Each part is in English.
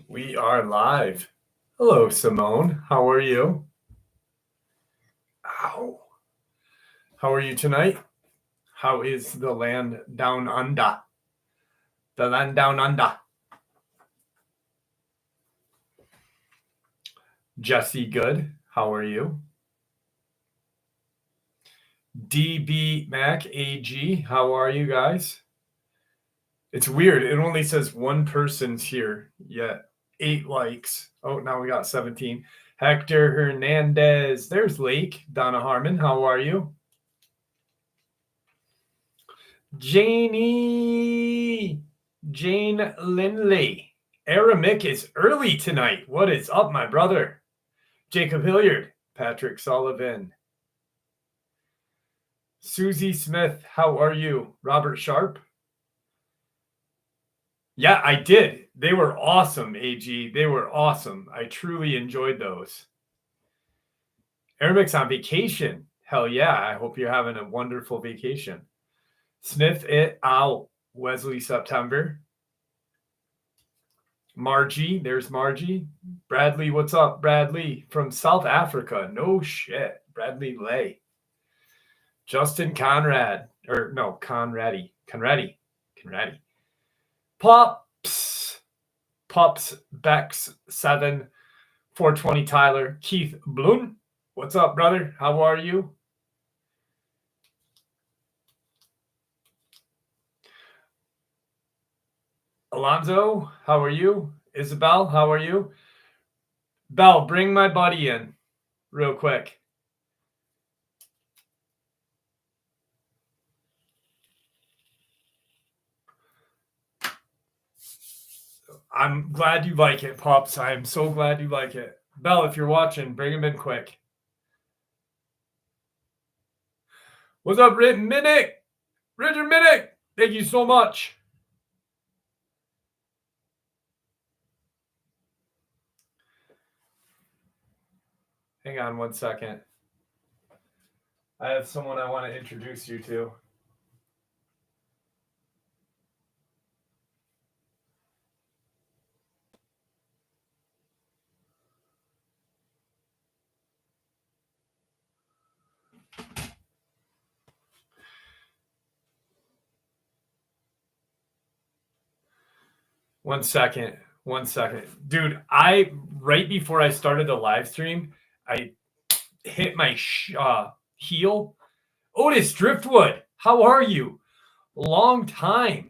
We are live. Hello, Simone. How are you? Ow. How are you tonight? How is the land down under? The land down under. Jesse, good. How are you? DB Mac AG, how are you guys? It's weird. It only says one person's here, yet 8 likes. Oh, now we got 17. Hector Hernandez. There's Lake. Donna Harmon, how are you? Jane Lindley. Aramic is early tonight. What is up, my brother? Jacob Hilliard. Patrick Sullivan. Susie Smith, how are you? Robert Sharp. Yeah, I did. They were awesome, AG. They were awesome. I truly enjoyed those. Aramic's on vacation. Hell yeah. I hope you're having a wonderful vacation. Smith it out. Wesley September. Margie, there's Margie. Bradley, what's up? Bradley from South Africa. No shit. Bradley Lay. Justin Conrad. Or no, Conradi. Pups, Bex 7, 420 Tyler, Keith Bloom. What's up, brother? How are you? Alonzo, how are you? Isabel, how are you? Belle, bring my buddy in real quick. I'm glad you like it, Pops. I am so glad you like it. Belle, if you're watching, bring him in quick. What's up, Richard Minnick? Thank you so much. Hang on one second. I have someone I want to introduce you to. One second. Dude, right before I started the live stream, I hit my heel. Otis Driftwood, how are you? Long time.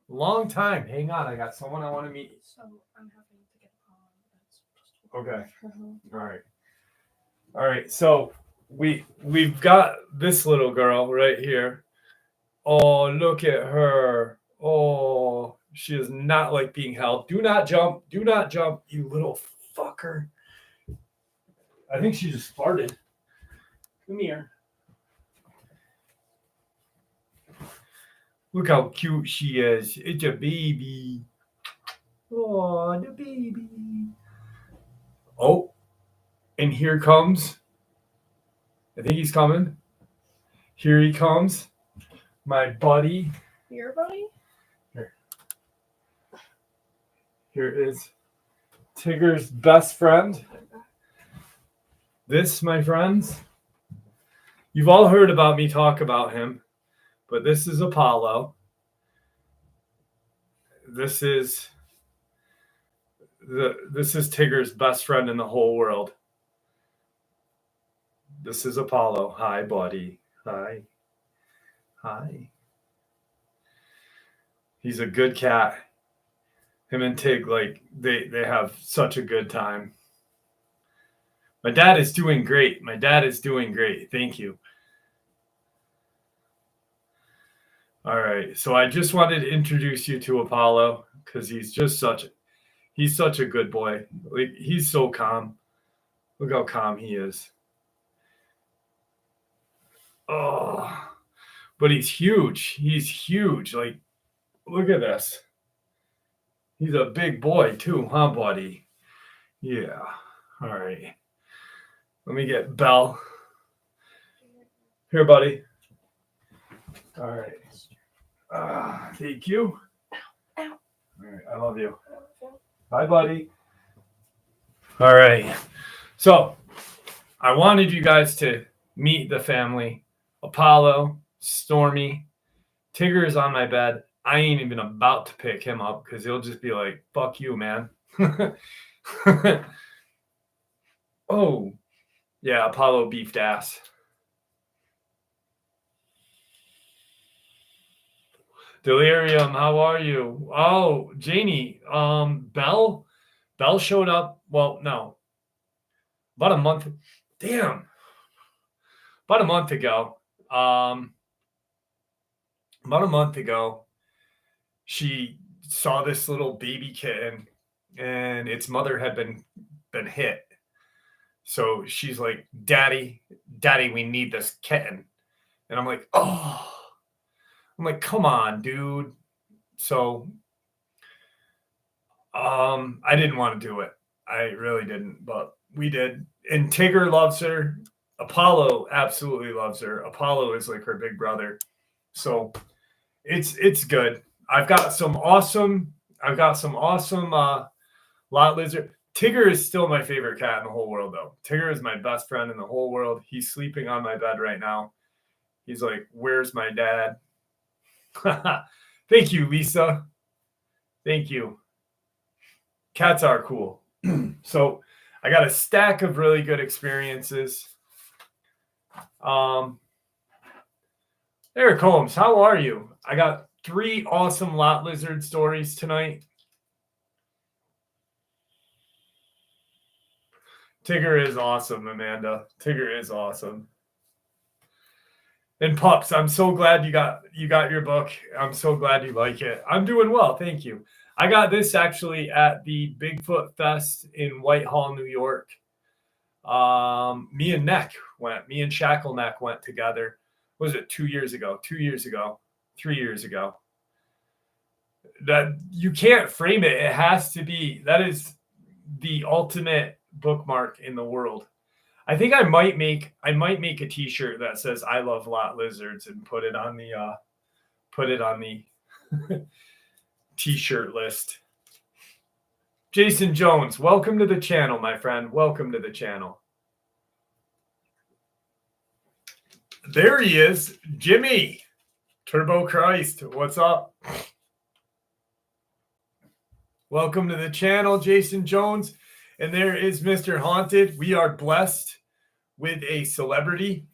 Hang on, I got someone I want to meet. So I'm having to get on. Okay. All right. So we've got this little girl right here. Oh, look at her. Oh, she does not like being held. Do not jump, you little fucker. I think she just farted. Come here. Look how cute she is. It's a baby. Oh, the baby. Oh, and here comes. I think he's coming. Here he comes. My buddy. Your buddy? Here is Tigger's best friend. This, my friends, you've all heard about me talk about him, but this is Apollo. This is Tigger's best friend in the whole world. This is Apollo. Hi, buddy. Hi. He's a good cat. Him and Tig, like, they have such a good time. My dad is doing great. Thank you. All right. So I just wanted to introduce you to Apollo because he's such a good boy. Like, he's so calm. Look how calm he is. Oh, but he's huge. Like, look at this. He's a big boy too, huh, buddy? Yeah. All right. Let me get Belle. Here, buddy. All right. Thank you. Ow. All right. I love you. Hi, buddy. All right. So I wanted you guys to meet the family. Apollo, Stormy, Tigger is on my bed. I ain't even about to pick him up because he'll just be like, fuck you, man. Oh, yeah, Apollo beefed ass. Delirium, how are you? Oh, Janie, Belle showed up. Well, no, about a month. Damn, about a month ago. About a month ago, she saw this little baby kitten, and its mother had been hit. So she's like, "Daddy, we need this kitten," and I'm like, "Oh." I'm like, come on, dude. So I didn't want to do it. I really didn't, but we did. And Tigger loves her. Apollo absolutely loves her. Apollo is like her big brother. So it's good. I've got some awesome lot lizard. Tigger is still my favorite cat in the whole world, though. Tigger is my best friend in the whole world. He's sleeping on my bed right now. He's like, "Where's my dad?" Thank you, Lisa. Thank you. Cats are cool. So I got a stack of really good experiences. Eric Holmes, how are you? I got 3 awesome lot lizard stories tonight. Tigger is awesome, Amanda. Tigger is awesome. And Pups, I'm so glad you got your book. I'm so glad you like it. I'm doing well, thank you. I got this actually at the Bigfoot Fest in Whitehall, New York. Me and Shackle Neck went together. What was it 2 years ago? 2 years ago? 3 years ago? That you can't frame it. It has to be. That is the ultimate bookmark in the world. I think I might make a T-shirt that says "I love lot lizards" and put it on the T-shirt list. Jason Jones, welcome to the channel, my friend. Welcome to the channel. There he is, Jimmy. Turbo Christ, what's up? Welcome to the channel, Jason Jones. And there is Mr. Haunted. We are blessed with a celebrity,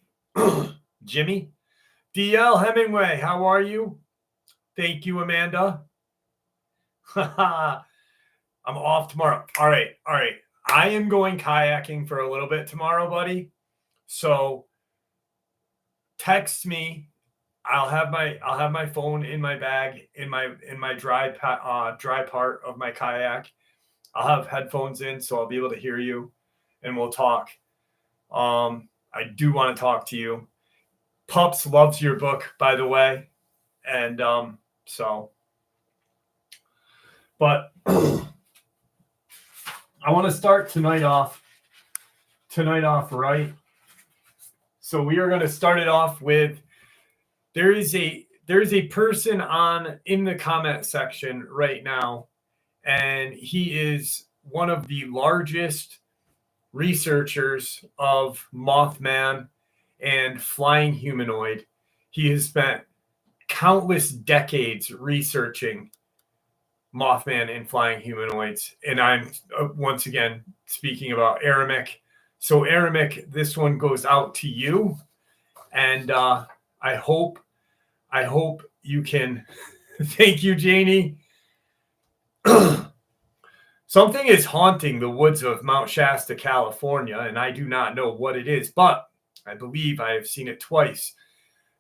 Jimmy. DL Hemingway, how are you? Thank you, Amanda. I'm off tomorrow. All right. I am going kayaking for a little bit tomorrow, buddy. So text me. I'll have my phone in my bag in my dry part of my kayak. I'll have headphones in, so I'll be able to hear you, and we'll talk. I do want to talk to you. Pups loves your book, by the way, and but I want to start tonight off right. So we are going to start it off with there is a person in the comment section right now, and he is one of the largest researchers of Mothman and flying humanoid. He has spent countless decades researching Mothman and flying humanoids. And I'm once again speaking about Aramic. So Aramic, this one goes out to you. And I hope you can. Thank you, Janie. Something is haunting the woods of Mount Shasta, California, and I do not know what it is, but I believe I have seen it twice.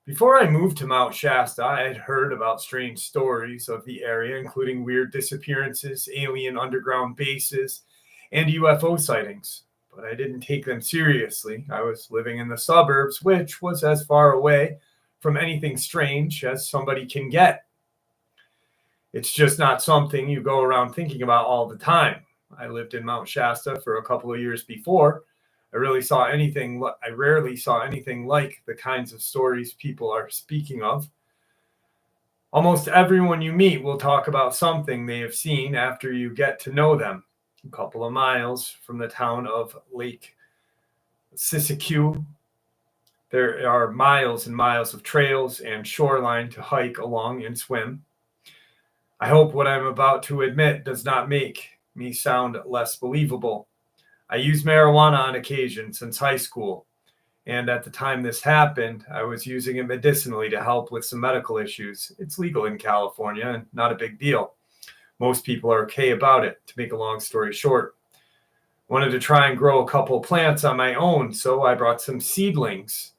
Before I moved to Mount Shasta, I had heard about strange stories of the area, including weird disappearances, alien underground bases, and UFO sightings. But I didn't take them seriously. I was living in the suburbs, which was as far away from anything strange as somebody can get. It's just not something you go around thinking about all the time. I lived in Mount Shasta for a couple of years before. I rarely saw anything like the kinds of stories people are speaking of. Almost everyone you meet will talk about something they have seen after you get to know them. A couple of miles from the town of Lake Siskiyou, there are miles and miles of trails and shoreline to hike along and swim. I hope what I'm about to admit does not make me sound less believable. I use marijuana on occasion since high school, and at the time this happened, I was using it medicinally to help with some medical issues. It's legal in California and not a big deal. Most people are okay about it, to make a long story short. I wanted to try and grow a couple plants on my own, so I brought some seedlings.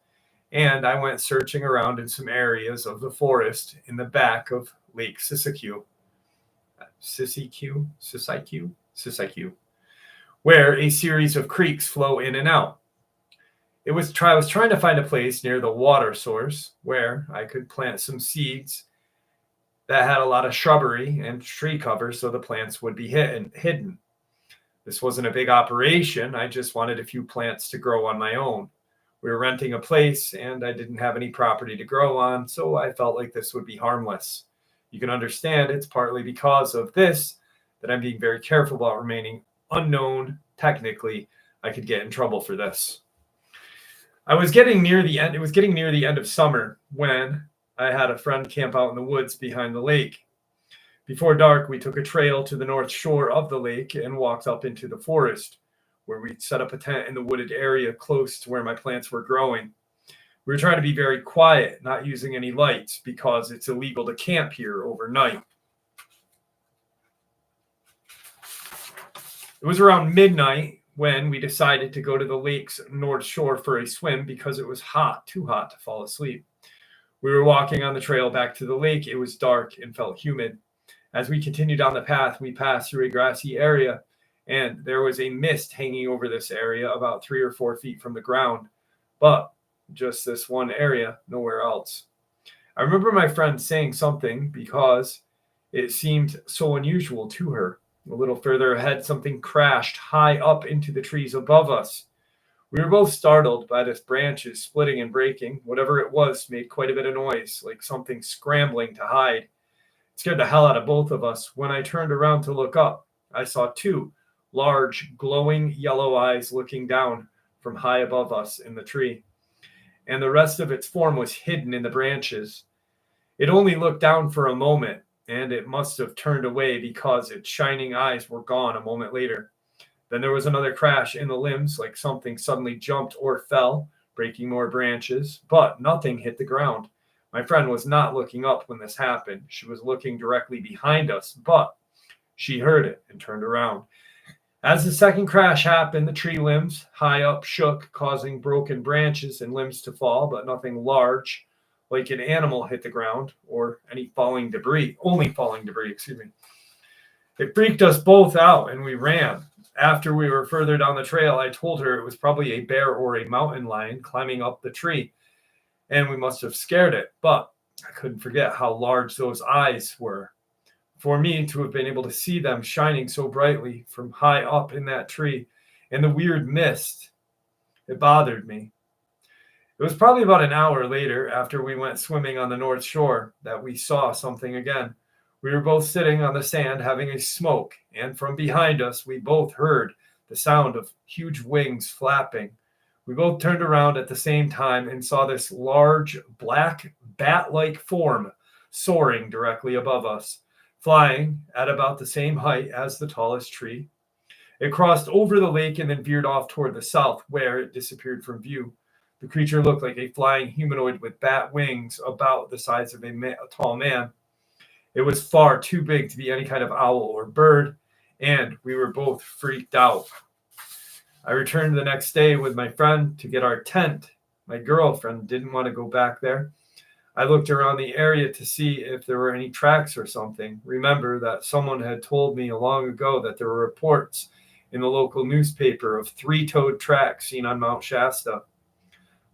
And I went searching around in some areas of the forest in the back of Lake Siskiyou, where a series of creeks flow in and out. I was trying to find a place near the water source where I could plant some seeds that had a lot of shrubbery and tree cover so the plants would be hidden. This wasn't a big operation. I just wanted a few plants to grow on my own. We were renting a place and I didn't have any property to grow on, so I felt like this would be harmless. You can understand it's partly because of this that I'm being very careful about remaining unknown. Technically, I could get in trouble for this. It was getting near the end of summer when I had a friend camp out in the woods behind the lake. Before dark, we took a trail to the north shore of the lake and walked up into the forest, where we set up a tent in the wooded area close to where my plants were growing. We were trying to be very quiet, not using any lights because it's illegal to camp here overnight. It was around midnight when we decided to go to the lake's north shore for a swim because it was too hot to fall asleep. We were walking on the trail back to the lake. It was dark and felt humid. As we continued down the path, we passed through a grassy area, and there was a mist hanging over this area about 3 or 4 feet from the ground, but just this one area, nowhere else. I remember my friend saying something because it seemed so unusual to her. A little further ahead, something crashed high up into the trees above us. We were both startled by the branches splitting and breaking. Whatever it was made quite a bit of noise, like something scrambling to hide. It scared the hell out of both of us. When I turned around to look up, I saw 2 large, glowing yellow eyes looking down from high above us in the tree, and the rest of its form was hidden in the branches. It only looked down for a moment, and it must have turned away because its shining eyes were gone a moment later. Then there was another crash in the limbs, like something suddenly jumped or fell, breaking more branches, but nothing hit the ground. My friend was not looking up when this happened. She was looking directly behind us, but she heard it and turned around. As the second crash happened, the tree limbs high up shook, causing broken branches and limbs to fall, but nothing large like an animal hit the ground or only falling debris, It freaked us both out and we ran. After we were further down the trail, I told her it was probably a bear or a mountain lion climbing up the tree, and we must have scared it, but I couldn't forget how large those eyes were. For me to have been able to see them shining so brightly from high up in that tree and the weird mist, it bothered me. It was probably about an hour later, after we went swimming on the north shore, that we saw something again. We were both sitting on the sand having a smoke, and from behind us, we both heard the sound of huge wings flapping. We both turned around at the same time and saw this large, black, bat-like form soaring directly above us, flying at about the same height as the tallest tree. It crossed over the lake and then veered off toward the south, where it disappeared from view. The creature looked like a flying humanoid with bat wings about the size of a tall man. It was far too big to be any kind of owl or bird, and we were both freaked out. I returned the next day with my friend to get our tent. My girlfriend didn't want to go back there. I looked around the area to see if there were any tracks or something. Remember that someone had told me long ago that there were reports in the local newspaper of 3-toed tracks seen on Mount Shasta,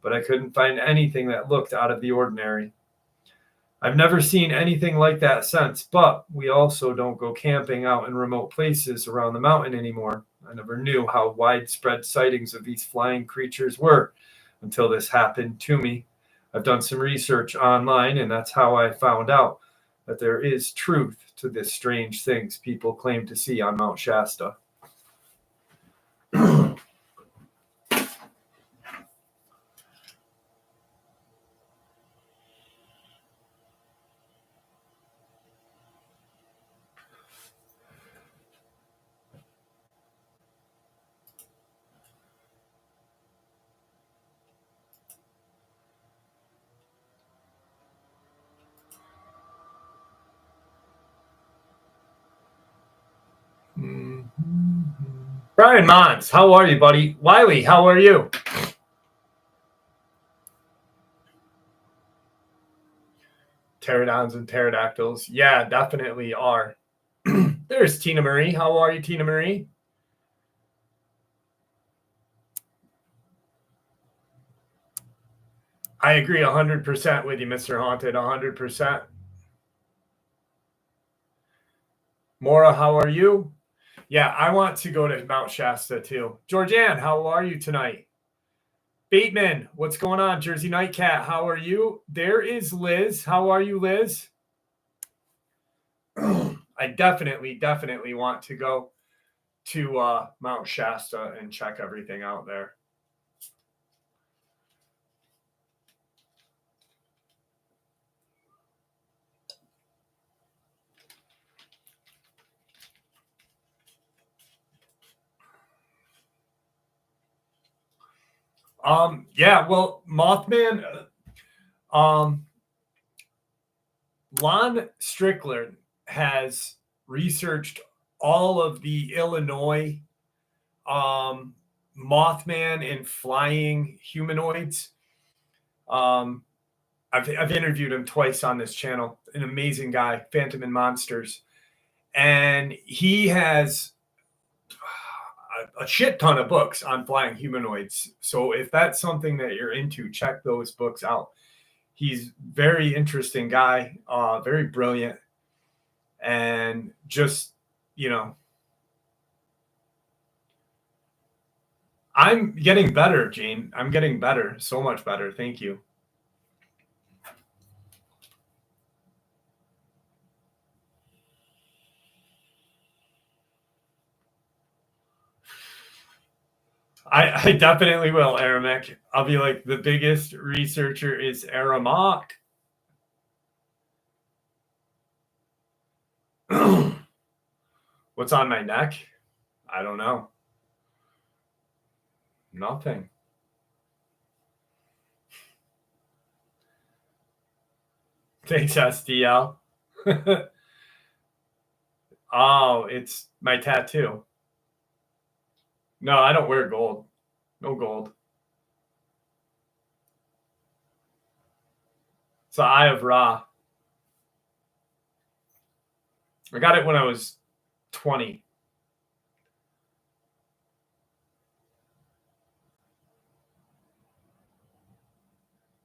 but I couldn't find anything that looked out of the ordinary. I've never seen anything like that since, but we also don't go camping out in remote places around the mountain anymore. I never knew how widespread sightings of these flying creatures were until this happened to me. I've done some research online, and that's how I found out. that there is truth to the strange things people claim to see on Mount Shasta. Brian Mons, how are you, buddy? Wiley, how are you? Pterodons and pterodactyls. Yeah, definitely are. There's Tina Marie. How are you, Tina Marie? I agree 100% with you, Mr. Haunted. 100%. Maura, how are you? Yeah, I want to go to Mount Shasta too. Georgianne, how are you tonight? Bateman, what's going on? Jersey Nightcat, how are you? There is Liz. How are you, Liz? I definitely want to go to Mount Shasta and check everything out there. Yeah, well, Mothman, Lon Strickler has researched all of the Illinois Mothman and flying humanoids. I've interviewed him twice on this channel. An amazing guy, Phantom and Monsters. And he has a shit ton of books on flying humanoids. So if that's something that you're into, check those books out. He's very interesting guy, very brilliant, and just, you know, I'm getting better, Jane. I'm getting better, so much better. Thank you. I definitely will, Aramek. I'll be like, the biggest researcher is Aramak. What's on my neck? I don't know. Nothing. Thanks, SDL. Oh, it's my tattoo. No, I don't wear gold. No gold. It's the Eye of Ra. I got it when I was 20.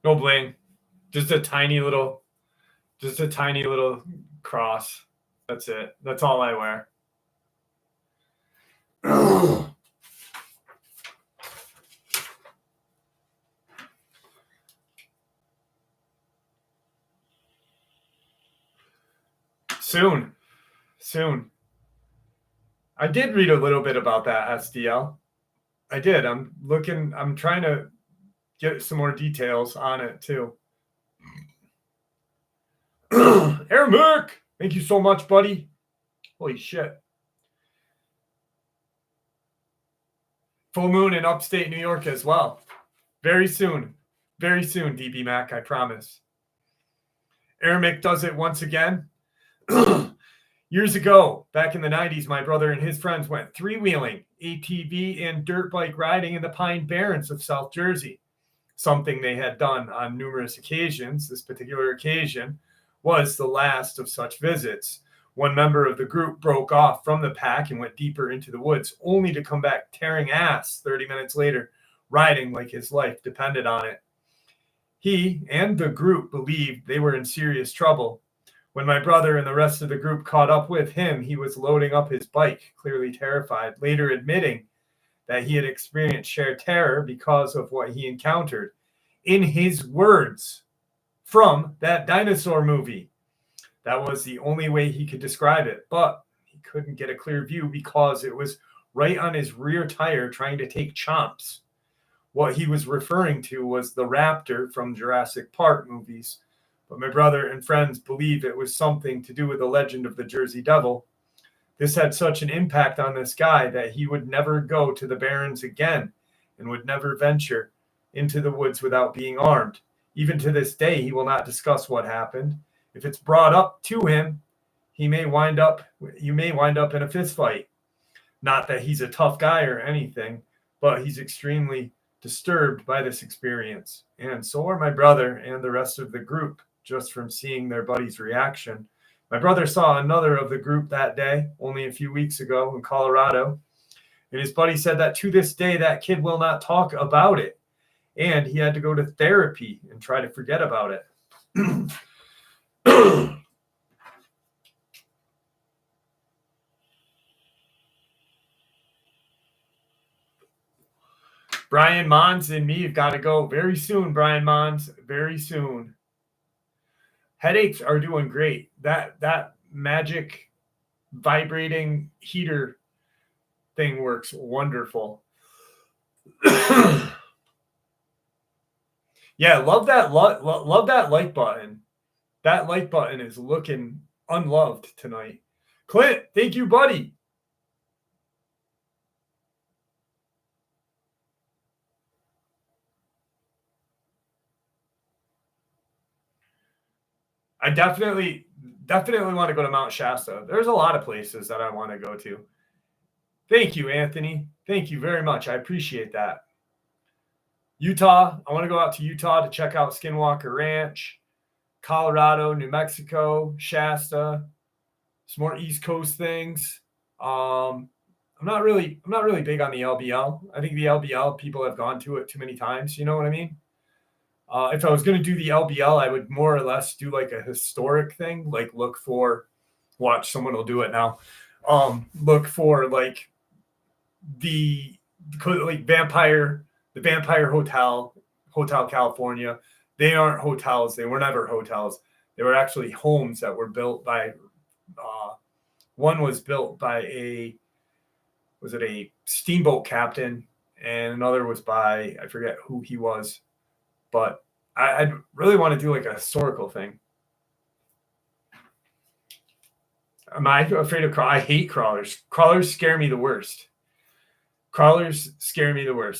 No bling. Just a tiny little cross. That's it. That's all I wear. Soon. I did read a little bit about that, SDL. I did. I'm trying to get some more details on it too. Eric, thank you so much, buddy. Holy shit. Full moon in upstate New York as well. Very soon, DB Mac, I promise. Aramek does it once again. Years ago, back in the 90s, my brother and his friends went three-wheeling, ATV, and dirt bike riding in the Pine Barrens of South Jersey. Something they had done on numerous occasions. This particular occasion was the last of such visits. One member of the group broke off from the pack and went deeper into the woods, only to come back tearing ass 30 minutes later, riding like his life depended on it. He and the group believed they were in serious trouble. When my brother and the rest of the group caught up with him, he was loading up his bike, clearly terrified, later admitting that he had experienced sheer terror because of what he encountered. In his words from that dinosaur movie, That was the only way he could describe it, but he couldn't get a clear view because it was right on his rear tire trying to take chomps. What he was referring to was the raptor from Jurassic Park movies, but my brother and friends believe it was something to do with the legend of the Jersey Devil. This had such an impact on this guy that he would never go to the Barrens again and would never venture into the woods without being armed. Even to this day, he will not discuss what happened. If it's brought up to him, you may wind up in a fist fight. Not that he's a tough guy or anything, but he's extremely disturbed by this experience. And so are my brother and the rest of the group, just from seeing their buddy's reaction. My brother saw another of the group that day, only a few weeks ago in Colorado. And his buddy said that to this day, that kid will not talk about it. And he had to go to therapy and try to forget about it. Brian Mons and me have got to go very soon, Brian Mons, very soon. Headaches are doing great. That magic vibrating heater thing works wonderful. Yeah, love that like button. That like button is looking unloved tonight. Clint, thank you, buddy. I definitely want to go to Mount Shasta. There's a lot of places that I want to go to. Thank you, Anthony. Thank you very much. I appreciate that. Utah. I want to go out to Utah to check out Skinwalker Ranch, Colorado, New Mexico, Shasta, some more East Coast things. I'm not really big on the LBL. I think the LBL, people have gone to it too many times. You know what I mean? If I was going to do the LBL, I would more or less do like a historic thing, like watch someone will do it now. Look for like the Vampire Hotel California. They aren't hotels. They were never hotels. They were actually homes that were built by, one was built by a steamboat captain, and another was by, I forget who he was. But I'd really want to do like a historical thing. Am I afraid of crawlers? I hate crawlers. Crawlers scare me the worst.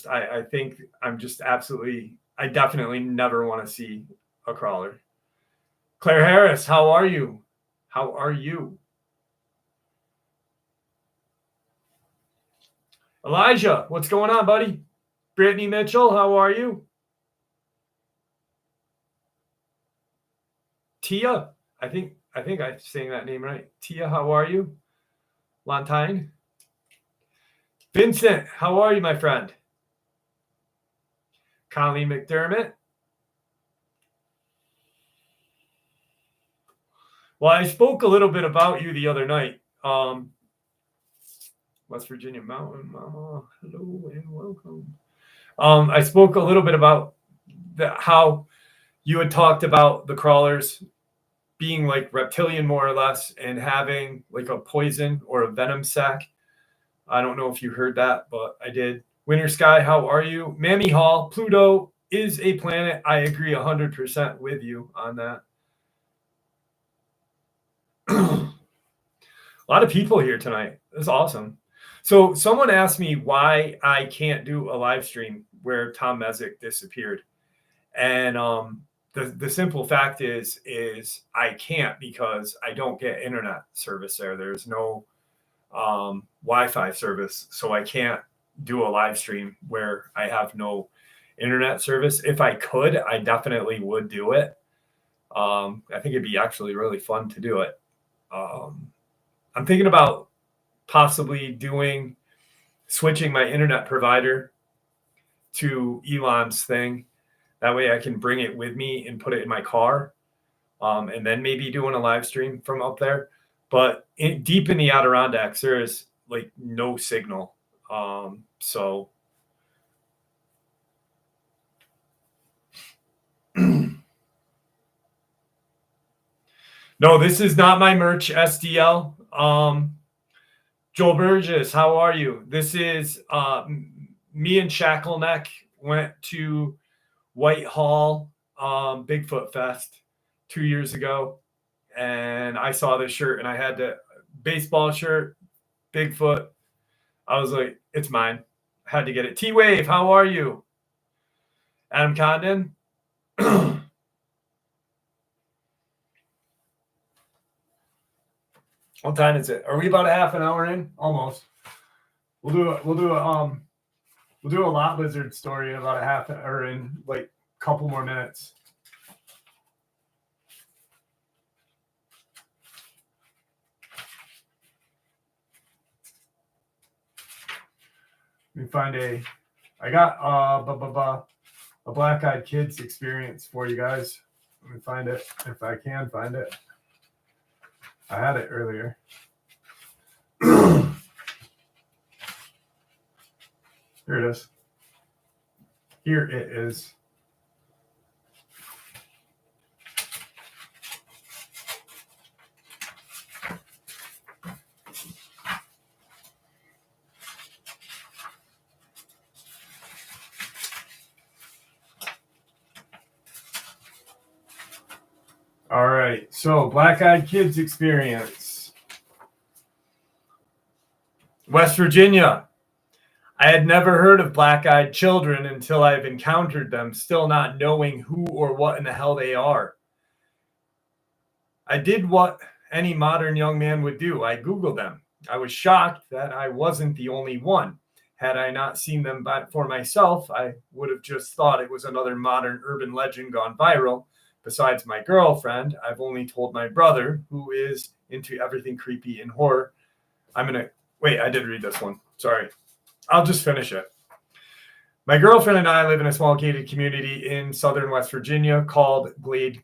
I think I'm just I definitely never want to see a crawler. Claire Harris, how are you? How are you? Elijah, what's going on, buddy? Brittany Mitchell, how are you? Tia, I think I'm saying that name right. Tia, how are you? Lantine. Vincent, how are you, my friend? Colleen McDermott. Well, I spoke a little bit about you the other night. West Virginia Mountain. Hello and welcome. I spoke a little bit about how you had talked about the crawlers being like reptilian more or less and having like a poison or a venom sac. I don't know if you heard that, but I did. Winter Sky, how are you? Mammy Hall, Pluto is a planet. I agree 100% with you on that. A lot of people here tonight. That's awesome. So someone asked me why I can't do a live stream where Tom Mezek disappeared. And the simple fact is I can't because I don't get internet service there. There's no Wi-Fi service, so I can't do a live stream where I have no internet service. If I could, I definitely would do it. I think it'd be actually really fun to do it. I'm thinking about possibly switching my internet provider to Elon's thing. That way I can bring it with me and put it in my car, and then maybe doing a live stream from up there. But deep in the Adirondacks, there is like no signal. So No, this is not my merch, SDL. Joel Burgess, how are you? This is me and Shackleneck went to Whitehall Bigfoot Fest 2 years ago, and I saw this shirt and I had the baseball shirt, Bigfoot. I was like, it's mine. I had to get it. T-Wave, how are you? Adam Condon. What time is it? Are we about a half an hour in? Almost. We'll do a lot lizard story in about a half or in like a couple more minutes. Let me find I got a black-eyed kids experience for you guys. Let me find it if I can find it. I had it earlier. Here it is. Here it is. All right, so black-eyed kids experience. West Virginia. I had never heard of black-eyed children until I've encountered them, still not knowing who or what in the hell they are. I did what any modern young man would do. I Googled them. I was shocked that I wasn't the only one. Had I not seen them for myself, I would have just thought it was another modern urban legend gone viral. Besides my girlfriend, I've only told my brother, who is into everything creepy and horror. Wait, I did read this one. Sorry. I'll just finish it. My girlfriend and I live in a small gated community in southern West Virginia called Glade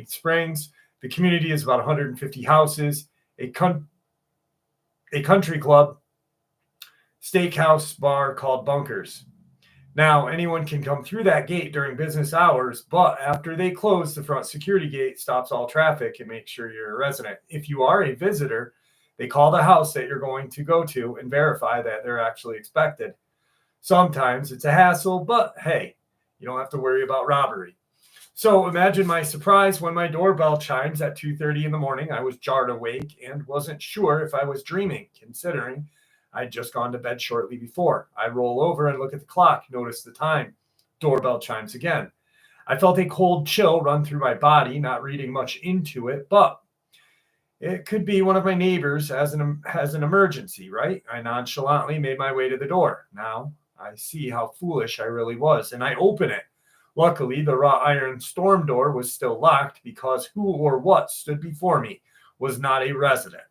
Springs. The community is about 150 houses, a country club, steakhouse bar called Bunkers. Now, anyone can come through that gate during business hours, but after they close, the front security gate stops all traffic and makes sure you're a resident. If you are a visitor, they call the house that you're going to go to and verify that they're actually expected. Sometimes it's a hassle, but hey, you don't have to worry about robbery. So imagine my surprise when my doorbell chimes at 2:30 in the morning. I was jarred awake and wasn't sure if I was dreaming, considering I'd just gone to bed shortly before. I roll over and look at the clock, notice the time. Doorbell chimes again. I felt a cold chill run through my body, not reading much into it, but it could be one of my neighbors has an emergency, right? I nonchalantly made my way to the door. Now I see how foolish I really was, and I open it. Luckily, the wrought iron storm door was still locked because who or what stood before me was not a resident.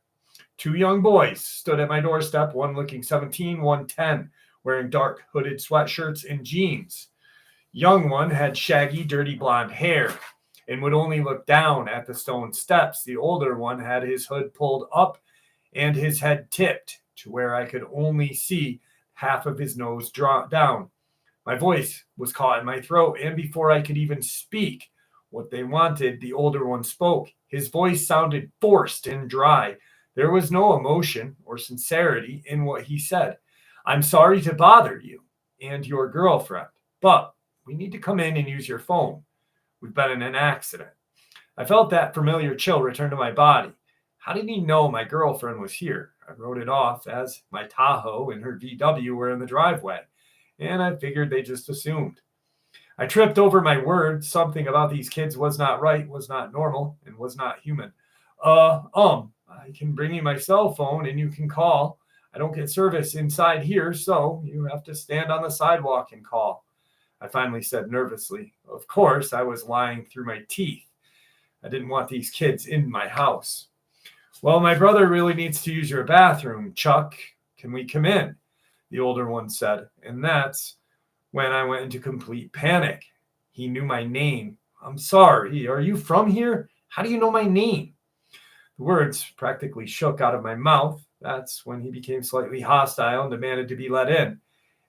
Two young boys stood at my doorstep, one looking 17, one 10, wearing dark hooded sweatshirts and jeans. Young one had shaggy, dirty blonde hair and would only look down at the stone steps. The older one had his hood pulled up and his head tipped to where I could only see half of his nose drawn down. My voice was caught in my throat, and before I could even speak what they wanted, the older one spoke. His voice sounded forced and dry. There was no emotion or sincerity in what he said. I'm sorry to bother you and your girlfriend, but we need to come in and use your phone. We've been in an accident. I felt that familiar chill return to my body. How did he know my girlfriend was here? I wrote it off as my Tahoe and her VW were in the driveway, and I figured they just assumed. I tripped over my words. Something about these kids was not right, was not normal, and was not human. I can bring you my cell phone and you can call. I don't get service inside here, so you have to stand on the sidewalk and call. I finally said nervously. Of course, I was lying through my teeth. I didn't want these kids in my house. Well, my brother really needs to use your bathroom. Chuck, can we come in? The older one said, and that's when I went into complete panic. He knew my name. I'm sorry, are you from here? How do you know my name? The words practically shook out of my mouth. That's when he became slightly hostile and demanded to be let in.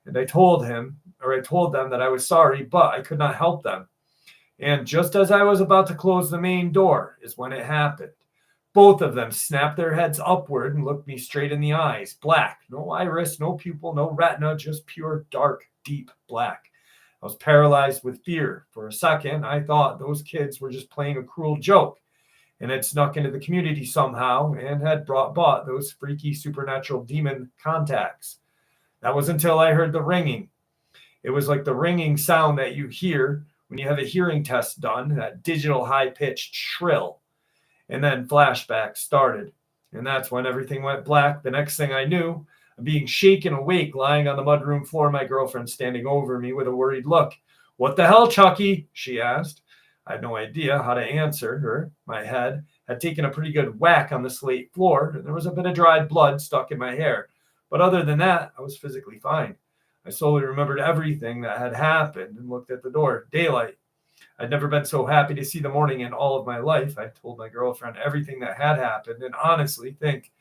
And I told them that I was sorry, but I could not help them. And just as I was about to close the main door is when it happened. Both of them snapped their heads upward and looked me straight in the eyes. Black. No iris, no pupil, no retina, just pure, dark, deep black. I was paralyzed with fear. For a second, I thought those kids were just playing a cruel joke and had snuck into the community somehow and had bought those freaky supernatural demon contacts. That was until I heard the ringing. It was like the ringing sound that you hear when you have a hearing test done, that digital high-pitched shrill. And then flashbacks started. And that's when everything went black. The next thing I knew, I'm being shaken awake, lying on the mudroom floor, my girlfriend standing over me with a worried look. "What the hell, Chucky?" she asked. I had no idea how to answer her. My head had taken a pretty good whack on the slate floor, and there was a bit of dried blood stuck in my hair. But other than that, I was physically fine. I slowly remembered everything that had happened and looked at the door. Daylight. I'd never been so happy to see the morning in all of my life. I told my girlfriend everything that had happened and honestly think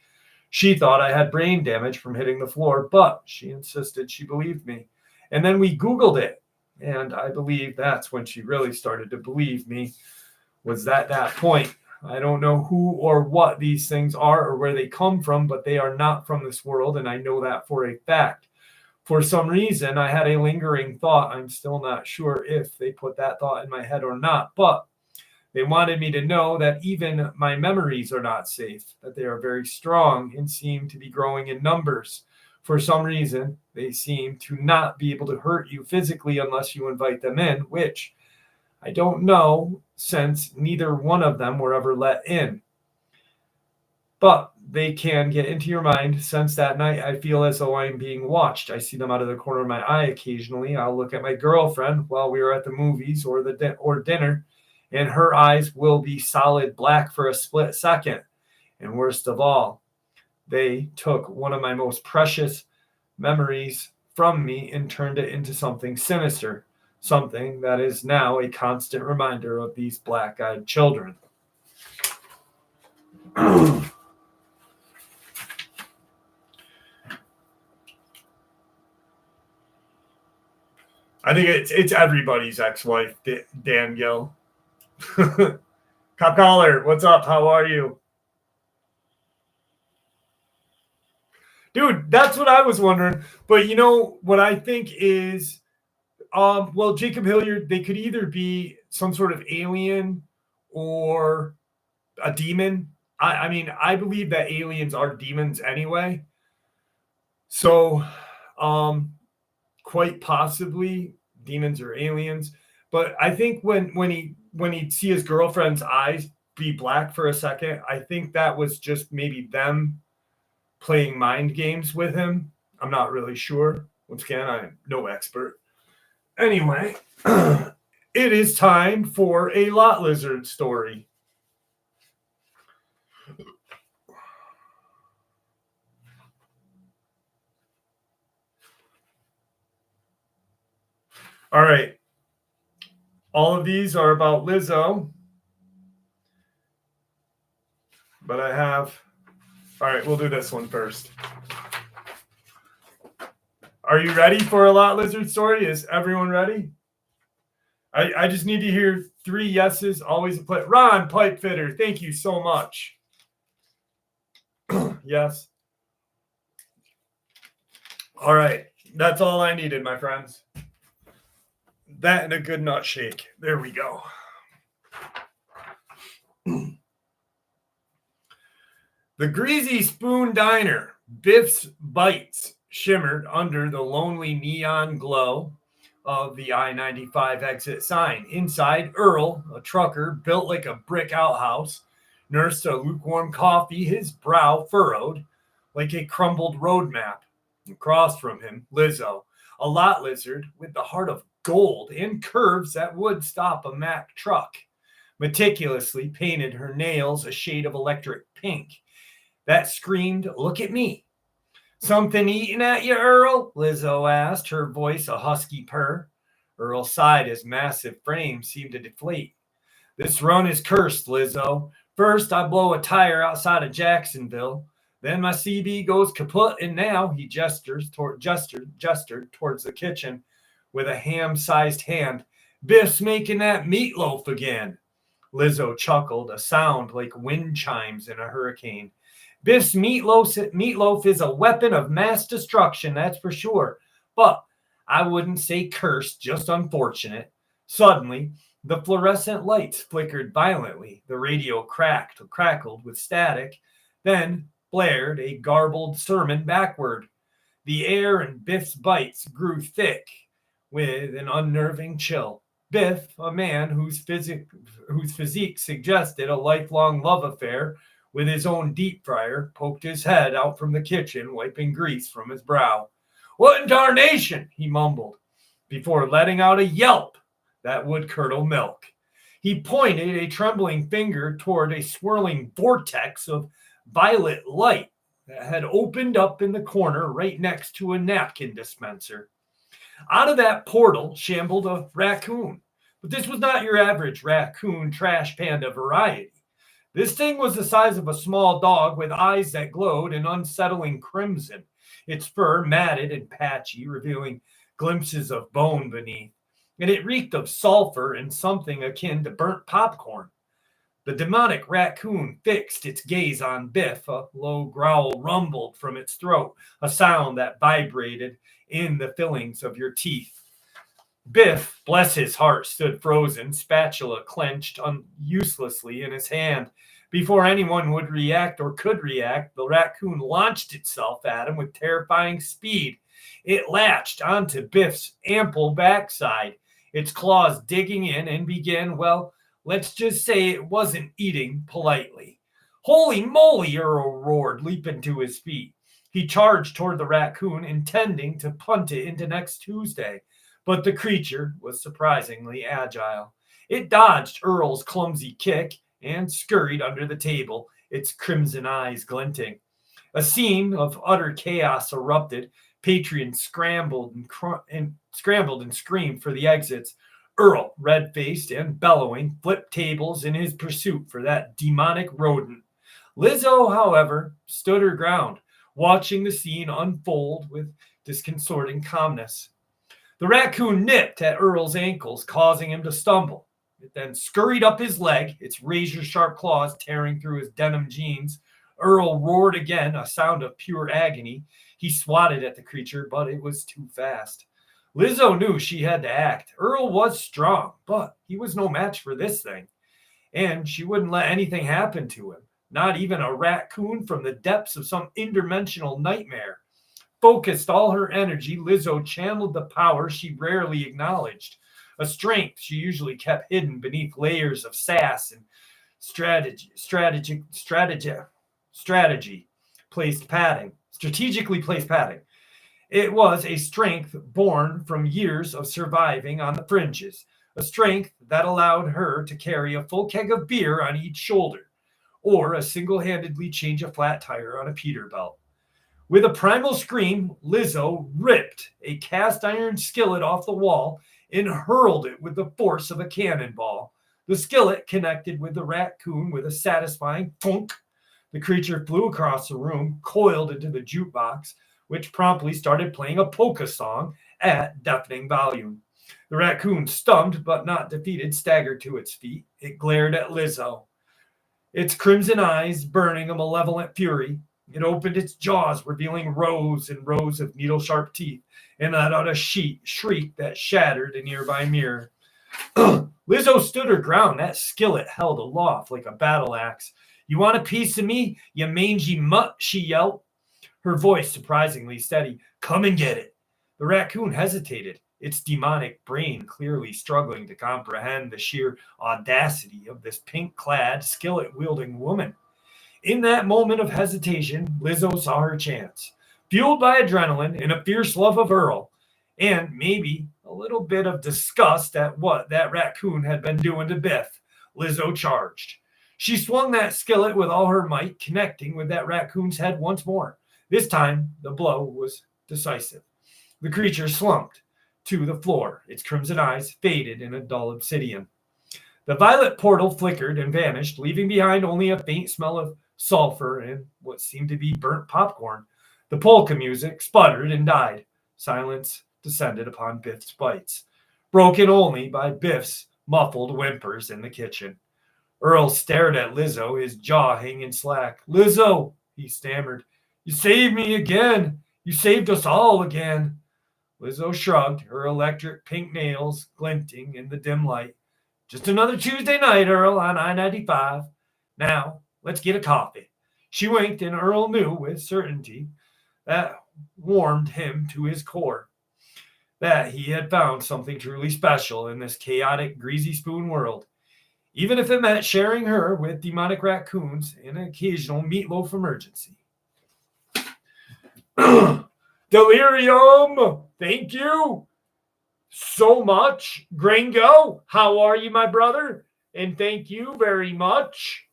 she thought I had brain damage from hitting the floor, but she insisted she believed me. And then we Googled it. And I believe that's when she really started to believe me, was at that point. I don't know who or what these things are or where they come from, but they are not from this world, and I know that for a fact. For some reason, I had a lingering thought. I'm still not sure if they put that thought in my head or not, but they wanted me to know that even my memories are not safe, that they are very strong and seem to be growing in numbers. For some reason, they seem to not be able to hurt you physically unless you invite them in, which I don't know, since neither one of them were ever let in. But they can get into your mind. Since that night, I feel as though I'm being watched. I see them out of the corner of my eye occasionally. I'll look at my girlfriend while we are at the movies or dinner, and her eyes will be solid black for a split second. And worst of all, they took one of my most precious memories from me and turned it into something sinister, something that is now a constant reminder of these black-eyed children. I think it's everybody's ex-wife, Dan Gill. Cop Collar, what's up? How are you? Dude, that's what I was wondering. But you know what I think is, well, Jacob Hilliard, they could either be some sort of alien or a demon. I mean, I believe that aliens are demons anyway. So, quite possibly demons or aliens. But I think when he'd see his girlfriend's eyes be black for a second, I think that was just maybe them playing mind games with him. I'm not really sure. Once again, I'm no expert. Anyway, it is time for a lot lizard story. All right. All of these are about Lizzo. But I have... All right, we'll do this one first. Are you ready for a lot lizard story? Is everyone ready? I just need to hear 3 yeses. Always a play. Ron, pipe fitter, thank you so much. Yes. All right. That's all I needed, my friends. That and a good nut shake. There we go. The Greasy Spoon Diner, Biff's Bites, shimmered under the lonely neon glow of the I-95 exit sign. Inside, Earl, a trucker built like a brick outhouse, nursed a lukewarm coffee, his brow furrowed like a crumbled road map. Across from him, Lizzo, a lot lizard with the heart of gold and curves that would stop a Mack truck, meticulously painted her nails a shade of electric pink that screamed, "Look at me." "Something eating at you, Earl?" Lizzo asked, her voice a husky purr. Earl sighed, his massive frame seemed to deflate. "This run is cursed, Lizzo. First, I blow a tire outside of Jacksonville. Then my CB goes kaput, and now," he gestured towards the kitchen with a ham-sized hand, "Biff's making that meatloaf again." Lizzo chuckled, a sound like wind chimes in a hurricane. Biff's meatloaf is a weapon of mass destruction, that's for sure. But I wouldn't say cursed, just unfortunate. Suddenly, the fluorescent lights flickered violently. The radio crackled with static, then blared a garbled sermon backward. The air in Biff's bites grew thick with an unnerving chill. Biff, a man whose physique suggested a lifelong love affair with his own deep fryer, poked his head out from the kitchen, wiping grease from his brow. What in tarnation? He mumbled, before letting out a yelp that would curdle milk. He pointed a trembling finger toward a swirling vortex of violet light that had opened up in the corner right next to a napkin dispenser. Out of that portal shambled a raccoon. But this was not your average raccoon trash panda variety. This thing was the size of a small dog with eyes that glowed in unsettling crimson, its fur matted and patchy, revealing glimpses of bone beneath. And it reeked of sulfur and something akin to burnt popcorn. The demonic raccoon fixed its gaze on Biff. A low growl rumbled from its throat, a sound that vibrated in the fillings of your teeth. Biff, bless his heart, stood frozen, spatula clenched uselessly in his hand. Before anyone would react or could react, the raccoon launched itself at him with terrifying speed. It latched onto Biff's ample backside, its claws digging in, and began, well, let's just say it wasn't eating politely. Holy moly, Earl roared, leaping to his feet. He charged toward the raccoon, intending to punt it into next Tuesday. But the creature was surprisingly agile. It dodged Earl's clumsy kick and scurried under the table, its crimson eyes glinting. A scene of utter chaos erupted. Patrons scrambled and screamed for the exits. Earl, red-faced and bellowing, flipped tables in his pursuit for that demonic rodent. Lizzo, however, stood her ground, watching the scene unfold with disconcerting calmness. The raccoon nipped at Earl's ankles, causing him to stumble. It then scurried up his leg, its razor-sharp claws tearing through his denim jeans. Earl roared again, a sound of pure agony. He swatted at the creature, but it was too fast. Lizzo knew she had to act. Earl was strong, but he was no match for this thing. And she wouldn't let anything happen to him, not even a raccoon from the depths of some interdimensional nightmare. Focused all her energy, Lizzo channeled the power she rarely acknowledged, a strength she usually kept hidden beneath layers of sass and strategically placed padding. It was a strength born from years of surviving on the fringes, a strength that allowed her to carry a full keg of beer on each shoulder, or a single-handedly change a flat tire on a Peterbilt. With a primal scream, Lizzo ripped a cast iron skillet off the wall and hurled it with the force of a cannonball. The skillet connected with the raccoon with a satisfying thunk. The creature flew across the room, coiled into the jukebox, which promptly started playing a polka song at deafening volume. The raccoon, stunned but not defeated, staggered to its feet. It glared at Lizzo, its crimson eyes burning a malevolent fury. It opened its jaws, revealing rows and rows of needle-sharp teeth, and let out a shriek that shattered a nearby mirror. Lizzo stood her ground, that skillet held aloft like a battle axe. You want a piece of me, you mangy mutt, she yelped, her voice surprisingly steady. Come and get it. The raccoon hesitated, its demonic brain clearly struggling to comprehend the sheer audacity of this pink-clad, skillet-wielding woman. In that moment of hesitation, Lizzo saw her chance. Fueled by adrenaline and a fierce love of Earl, and maybe a little bit of disgust at what that raccoon had been doing to Biff, Lizzo charged. She swung that skillet with all her might, connecting with that raccoon's head once more. This time, the blow was decisive. The creature slumped to the floor, its crimson eyes faded in a dull obsidian. The violet portal flickered and vanished, leaving behind only a faint smell of sulfur and what seemed to be burnt popcorn. The polka music sputtered and died. Silence descended upon Biff's bites, broken only by Biff's muffled whimpers in the kitchen. Earl stared at Lizzo, his jaw hanging slack. "Lizzo," he stammered, "you saved me again. You saved us all again." Lizzo shrugged, her electric pink nails glinting in the dim light. "Just another Tuesday night, Earl, on I-95. Now, let's get a coffee." She winked, and Earl knew with certainty that warmed him to his core that he had found something truly special in this chaotic, greasy spoon world, even if it meant sharing her with demonic raccoons in an occasional meatloaf emergency. Delirium! Thank you so much. Gringo, how are you, my brother? And thank you very much.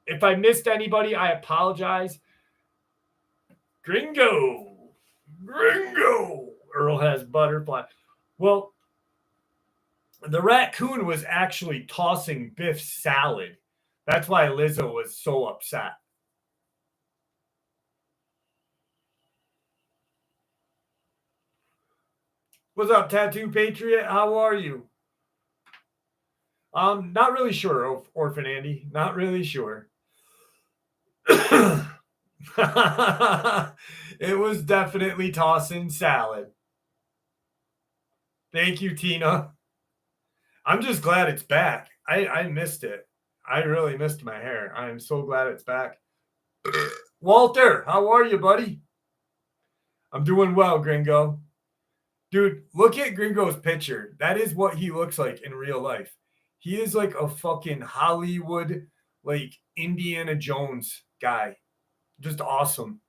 If I missed anybody, I apologize. Gringo! Earl has butterfly. Well, the raccoon was actually tossing Biff's salad. That's why Lizzo was so upset. What's up, Tattoo Patriot? How are you? Not really sure, Orphan Andy. Not really sure. It was definitely tossing salad. Thank you, Tina. I'm just glad it's back. I missed it. I really missed my hair. I am so glad it's back. Walter, how are you, buddy? I'm doing well, Gringo. Dude, look at Gringo's picture. That is what he looks like in real life. He is like a fucking Hollywood, like Indiana Jones guy. Just awesome.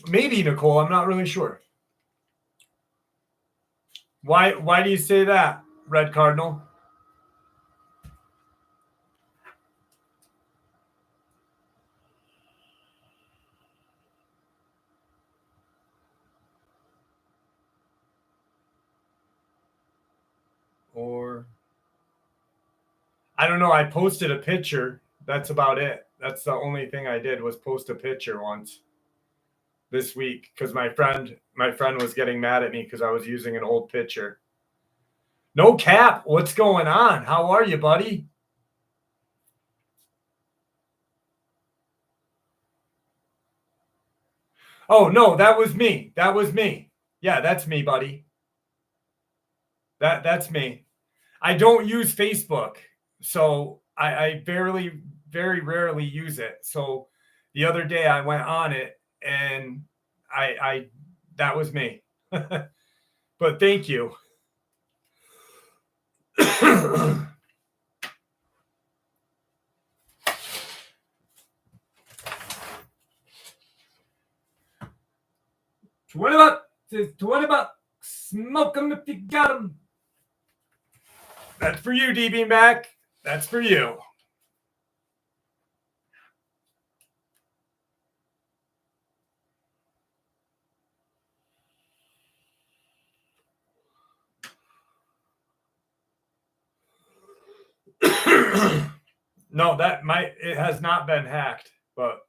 Maybe, Nicole. I'm not really sure. Why do you say that, Red Cardinal? Or I don't know. I posted a picture. That's about it. That's the only thing I did was post a picture once this week because my friend was getting mad at me because I was using an old picture. No cap. What's going on? How are you, buddy? Oh no, that was me. That was me. Yeah, that's me, buddy. That's me. I don't use Facebook, so I very rarely use it. So the other day I went on it and I that was me. But thank you. $20. Smoke them if you got them. That's for you, DB Mac. That's for you. No, it has not been hacked, but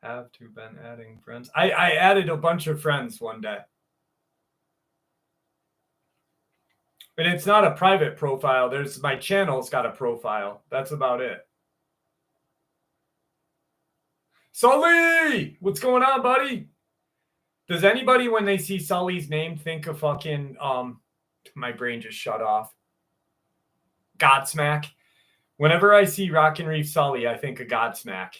have to been adding friends. I added a bunch of friends one day. And it's not a private profile. There's my channel's got a profile. That's about it. Sully! What's going on, buddy? Does anybody, when they see Sully's name, think of fucking, my brain just shut off. Godsmack. Whenever I see Rockin' Reef Sully, I think of Godsmack.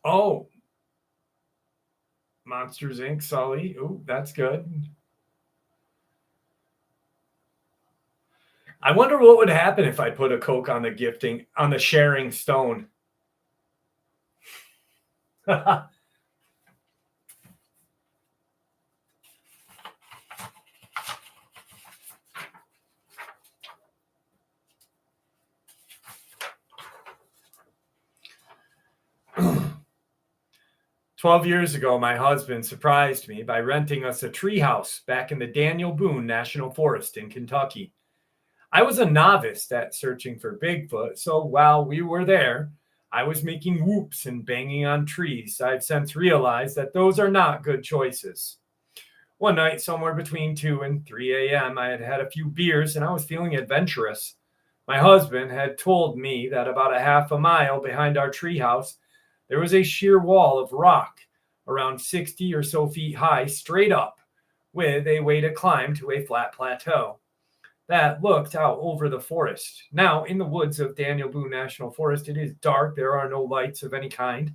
Oh. Monsters Inc. Sully. Ooh, that's good. I wonder what would happen if I put a Coke on the sharing stone. 12 years ago, my husband surprised me by renting us a treehouse back in the Daniel Boone National Forest in Kentucky. I was a novice at searching for Bigfoot, so while we were there, I was making whoops and banging on trees. I've since realized that those are not good choices. One night, somewhere between 2 and 3 a.m., I had had a few beers and I was feeling adventurous. My husband had told me that about a half a mile behind our treehouse, there was a sheer wall of rock, around 60 or so feet high, straight up, with a way to climb to a flat plateau that looked out over the forest. Now, in the woods of Daniel Boone National Forest, it is dark. There are no lights of any kind.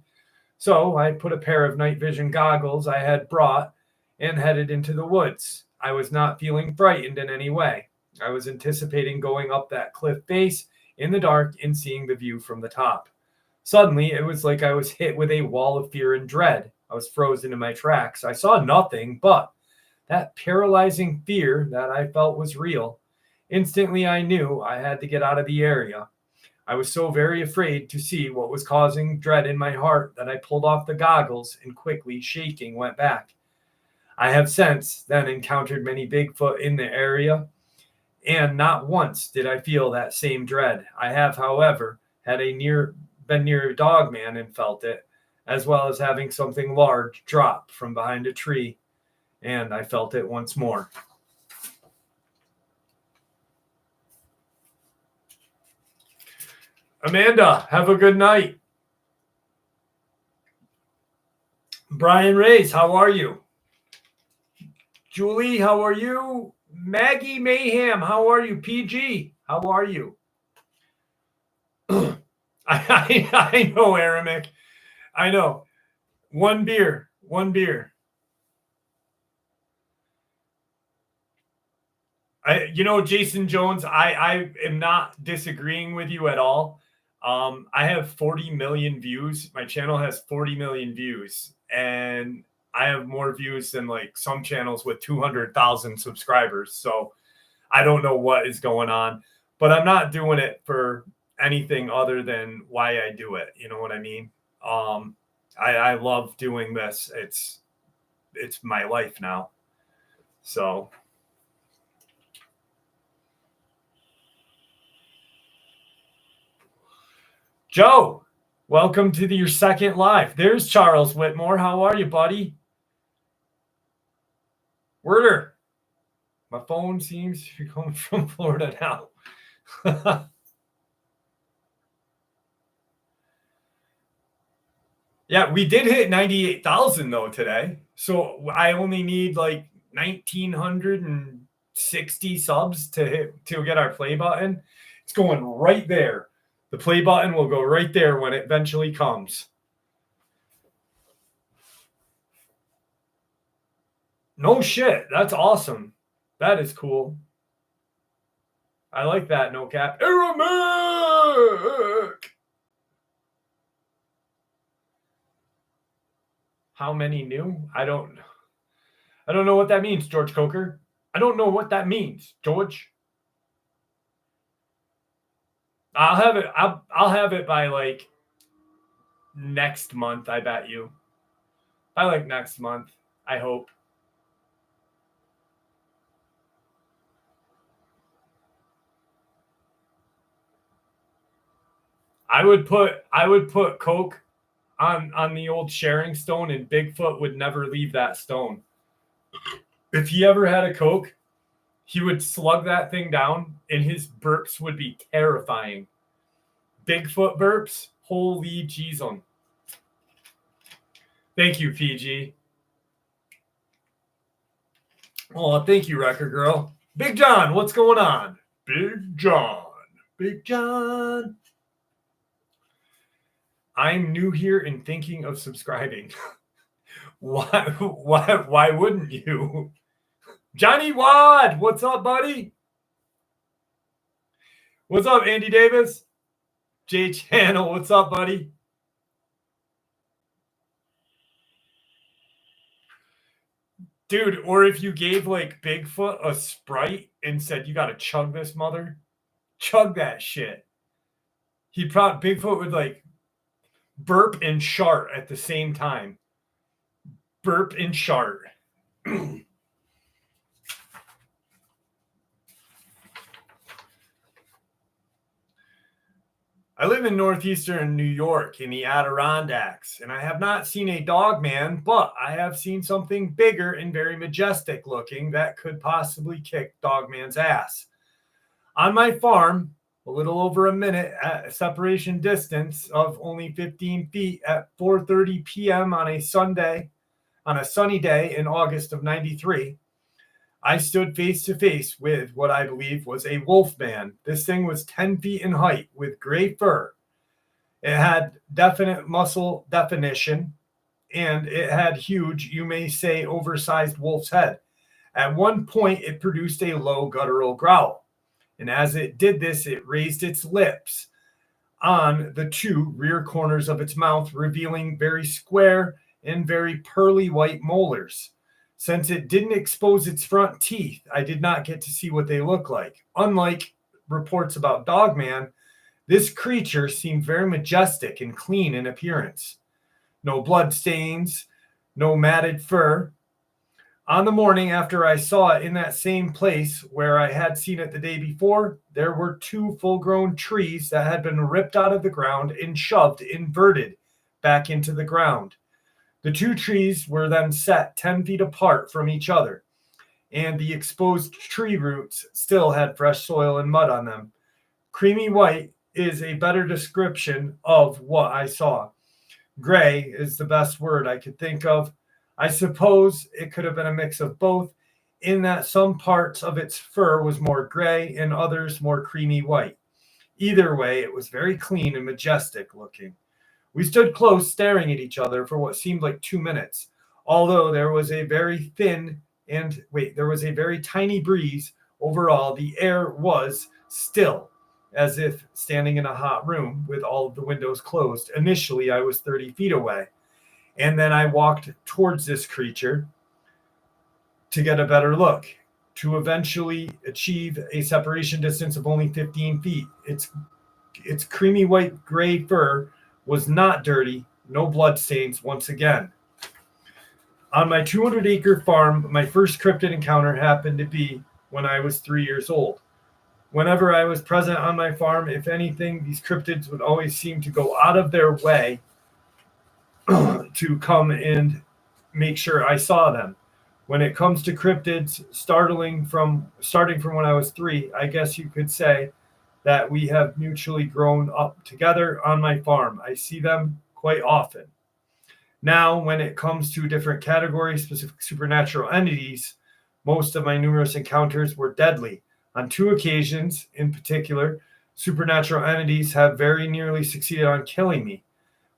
So I put a pair of night vision goggles I had brought and headed into the woods. I was not feeling frightened in any way. I was anticipating going up that cliff face in the dark and seeing the view from the top. Suddenly, it was like I was hit with a wall of fear and dread. I was frozen in my tracks. I saw nothing but that paralyzing fear that I felt was real. Instantly, I knew I had to get out of the area. I was so very afraid to see what was causing dread in my heart that I pulled off the goggles and quickly, shaking, went back. I have since then encountered many Bigfoot in the area, and not once did I feel that same dread. I have, however, been near Dogman and felt it, as well as having something large drop from behind a tree, and I felt it once more. Amanda, have a good night. Brian Reyes, how are you? Julie, how are you? Maggie Mayhem, how are you? PG, how are you? I know, Aramic. I know. One beer. Jason Jones, I am not disagreeing with you at all. I have 40 million views. My channel has 40 million views, and I have more views than like some channels with 200,000 subscribers. So I don't know what is going on, but I'm not doing it for anything other than why I do it. You know what I mean? I love doing this. It's my life now. So. Joe, welcome to your second live. There's Charles Whitmore. How are you, buddy? Werder. My phone seems to be coming from Florida now. Yeah, we did hit 98,000 though today. So I only need like 1,960 subs to get our play button. It's going right there. The play button will go right there when it eventually comes. No shit. That's awesome. That is cool. I like that, no cap. Aramic! How many new? I don't know what that means, George Coker. I don't know what that means, George. I'll have it by like next month, I bet you. By like next month, I hope. I would put Coke on the old sharing stone, and Bigfoot would never leave that stone. If he ever had a Coke, he would slug that thing down, and his burps would be terrifying. Bigfoot burps, holy Jesus. Thank you, PG. Oh, thank you, Record Girl. Big John, what's going on? Big John. I'm new here and thinking of subscribing. Why wouldn't you? Johnny Wad, what's up, buddy? What's up, Andy Davis? J Channel, what's up, buddy? Dude, or if you gave like Bigfoot a Sprite and said, you got to chug this mother, chug that shit. Bigfoot would like burp and shart at the same time. burp and shart. I live in northeastern New York in the Adirondacks, and I have not seen a Dogman, but I have seen something bigger and very majestic looking that could possibly kick Dogman's ass. On my farm, a little over a minute at a separation distance of only 15 feet at 4:30 p.m. on a sunny day in August of 93, I stood face to face with what I believe was a Wolfman. This thing was 10 feet in height with gray fur. It had definite muscle definition, and it had huge, you may say, oversized wolf's head. At one point, it produced a low guttural growl. And as it did this, it raised its lips on the two rear corners of its mouth, revealing very square and very pearly white molars. Since it didn't expose its front teeth, I did not get to see what they look like. Unlike reports about Dogman, this creature seemed very majestic and clean in appearance. No blood stains, no matted fur. On the morning after I saw it in that same place where I had seen it the day before, there were two full-grown trees that had been ripped out of the ground and shoved inverted back into the ground. The two trees were then set 10 feet apart from each other, and the exposed tree roots still had fresh soil and mud on them. Creamy white is a better description of what I saw. Gray is the best word I could think of. I suppose it could have been a mix of both, in that some parts of its fur was more gray and others more creamy white. Either way, it was very clean and majestic looking. We stood close, staring at each other for what seemed like 2 minutes, although there was a very tiny breeze. Overall, the air was still, as if standing in a hot room with all of the windows closed. Initially, I was 30 feet away, and then I walked towards this creature to get a better look, to eventually achieve a separation distance of only 15 feet. Its creamy white gray fur was not dirty, no blood stains once again. On my 200-acre farm, my first cryptid encounter happened to be when I was 3 years old. Whenever I was present on my farm, if anything, these cryptids would always seem to go out of their way to come and make sure I saw them. When it comes to cryptids, starting from when I was 3, I guess you could say that we have mutually grown up together on my farm. I see them quite often. Now, when it comes to different categories, specific supernatural entities, most of my numerous encounters were deadly. On 2 occasions, in particular, supernatural entities have very nearly succeeded on killing me.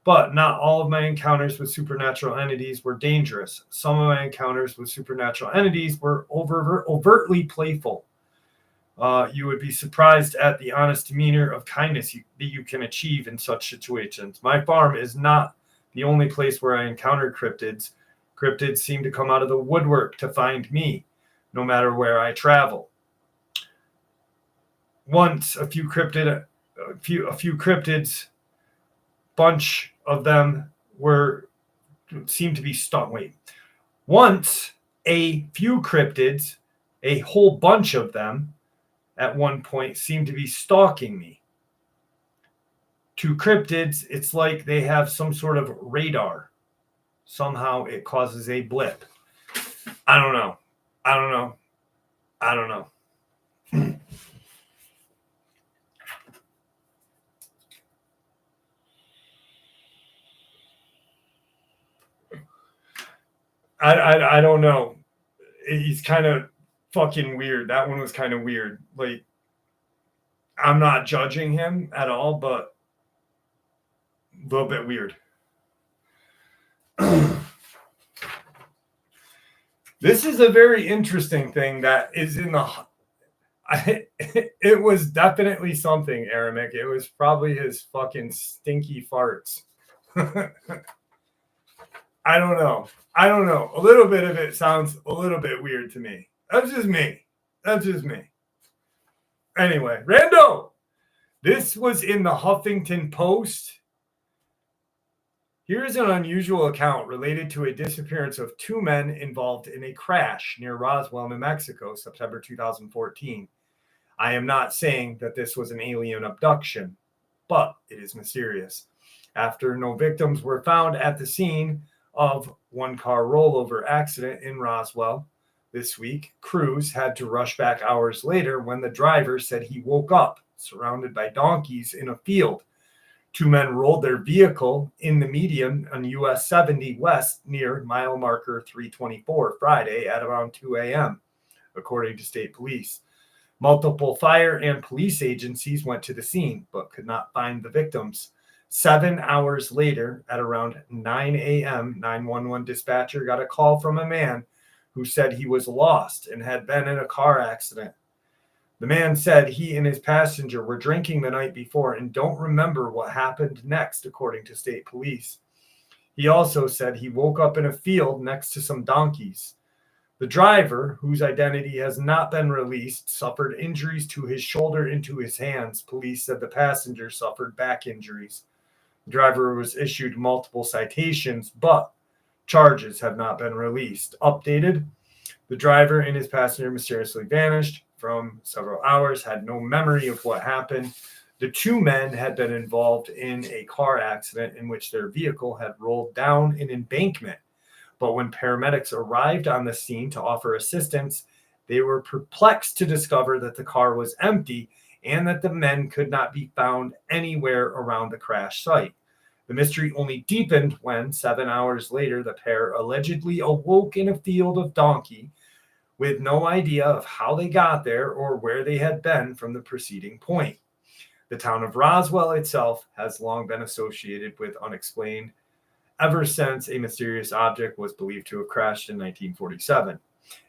But not all of my encounters with supernatural entities were dangerous. Some of my encounters with supernatural entities were overtly playful. You would be surprised at the honest demeanor of kindness that you can achieve in such situations. My farm is not the only place where I encountered cryptids. Cryptids seem to come out of the woodwork to find me, no matter where I travel. Once a few cryptids, bunch of them seemed to be stalking. Once a few cryptids, a whole bunch of them, at one point seemed to be stalking me. To cryptids, it's like they have some sort of radar. Somehow it causes a blip. I don't know. I don't know. He's kind of fucking weird. That one was kind of weird. Like, I'm not judging him at all, but a little bit weird. This is a very interesting thing that is in the... It was definitely something, Aramik. It was probably his fucking stinky farts. I don't know. A little bit of it sounds a little bit weird to me. That's just me. Anyway, Rando! This was in the Huffington Post. Here is an unusual account related to a disappearance of two men involved in a crash near Roswell, New Mexico, September 2014. I am not saying that this was an alien abduction, but it is mysterious. After no victims were found at the scene of one car rollover accident in Roswell this week, crews had to rush back hours later when the driver said he woke up surrounded by donkeys in a field. Two men rolled their vehicle in the median on US 70 West near mile marker 324 Friday at around 2 a.m., according to state police. Multiple fire and police agencies went to the scene, but could not find the victims. 7 hours later, at around 9 a.m., 911 dispatcher got a call from a man who said he was lost and had been in a car accident. The man said he and his passenger were drinking the night before and don't remember what happened next, according to state police. He also said he woke up in a field next to some donkeys. The driver, whose identity has not been released, suffered injuries to his shoulder and to his hands. Police said the passenger suffered back injuries. The driver was issued multiple citations, but charges have not been released. Updated, the driver and his passenger mysteriously vanished from several hours, had no memory of what happened. The two men had been involved in a car accident in which their vehicle had rolled down an embankment. But when paramedics arrived on the scene to offer assistance, they were perplexed to discover that the car was empty and that the men could not be found anywhere around the crash site. The mystery only deepened when, 7 hours later, the pair allegedly awoke in a field of donkey with no idea of how they got there or where they had been from the preceding point. The town of Roswell itself has long been associated with unexplained ever since a mysterious object was believed to have crashed in 1947,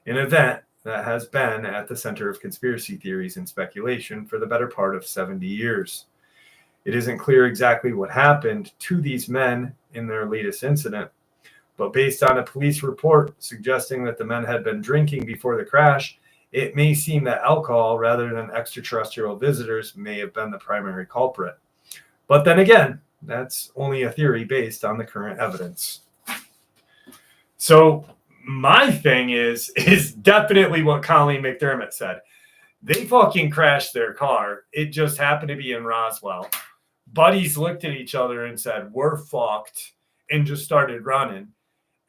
an event that has been at the center of conspiracy theories and speculation for the better part of 70 years. It isn't clear exactly what happened to these men in their latest incident, but based on a police report suggesting that the men had been drinking before the crash, it may seem that alcohol rather than extraterrestrial visitors may have been the primary culprit. But then again, that's only a theory based on the current evidence. So my thing is definitely what Colleen McDermott said. They fucking crashed their car. It just happened to be in Roswell. Buddies looked at each other and said, "We're fucked," and just started running.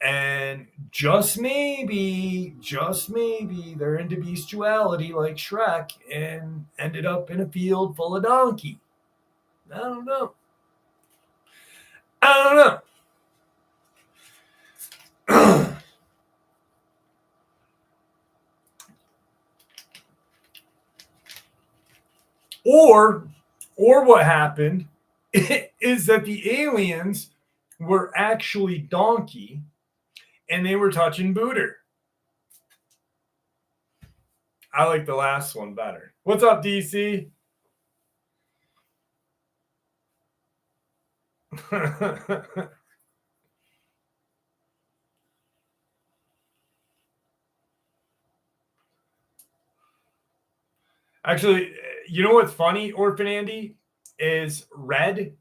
And just maybe, they're into bestiality like Shrek and ended up in a field full of donkey. I don't know. Or what happened is that the aliens were actually donkey and they were touching booter. I like the last one better. What's up, DC? Actually, you know what's funny, Orphan Andy, is red.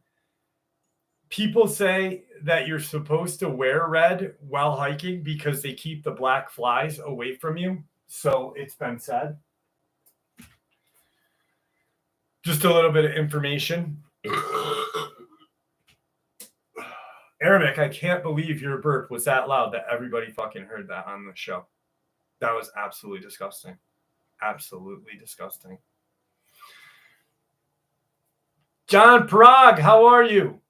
People say that you're supposed to wear red while hiking because they keep the black flies away from you. So it's been said. Just a little bit of information. Arabic, I can't believe your burp was that loud that everybody fucking heard that on the show. That was absolutely disgusting. Absolutely disgusting. John Prague, how are you?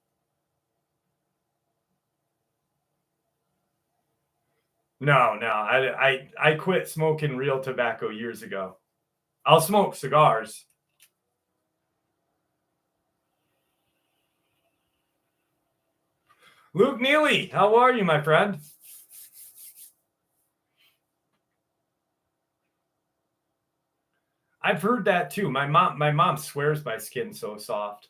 No, I quit smoking real tobacco years ago. I'll smoke cigars. Luke Neely, how are you, my friend? I've heard that too. My mom swears by Skin So Soft.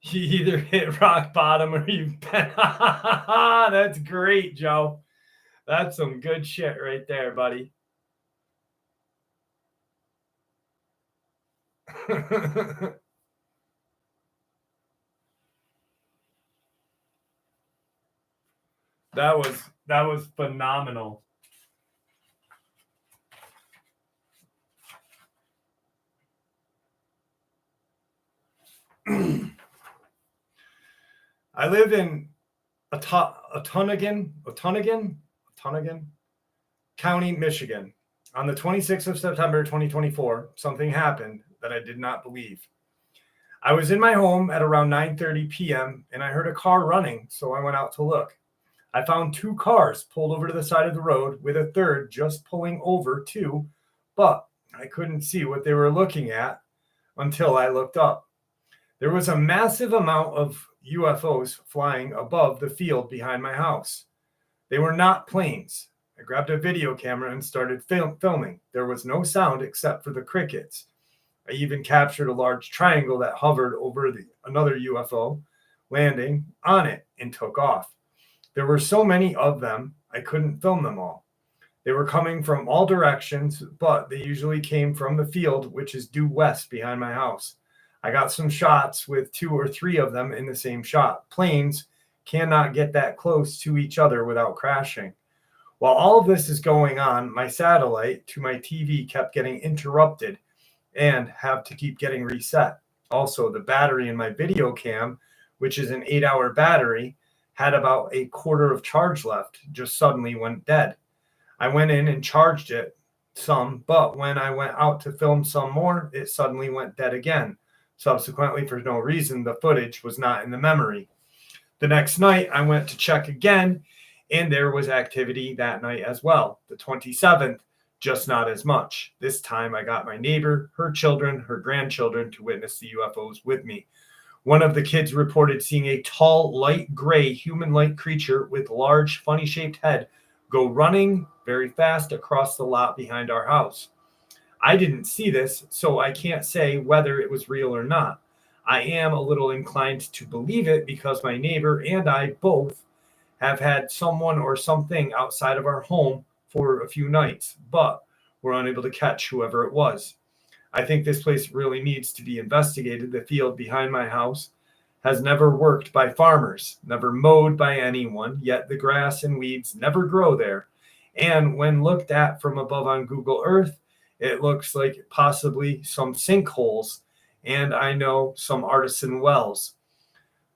You either hit rock bottom or you've been. That's great, Joe. That's some good shit right there, buddy. That was phenomenal. I live in Otunnigan County, Michigan. On the 26th of September 2024, something happened that I did not believe. I was in my home at around 9:30 p.m. and I heard a car running, so I went out to look. I found 2 cars pulled over to the side of the road with a third just pulling over too, but I couldn't see what they were looking at until I looked up. There was a massive amount of UFOs flying above the field behind my house. They were not planes. I grabbed a video camera and started filming. There was no sound except for the crickets. I even captured a large triangle that hovered over another UFO, landing on it and took off. There were so many of them, I couldn't film them all. They were coming from all directions, but they usually came from the field, which is due west behind my house. I got some shots with 2 or 3 of them in the same shot. Planes cannot get that close to each other without crashing. While all of this is going on, my satellite to my TV kept getting interrupted and have to keep getting reset. Also, the battery in my video cam, which is an 8-hour battery, had about a quarter of charge left, just suddenly went dead. I went in and charged it some, but when I went out to film some more, it suddenly went dead again. Subsequently, for no reason, the footage was not in the memory. The next night, I went to check again, and there was activity that night as well. The 27th, just not as much. This time, I got my neighbor, her children, her grandchildren to witness the UFOs with me. One of the kids reported seeing a tall, light gray, human-like creature with large, funny-shaped head go running very fast across the lot behind our house. I didn't see this, so I can't say whether it was real or not. I am a little inclined to believe it because my neighbor and I both have had someone or something outside of our home for a few nights, but were unable to catch whoever it was. I think this place really needs to be investigated. The field behind my house has never worked by farmers, never mowed by anyone, yet the grass and weeds never grow there. And when looked at from above on Google Earth, it looks like possibly some sinkholes, and I know some artisan wells.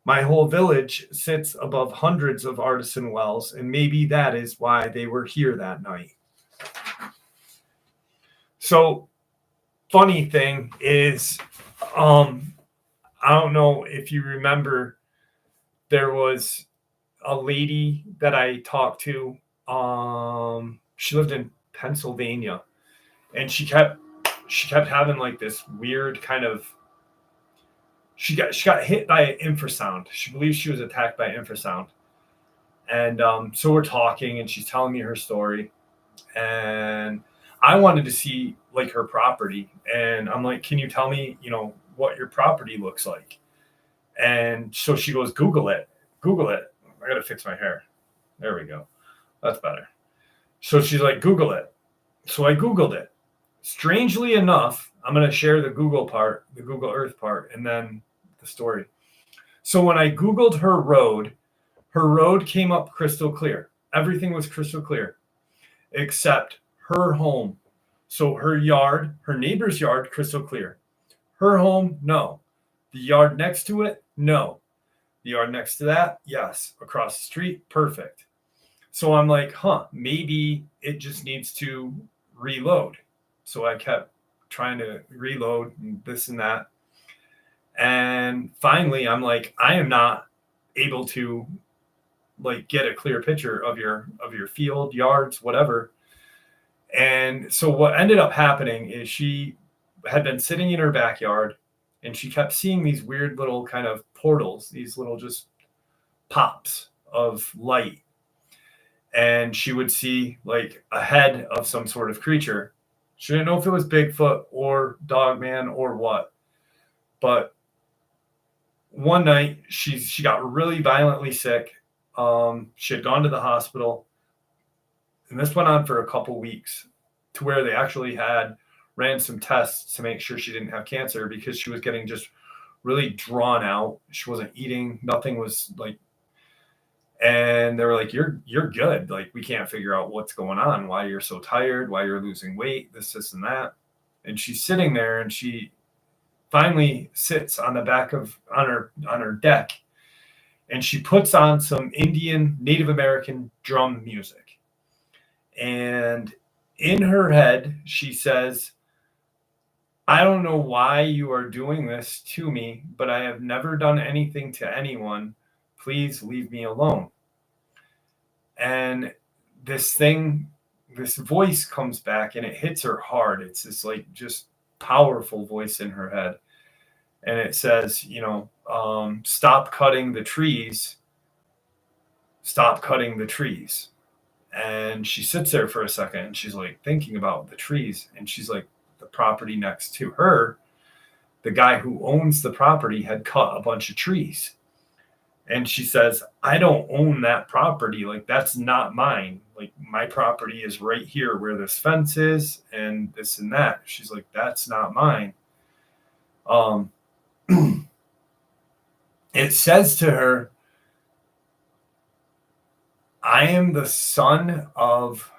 My whole village sits above hundreds of artisan wells, and maybe that is why they were here that night. So, funny thing is, I don't know if you remember, there was a lady that I talked to. She lived in Pennsylvania, and she kept having like this weird kind of. She got hit by infrasound. She believes she was attacked by infrasound, and so we're talking, and she's telling me her story, and I wanted to see like her property, and I'm like, can you tell me, what your property looks like? And so she goes, Google it. I gotta fix my hair. There we go. That's better. So she's like, Google it. So I Googled it. Strangely enough, I'm gonna share the Google Earth part, and then the story. So when I Googled her road came up crystal clear. Everything was crystal clear, except her home. So her yard, her neighbor's yard, crystal clear. Her home, no. The yard next to it, no. The yard next to that, yes. Across the street, perfect. So I'm like, maybe it just needs to reload. So I kept trying to reload and this and that. And finally, I'm like, I am not able to like get a clear picture of your field, yards, whatever. And so what ended up happening is she had been sitting in her backyard, and she kept seeing these weird little kind of portals, these little just pops of light. And she would see like a head of some sort of creature. She didn't know if it was Bigfoot or Dogman or what. But one night she got really violently sick. She had gone to the hospital, and this went on for a couple weeks to where they actually had ran some tests to make sure she didn't have cancer because she was getting just really drawn out. She wasn't eating. Nothing was like, and they were like, you're good. Like, we can't figure out what's going on, why you're so tired, why you're losing weight, this, and that. And she's sitting there and she finally sits on the back of on her deck, and she puts on some Indian Native American drum music. And in her head, she says, I don't know why you are doing this to me, but I have never done anything to anyone. Please leave me alone. And this voice comes back and it hits her hard. It's this like just powerful voice in her head. And it says, stop cutting the trees. Stop cutting the trees. And she sits there for a second and she's like thinking about the trees. And she's like, the property next to her, the guy who owns the property had cut a bunch of trees. And she says, I don't own that property. Like, that's not mine. Like, my property is right here where this fence is and this and that. She's like, that's not mine. It says to her, I am the son of,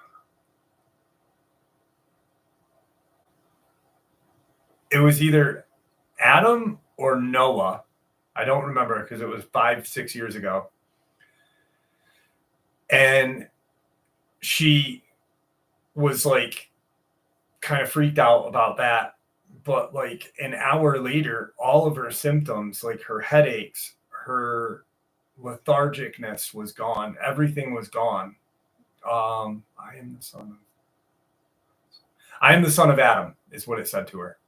it was either Adam or Noah. I don't remember because it was 5-6 years ago. And she was like kind of freaked out about that. But like an hour later, all of her symptoms, like her headaches, her lethargicness was gone. Everything was gone. I am the son of Adam is what it said to her.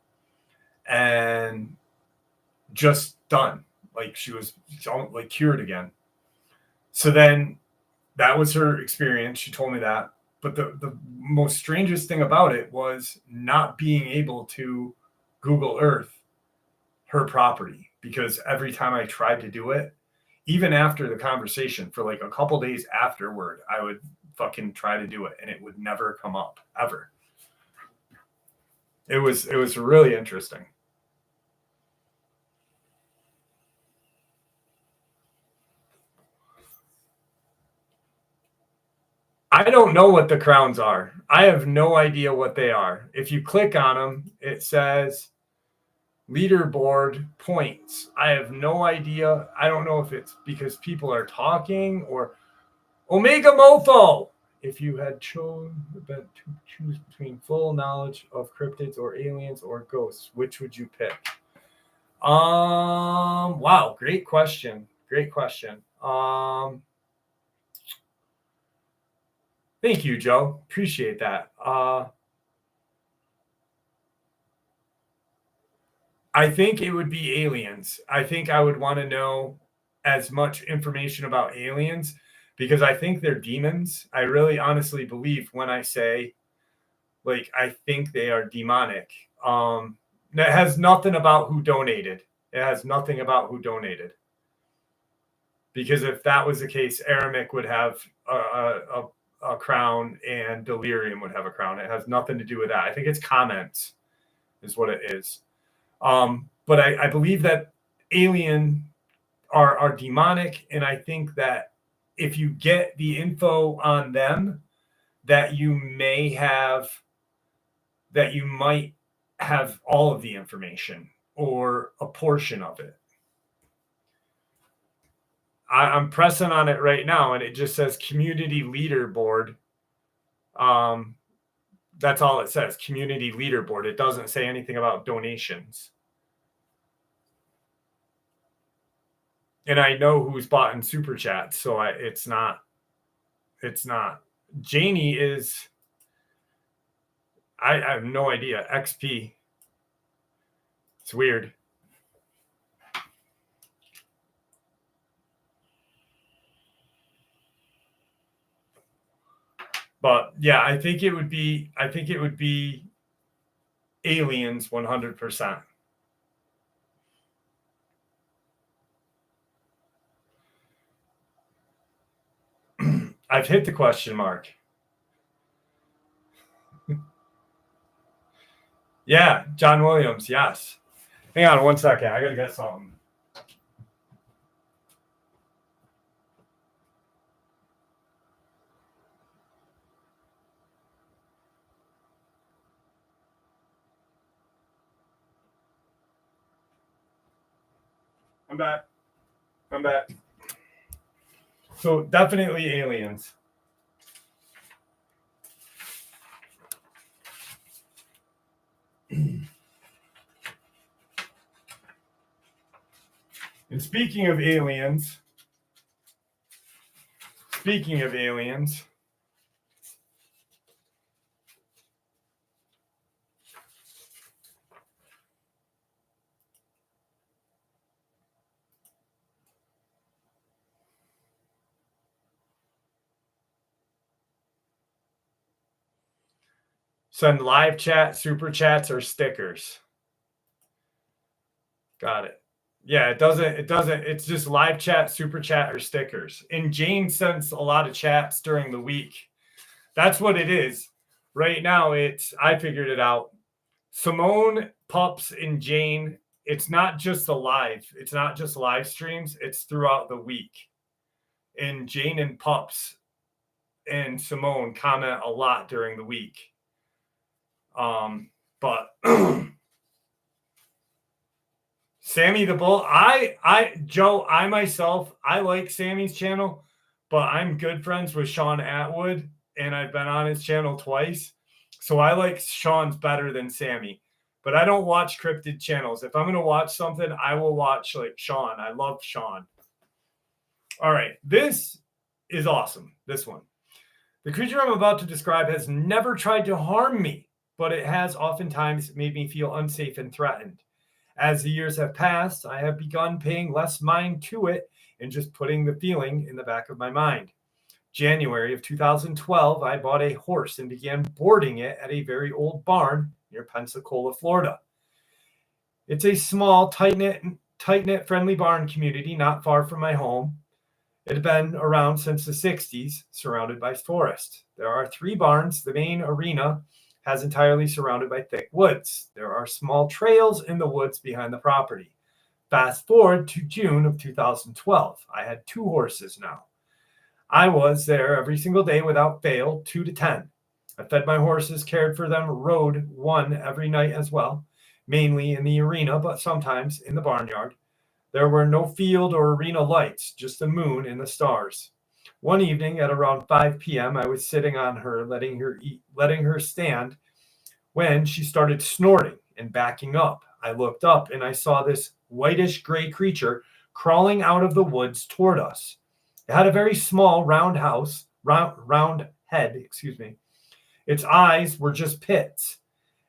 And just done. Like, she was like cured again. So then that was her experience. She told me that. But the most strangest thing about it was not being able to Google Earth her property, because every time I tried to do it, even after the conversation, for like a couple days afterward, I would fucking try to do it and it would never come up ever. It was really interesting. I don't know what the crowns are. I have no idea what they are. If you click on them, it says leaderboard points. I have no idea. I don't know if it's because people are talking or Omega Mofo. If you had chosen to choose between full knowledge of cryptids or aliens or ghosts, which would you pick? Wow, great question. Thank you, Joe. Appreciate that. I think it would be aliens. I think I would want to know as much information about aliens because I think they're demons. I really honestly believe when I say, like, I think they are demonic. That has nothing about who donated. It has nothing about who donated. Because if that was the case, Aramic would have a crown and Delirium would have a crown. It has nothing to do with that. I think it's comments is what it is. But I believe that alien are demonic, and I think that if you get the info on them, that you might have all of the information or a portion of it. I'm pressing on it right now, and it just says community leaderboard. That's all it says, community leaderboard. It doesn't say anything about donations. And I know who's bought in super chats, so it's not. Janie is, I have no idea. XP. It's weird. But yeah, I think it would be aliens 100%. I've hit the question mark. Yeah, John Williams. Yes. Hang on 1 second. I gotta get something. I'm back. I'm back. So definitely aliens. And speaking of aliens, send live chat, super chats, or stickers. Got it. Yeah, it doesn't. It's just live chat, super chat, or stickers. And Jane sends a lot of chats during the week. That's what it is. Right now, I figured it out. Simone, Pups, and Jane, it's not just live streams, it's throughout the week. And Jane and Pups and Simone comment a lot during the week. But Sammy the Bull, Joe, I myself, I like Sammy's channel, but I'm good friends with Sean Atwood, and I've been on his channel twice. So I like Sean's better than Sammy, but I don't watch cryptid channels. If I'm going to watch something, I will watch like Sean. I love Sean. All right. This is awesome. This one. The creature I'm about to describe has never tried to harm me, but it has oftentimes made me feel unsafe and threatened. As the years have passed, I have begun paying less mind to it and just putting the feeling in the back of my mind. January of 2012, I bought a horse and began boarding it at a very old barn near Pensacola, Florida. It's a small, tight-knit, friendly barn community not far from my home. It had been around since the 60s, surrounded by forest. There are 3 barns. The main arena has entirely surrounded by thick woods. There are small trails in the woods behind the property. Fast forward to June of 2012. I had 2 horses now. I was there every single day without fail, 2 to 10. I fed my horses, cared for them, rode one every night as well, mainly in the arena, but sometimes in the barnyard. There were no field or arena lights, just the moon and the stars. One evening at around 5 p.m., I was sitting on her, letting her stand, when she started snorting and backing up. I looked up and I saw this whitish gray creature crawling out of the woods toward us. It had a very small round head, Its eyes were just pits.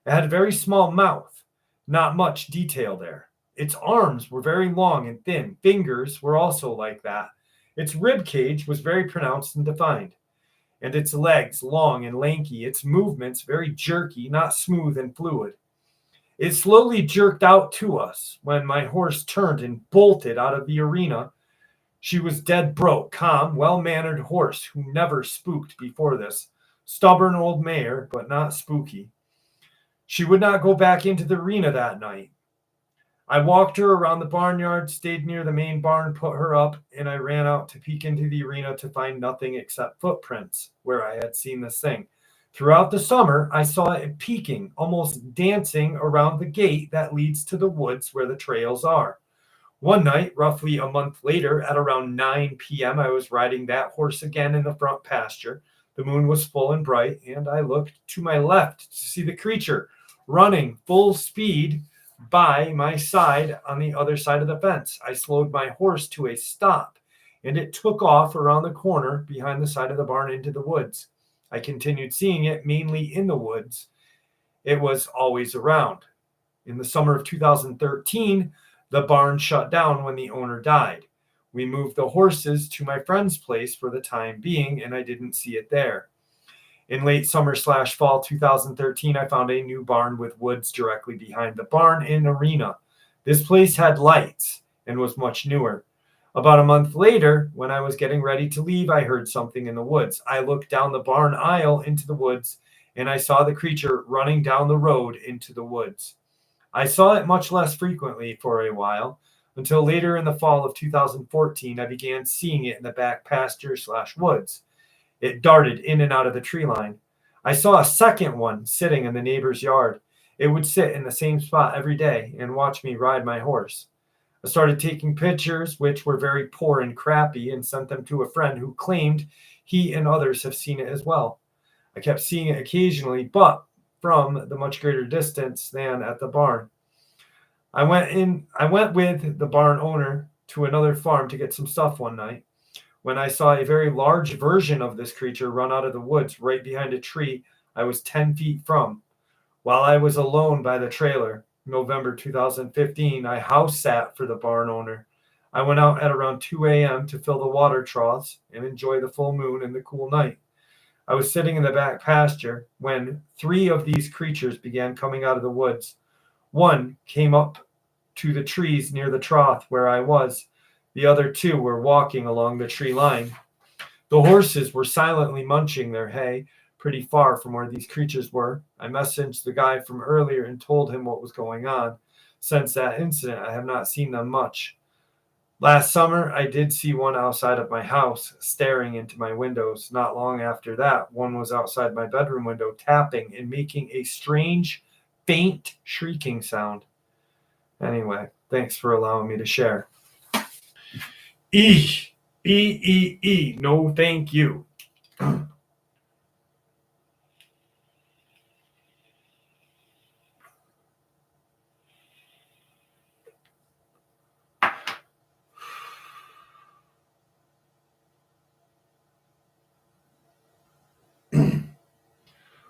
It had a very small mouth, not much detail there. Its arms were very long and thin. Fingers were also like that. Its rib cage was very pronounced and defined, and its legs long and lanky. Its movements very jerky, not smooth and fluid. It slowly jerked out to us. When my horse turned and bolted out of the arena, she was dead broke, calm, well-mannered horse who never spooked before this. Stubborn old mare, but not spooky. She would not go back into the arena that night. I walked her around the barnyard, stayed near the main barn, put her up, and I ran out to peek into the arena to find nothing except footprints where I had seen this thing. Throughout the summer, I saw it peeking, almost dancing around the gate that leads to the woods where the trails are. One night, roughly a month later, at around 9 p.m., I was riding that horse again in the front pasture. The moon was full and bright, and I looked to my left to see the creature running full speed by my side on the other side of the fence. I slowed my horse to a stop, and it took off around the corner behind the side of the barn into the woods. I continued seeing it mainly in the woods. It was always around. In the summer of 2013, the barn shut down when the owner died. We moved the horses to my friend's place for the time being, and I didn't see it there. In late summer/fall 2013, I found a new barn with woods directly behind the barn and arena. This place had lights and was much newer. About a month later, when I was getting ready to leave, I heard something in the woods. I looked down the barn aisle into the woods, and I saw the creature running down the road into the woods. I saw it much less frequently for a while, until later in the fall of 2014, I began seeing it in the back pasture/woods. It darted in and out of the tree line. I saw a second one sitting in the neighbor's yard. It would sit in the same spot every day and watch me ride my horse. I started taking pictures, which were very poor and crappy, and sent them to a friend who claimed he and others have seen it as well. I kept seeing it occasionally, but from the much greater distance than at the barn. I went with the barn owner to another farm to get some stuff one night when I saw a very large version of this creature run out of the woods right behind a tree I was 10 feet from. While I was alone by the trailer, November 2015, I house sat for the barn owner. I went out at around 2 a.m. to fill the water troughs and enjoy the full moon and the cool night. I was sitting in the back pasture when 3 of these creatures began coming out of the woods. One came up to the trees near the trough where I was. The other 2 were walking along the tree line. The horses were silently munching their hay pretty far from where these creatures were. I messaged the guy from earlier and told him what was going on. Since that incident, I have not seen them much. Last summer, I did see one outside of my house, staring into my windows. Not long after that, one was outside my bedroom window, tapping and making a strange, faint shrieking sound. Anyway, thanks for allowing me to share. No thank you.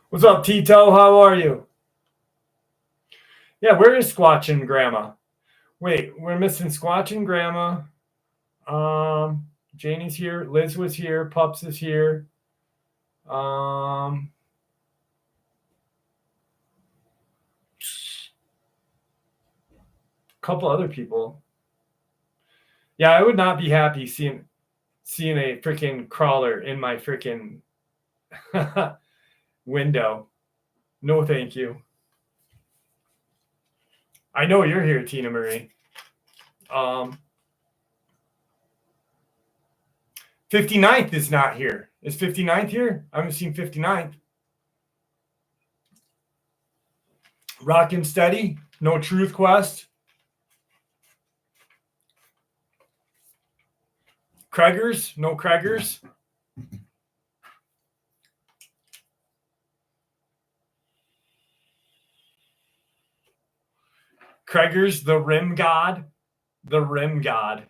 What's up, Tito? How are you? Yeah, where is Squatchin' Grandma? Wait, we're missing Squatchin' Grandma. Janie's here. Liz was here. Pups is here. A couple other people. Yeah, I would not be happy seeing a freaking crawler in my freaking window. No, thank you. I know you're here, Tina Marie. 59th is not here. Is 59th here? I haven't seen 59th. Rockin' Steady. No Truth Quest. Craigers. No Craigers. Craigers, the Rim God. The Rim God.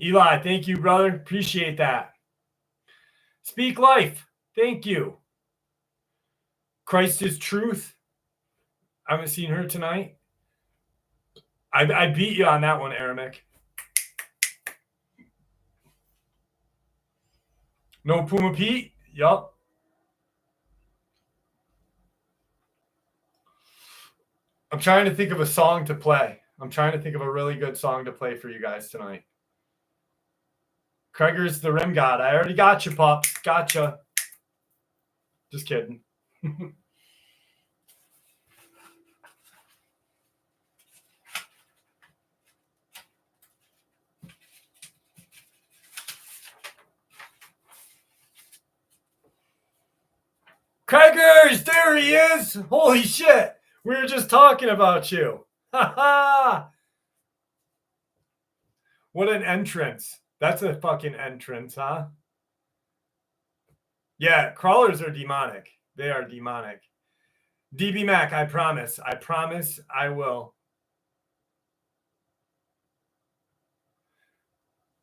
Eli, thank you, brother. Appreciate that. Speak Life. Thank you. Christ is Truth. I haven't seen her tonight. I beat you on that one, Aramic. No Puma Pete. Yup. I'm trying to think of a song to play. I'm trying to think of a really good song to play for you guys tonight. Krieger's the Rim God. I already got you, pups. Gotcha. Just kidding. Craigers, there he is. Holy shit. We were just talking about you. Ha ha. What an entrance. That's a fucking entrance, huh? Yeah, crawlers are demonic. They are demonic. DB Mac, I promise. I promise I will.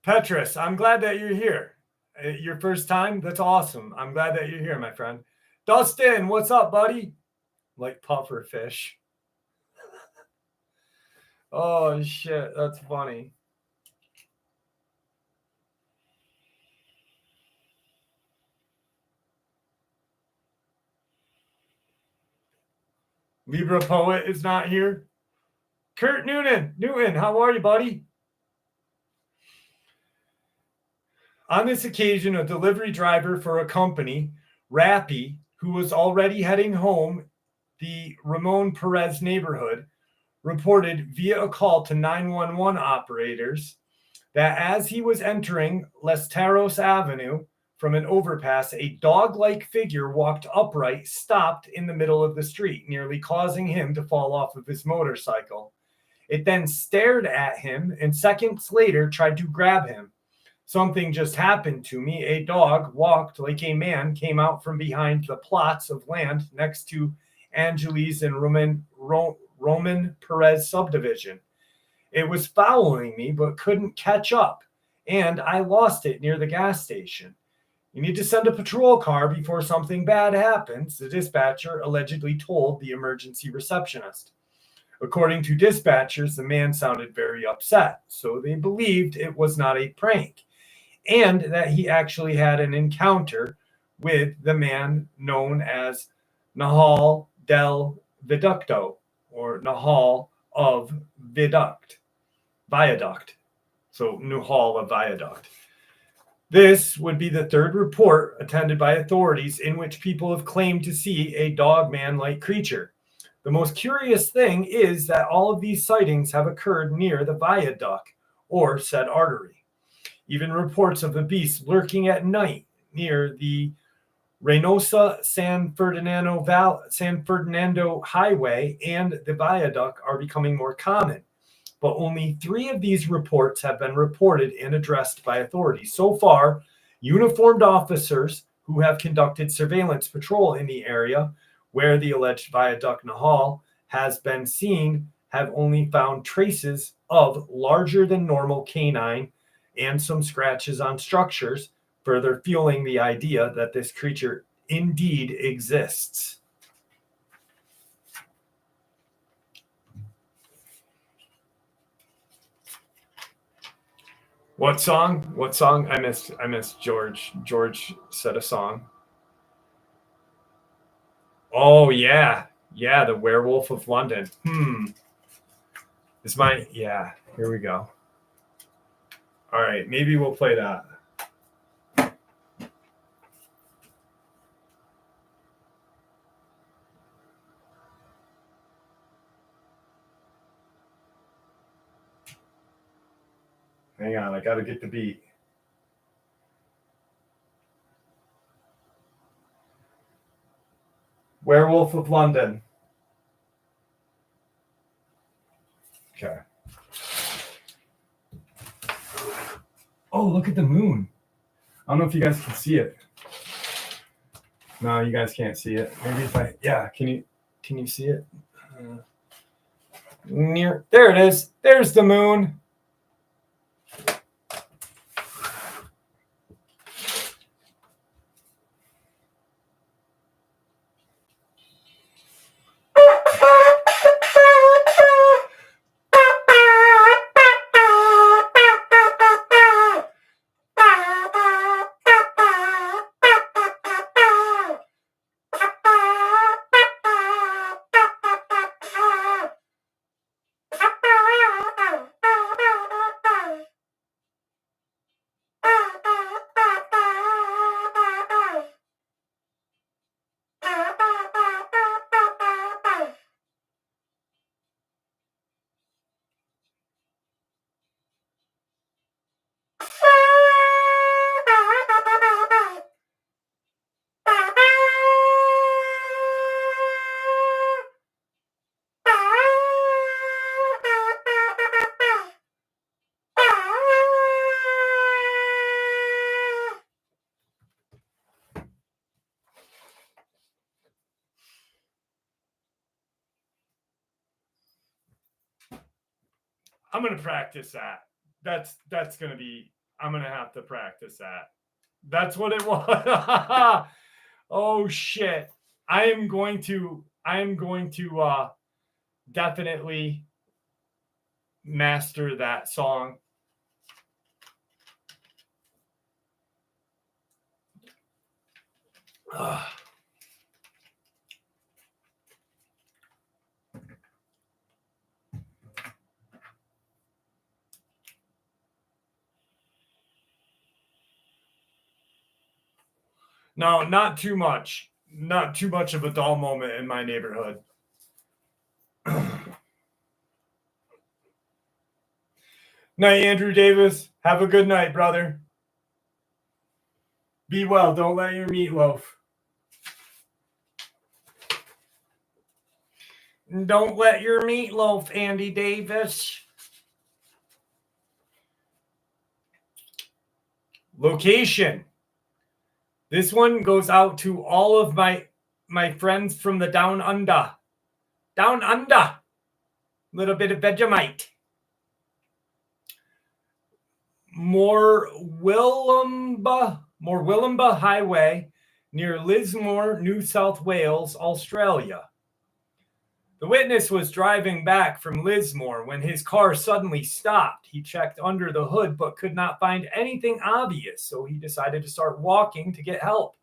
Petrus, I'm glad that you're here. Your first time? That's awesome. I'm glad that you're here, my friend. Dustin, what's up, buddy? Like puffer fish. Oh, shit. That's funny. Libra Poet is not here. Kurt Newton, how are you, buddy? On this occasion, a delivery driver for a company, Rappy, who was already heading home the Ramon Perez neighborhood, reported via a call to 911 operators that as he was entering Les Taros Avenue from an overpass, a dog-like figure walked upright, stopped in the middle of the street, nearly causing him to fall off of his motorcycle. It then stared at him and seconds later tried to grab him. Something just happened to me. A dog walked like a man, came out from behind the plots of land next to Angeles and Roman Perez subdivision. It was following me but couldn't catch up, and I lost it near the gas station. You need to send a patrol car before something bad happens, the dispatcher allegedly told the emergency receptionist. According to dispatchers, the man sounded very upset, so they believed it was not a prank, and that he actually had an encounter with the man known as Nahal del Viaducto, or Nahal of Viaduct. So Nahal of Viaduct. This would be the third report attended by authorities in which people have claimed to see a dog-man-like creature. The most curious thing is that all of these sightings have occurred near the viaduct or said artery. Even reports of the beast lurking at night near the Reynosa San Fernando Highway and the viaduct are becoming more common. But only 3 of these reports have been reported and addressed by authorities. So far, uniformed officers who have conducted surveillance patrol in the area where the alleged viaduct Nahal has been seen have only found traces of larger than normal canine and some scratches on structures, further fueling the idea that this creature indeed exists. What song? What song? I missed George. George said a song. Oh yeah. Yeah, the Werewolf of London. Yeah, here we go. All right, maybe we'll play that. Hang on, I got to get the beat. Werewolf of London. Okay. Oh, look at the moon. I don't know if you guys can see it. No, you guys can't see it. Maybe if can you see it? There it is. There's the moon. I'm gonna practice that. That's gonna be. I'm gonna have to practice that. That's what it was. Oh shit! I am going to definitely master that song. No, not too much. Not too much of a dull moment in my neighborhood. Night, Andrew Davis. Have a good night, brother. Be well. Don't let your meatloaf. Don't let your meatloaf, Andy Davis. Location. This one goes out to all of my friends from the down under. Down under. Little bit of Vegemite. More Willumba Highway near Lismore, New South Wales, Australia. The witness was driving back from Lismore when his car suddenly stopped. He checked under the hood but could not find anything obvious, so he decided to start walking to get help.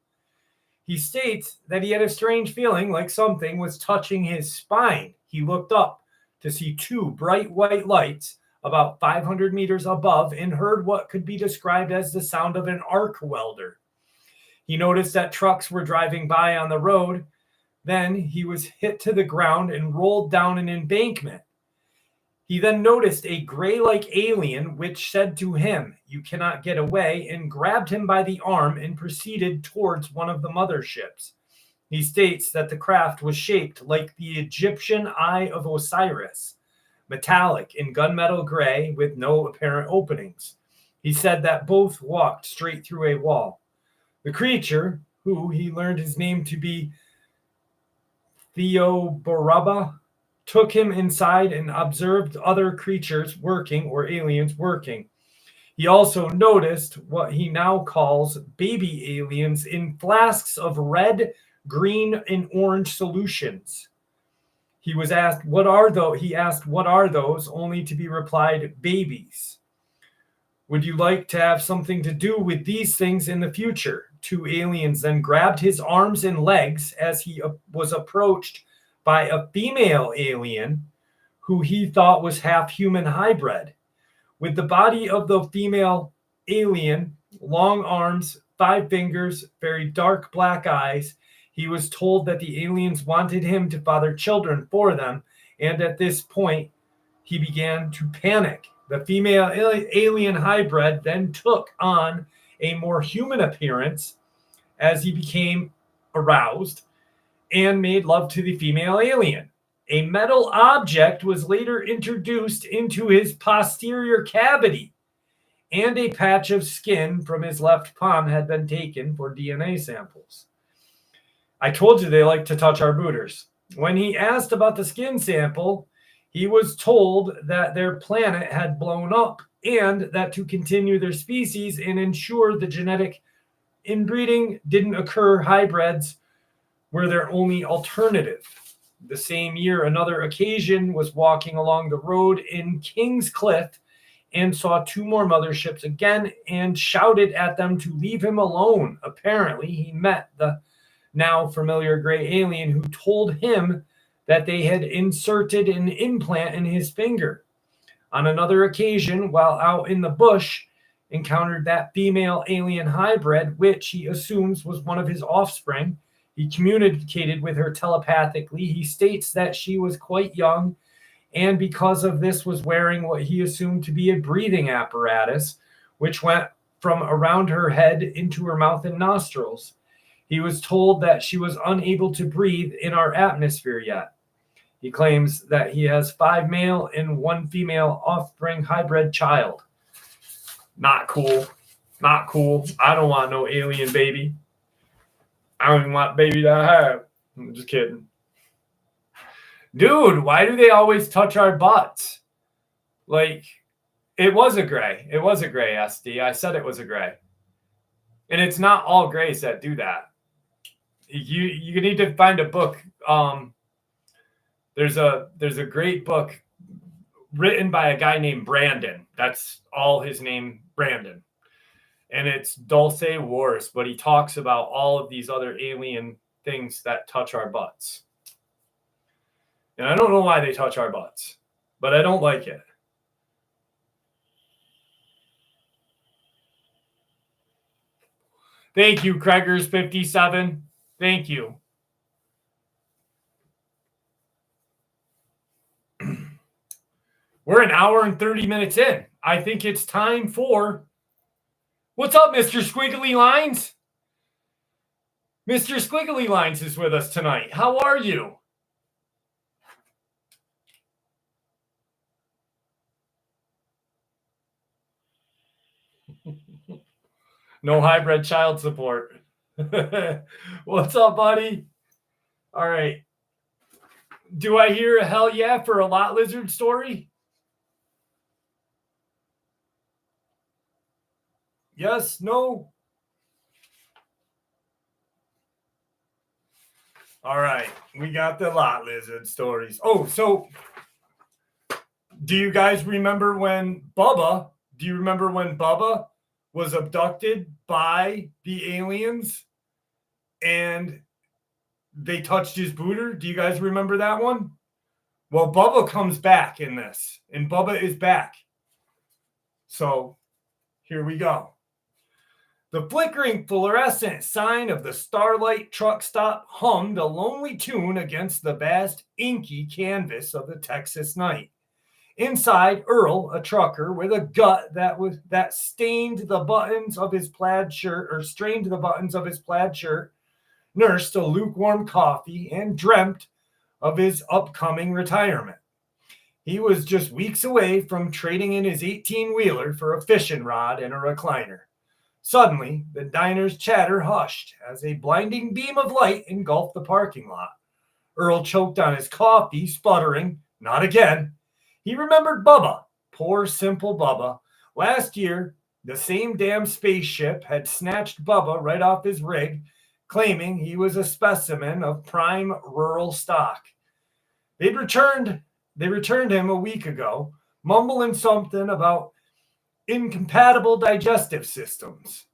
He states that he had a strange feeling like something was touching his spine. He looked up to see two bright white lights about 500 meters above and heard what could be described as the sound of an arc welder. He noticed that trucks were driving by on the road. Then he was hit to the ground and rolled down an embankment. He then noticed a gray-like alien which said to him, "You cannot get away," and grabbed him by the arm and proceeded towards one of the motherships. He states that the craft was shaped like the Egyptian Eye of Osiris, metallic and gunmetal gray with no apparent openings. He said that both walked straight through a wall. The creature, who he learned his name to be Theoboraba, took him inside and observed other creatures working, or aliens working. He also noticed what he now calls baby aliens in flasks of red, green, and orange solutions. He was asked, "What are those?" He asked, "What are those?" only to be replied, "Babies." "Would you like to have something to do with these things in the future?" Two aliens then grabbed his arms and legs as he was approached by a female alien who he thought was half human hybrid. With the body of the female alien, long arms, 5 fingers, very dark black eyes, he was told that the aliens wanted him to father children for them, and at this point, he began to panic. The female alien hybrid then took on a more human appearance as he became aroused and made love to the female alien. A metal object was later introduced into his posterior cavity, and a patch of skin from his left palm had been taken for DNA samples. I told you they like to touch our booters. When he asked about the skin sample, he was told that their planet had blown up and that to continue their species and ensure the genetic inbreeding didn't occur, hybrids were their only alternative. The same year, another occasion was walking along the road in Kingscliff and saw 2 more motherships again and shouted at them to leave him alone. Apparently, he met the now familiar gray alien who told him that they had inserted an implant in his finger. On another occasion, while out in the bush, encountered that female alien hybrid, which he assumes was one of his offspring. He communicated with her telepathically. He states that she was quite young and because of this was wearing what he assumed to be a breathing apparatus, which went from around her head into her mouth and nostrils. He was told that she was unable to breathe in our atmosphere yet. He claims that he has 5 male and 1 female offspring hybrid child. Not cool. Not cool. I don't want no alien baby. I don't even want baby to have. I'm just kidding. Dude, why do they always touch our butts? Like, it was a gray. It was a gray, SD. I said it was a gray. And it's not all grays that do that. You need to find a book. There's a great book written by a guy named Brandon. That's all his name, Brandon. And it's Dulce Wars, but he talks about all of these other alien things that touch our butts. And I don't know why they touch our butts, but I don't like it. Thank you, Kreggers57. Thank you. We're an hour and 30 minutes in. I think it's time for... What's up, Mr. Squiggly Lines? Mr. Squiggly Lines is with us tonight. How are you? No hybrid child support. What's up, buddy? All right. Do I hear a hell yeah for a lot lizard story? Yes, no? All right. We got the lot lizard stories. Oh, so do you guys remember when Bubba was abducted by the aliens and they touched his booter? Do you guys remember that one? Well, Bubba comes back in this, and Bubba is back. So here we go. The flickering fluorescent sign of the Starlight truck stop hummed a lonely tune against the vast, inky canvas of the Texas night. Inside, Earl, a trucker with a gut that stained the buttons of his plaid shirt, nursed a lukewarm coffee and dreamt of his upcoming retirement. He was just weeks away from trading in his 18-wheeler for a fishing rod and a recliner. Suddenly, the diner's chatter hushed as a blinding beam of light engulfed the parking lot. Earl choked on his coffee, sputtering, "Not again." He remembered Bubba, poor simple Bubba. Last year, the same damn spaceship had snatched Bubba right off his rig, claiming he was a specimen of prime rural stock. They returned him a week ago, mumbling something about incompatible digestive systems,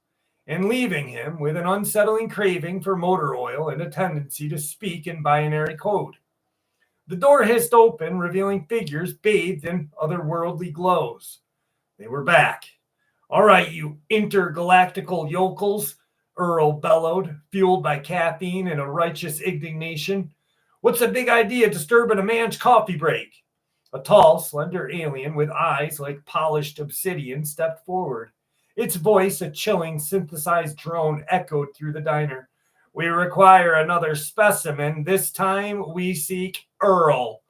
and leaving him with an unsettling craving for motor oil and a tendency to speak in binary code. The door hissed open, revealing figures bathed in otherworldly glows. They were back. "All right, you intergalactical yokels," Earl bellowed, fueled by caffeine and a righteous indignation. "What's the big idea disturbing a man's coffee break?" A tall, slender alien with eyes like polished obsidian stepped forward. Its voice, a chilling, synthesized drone, echoed through the diner. "We require another specimen. This time we seek Earl."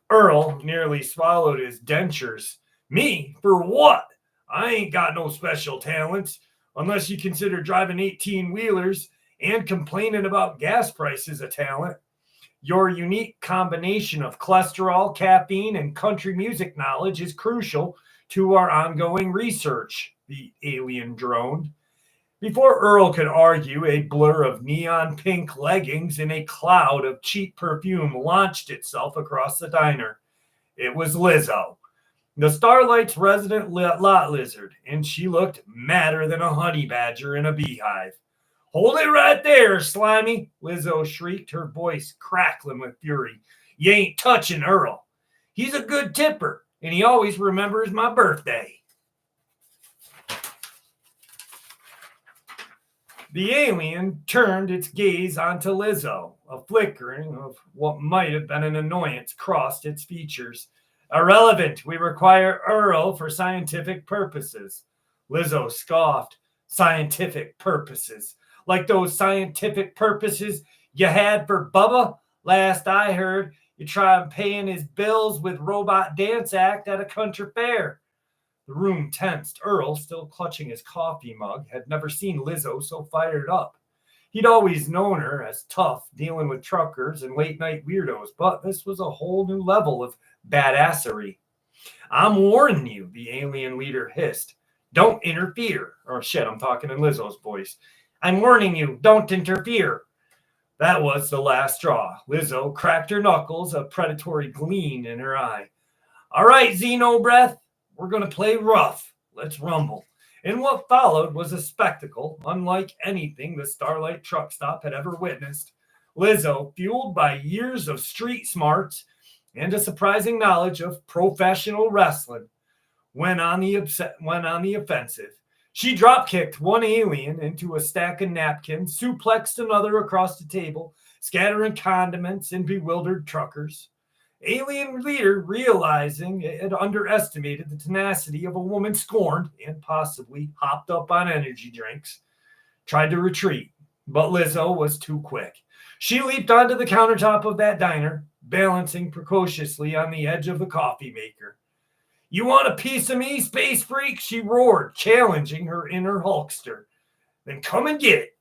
Earl nearly swallowed his dentures. "Me? For what? I ain't got no special talents, unless you consider driving 18-wheelers and complaining about gas prices a talent. Your unique combination of cholesterol, caffeine, and country music knowledge is crucial to our ongoing research," the alien droned. Before Earl could argue, a blur of neon pink leggings and a cloud of cheap perfume launched itself across the diner. It was Lizzo, the Starlight's resident lot lizard, and she looked madder than a honey badger in a beehive. "Hold it right there, Slimy," Lizzo shrieked, her voice crackling with fury. "You ain't touching Earl. He's a good tipper, and he always remembers my birthday." The alien turned its gaze onto Lizzo. A flickering of what might have been an annoyance crossed its features. "Irrelevant. We require Earl for scientific purposes." Lizzo scoffed. "Scientific purposes? Like those scientific purposes you had for Bubba? Last I heard, you tried paying his bills with robot dance act at a country fair." The room tensed. Earl, still clutching his coffee mug, had never seen Lizzo so fired up. He'd always known her as tough, dealing with truckers and late-night weirdos, but this was a whole new level of badassery. "I'm warning you," the alien leader hissed. "Don't interfere." Oh, shit, I'm talking in Lizzo's voice. "I'm warning you, don't interfere." That was the last straw. Lizzo cracked her knuckles, a predatory gleam in her eye. "All right, Xeno Breath. We're going to play rough. Let's rumble." And what followed was a spectacle unlike anything the Starlight truck stop had ever witnessed. Lizzo, fueled by years of street smarts and a surprising knowledge of professional wrestling, went on the offensive. She drop-kicked one alien into a stack of napkins, suplexed another across the table, scattering condiments and bewildered truckers. Alien leader, realizing it had underestimated the tenacity of a woman scorned and possibly hopped up on energy drinks, tried to retreat, but Lizzo was too quick. She leaped onto the countertop of that diner, balancing precociously on the edge of the coffee maker. "You want a piece of me, space freak?" she roared, challenging her inner Hulkster. "Then come and get it."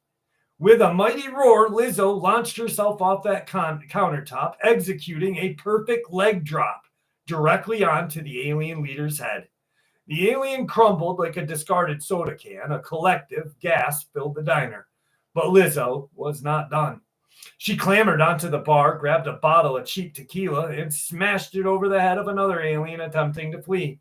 With a mighty roar, Lizzo launched herself off that countertop, executing a perfect leg drop directly onto the alien leader's head. The alien crumbled like a discarded soda can. A collective gasp filled the diner. But Lizzo was not done. She clambered onto the bar, grabbed a bottle of cheap tequila, and smashed it over the head of another alien attempting to flee.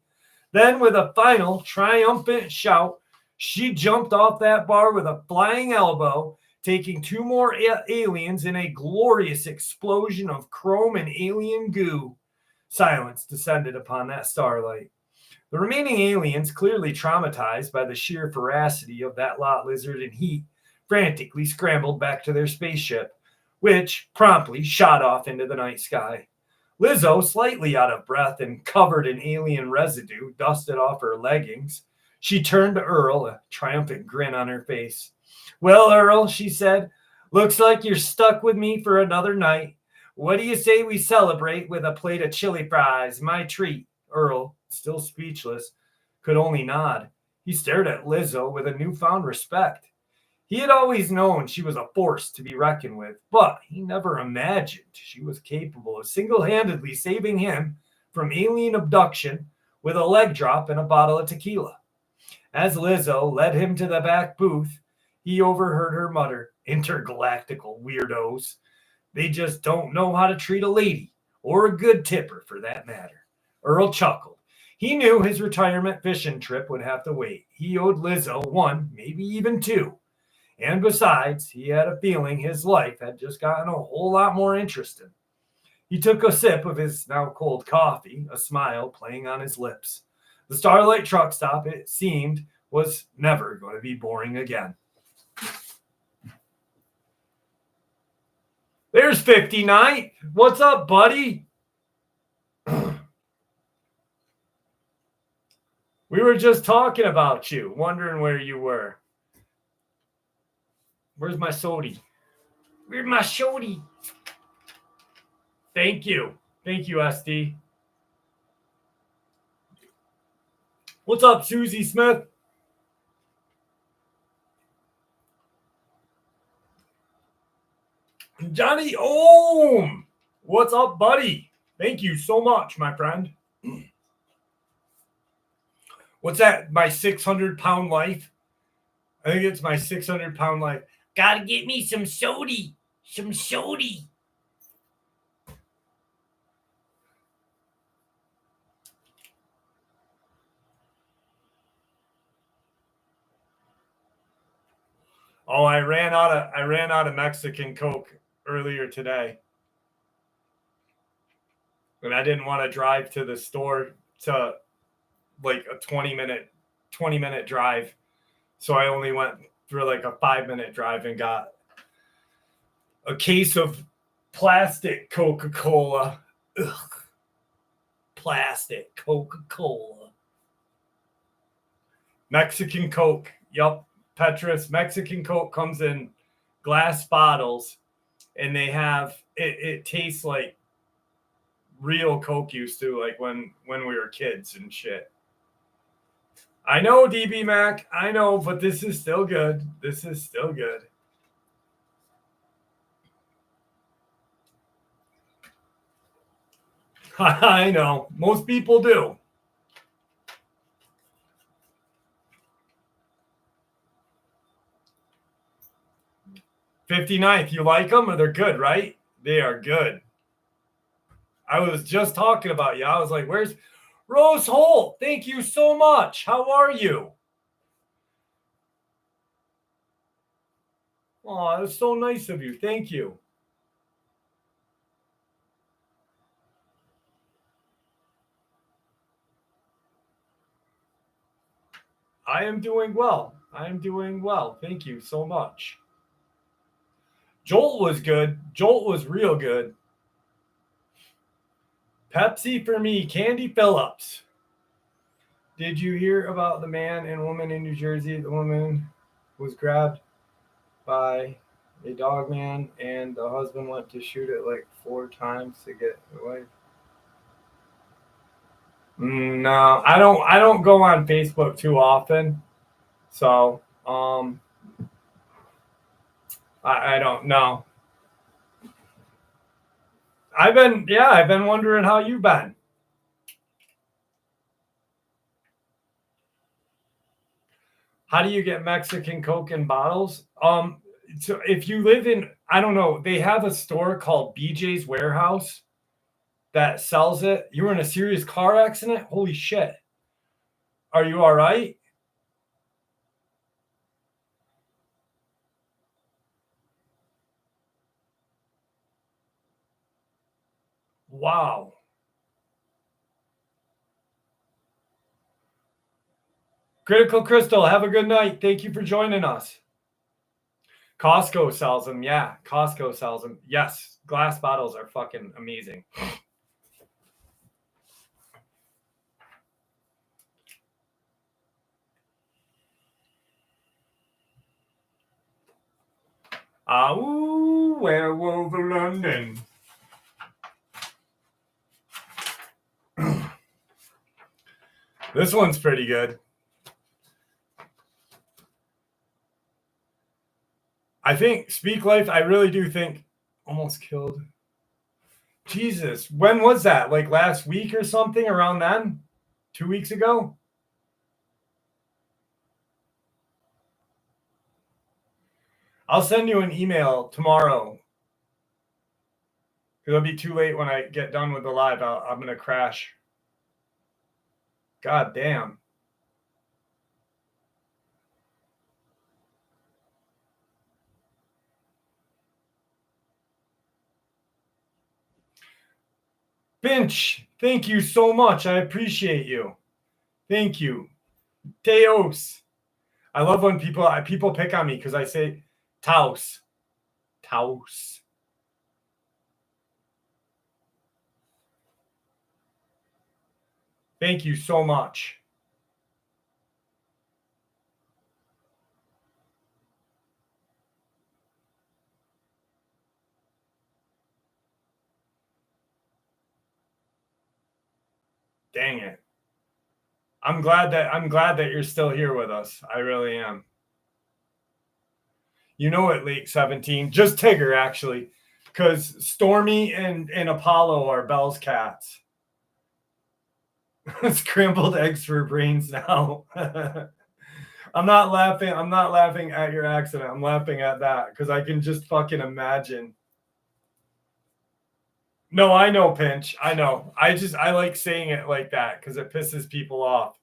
Then, with a final triumphant shout, she jumped off that bar with a flying elbow, taking two more aliens in a glorious explosion of chrome and alien goo. Silence descended upon that starlight. The remaining aliens, clearly traumatized by the sheer ferocity of that lot lizard and heat, frantically scrambled back to their spaceship, which promptly shot off into the night sky. Lizzo, slightly out of breath and covered in alien residue dusted off her leggings, she turned to Earl, a triumphant grin on her face. "Well, Earl," she said, "looks like you're stuck with me for another night. What do you say we celebrate with a plate of chili fries, my treat?" Earl, still speechless, could only nod. He stared at Lizzo with a newfound respect. He had always known she was a force to be reckoned with, but he never imagined she was capable of single-handedly saving him from alien abduction with a leg drop and a bottle of tequila. As Lizzo led him to the back booth, he overheard her mutter, "Intergalactical weirdos. They just don't know how to treat a lady, or a good tipper for that matter." Earl chuckled. He knew his retirement fishing trip would have to wait. He owed Lizzo one, maybe even two. And besides, he had a feeling his life had just gotten a whole lot more interesting. He took a sip of his now cold coffee, a smile playing on his lips. The Starlight truck stop, it seemed, was never going to be boring again. There's 59. What's up, buddy? We were just talking about you, wondering where you were. Where's my sody? Where's my sody? Thank you. Thank you, SD. What's up, Susie Smith? Johnny Ohm. What's up, buddy? Thank you so much, my friend. What's that? My 600-pound life? I think it's my 600-pound life. Gotta get me some sody. Some sody. Oh, I ran out of Mexican Coke earlier today. And I didn't want to drive to the store to like a 20-minute drive. So I only went for like a 5-minute drive and got a case of plastic Coca-Cola. Ugh. Plastic Coca-Cola. Mexican Coke. Yup. Petrus. Mexican Coke comes in glass bottles, and they have it tastes like real Coke used to, like when we were kids and shit. I know, DB Mac. I know, but this is still good. This is still good. I know. Most people do. 59th, you like them? Or they're good, right? They are good. I was just talking about you. I was like, where's Rose Holt? Thank you so much. How are you? Oh, that's so nice of you. Thank you. I am doing well. I am doing well. Thank you so much. Jolt was good. Jolt was real good. Pepsi for me, Candy Phillips. Did you hear about the man and woman in New Jersey? The woman was grabbed by a dogman, and the husband went to shoot it like 4 times to get away. No, I don't go on Facebook too often, so I don't know. I've been wondering how you've been. How do you get Mexican Coke in bottles? So if you live in, I don't know, they have a store called BJ's Warehouse that sells it. You were in a serious car accident? Holy shit. Are you all right? Wow. Critical Crystal, have a good night. Thank you for joining us. Costco sells them. Yeah, Costco sells them. Yes, glass bottles are fucking amazing. Werewolf of London. This one's pretty good. I think Speak Life, I really do think almost killed. Jesus, when was that? Like last week or something around then? 2 weeks ago? I'll send you an email tomorrow. It'll be too late when I get done with the live. I'm going to crash. God damn. Finch, thank you so much. I appreciate you. Thank you. Teos. I love when people pick on me because I say Taos. Taos. Thank you so much. Dang it. I'm glad that you're still here with us. I really am. You know it, Lake 17. Just Tigger, actually. Because Stormy and Apollo are Bell's cats. Scrambled eggs for brains now. I'm not laughing at your accident. I'm laughing at that because I can just fucking imagine. No, I know, Pinch. I know. I like saying it like that because it pisses people off.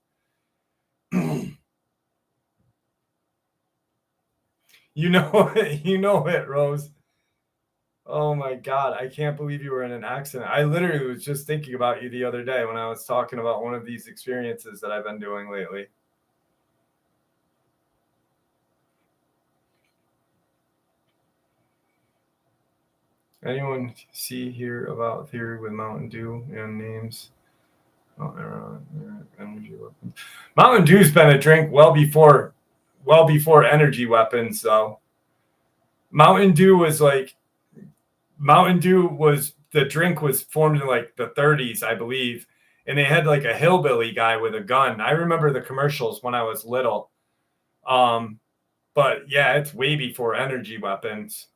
You know it, Rose. Oh my God. I can't believe you were in an accident. I literally was just thinking about you the other day when I was talking about one of these experiences that I've been doing lately. Anyone see here about theory with Mountain Dew and names? Energy weapons. Mountain Dew's been a drink well before energy weapons, though. Mountain Dew was the drink was formed in like the 30s, I believe, and they had like a hillbilly guy with a gun. I remember the commercials when I was little. But yeah, it's way before energy weapons.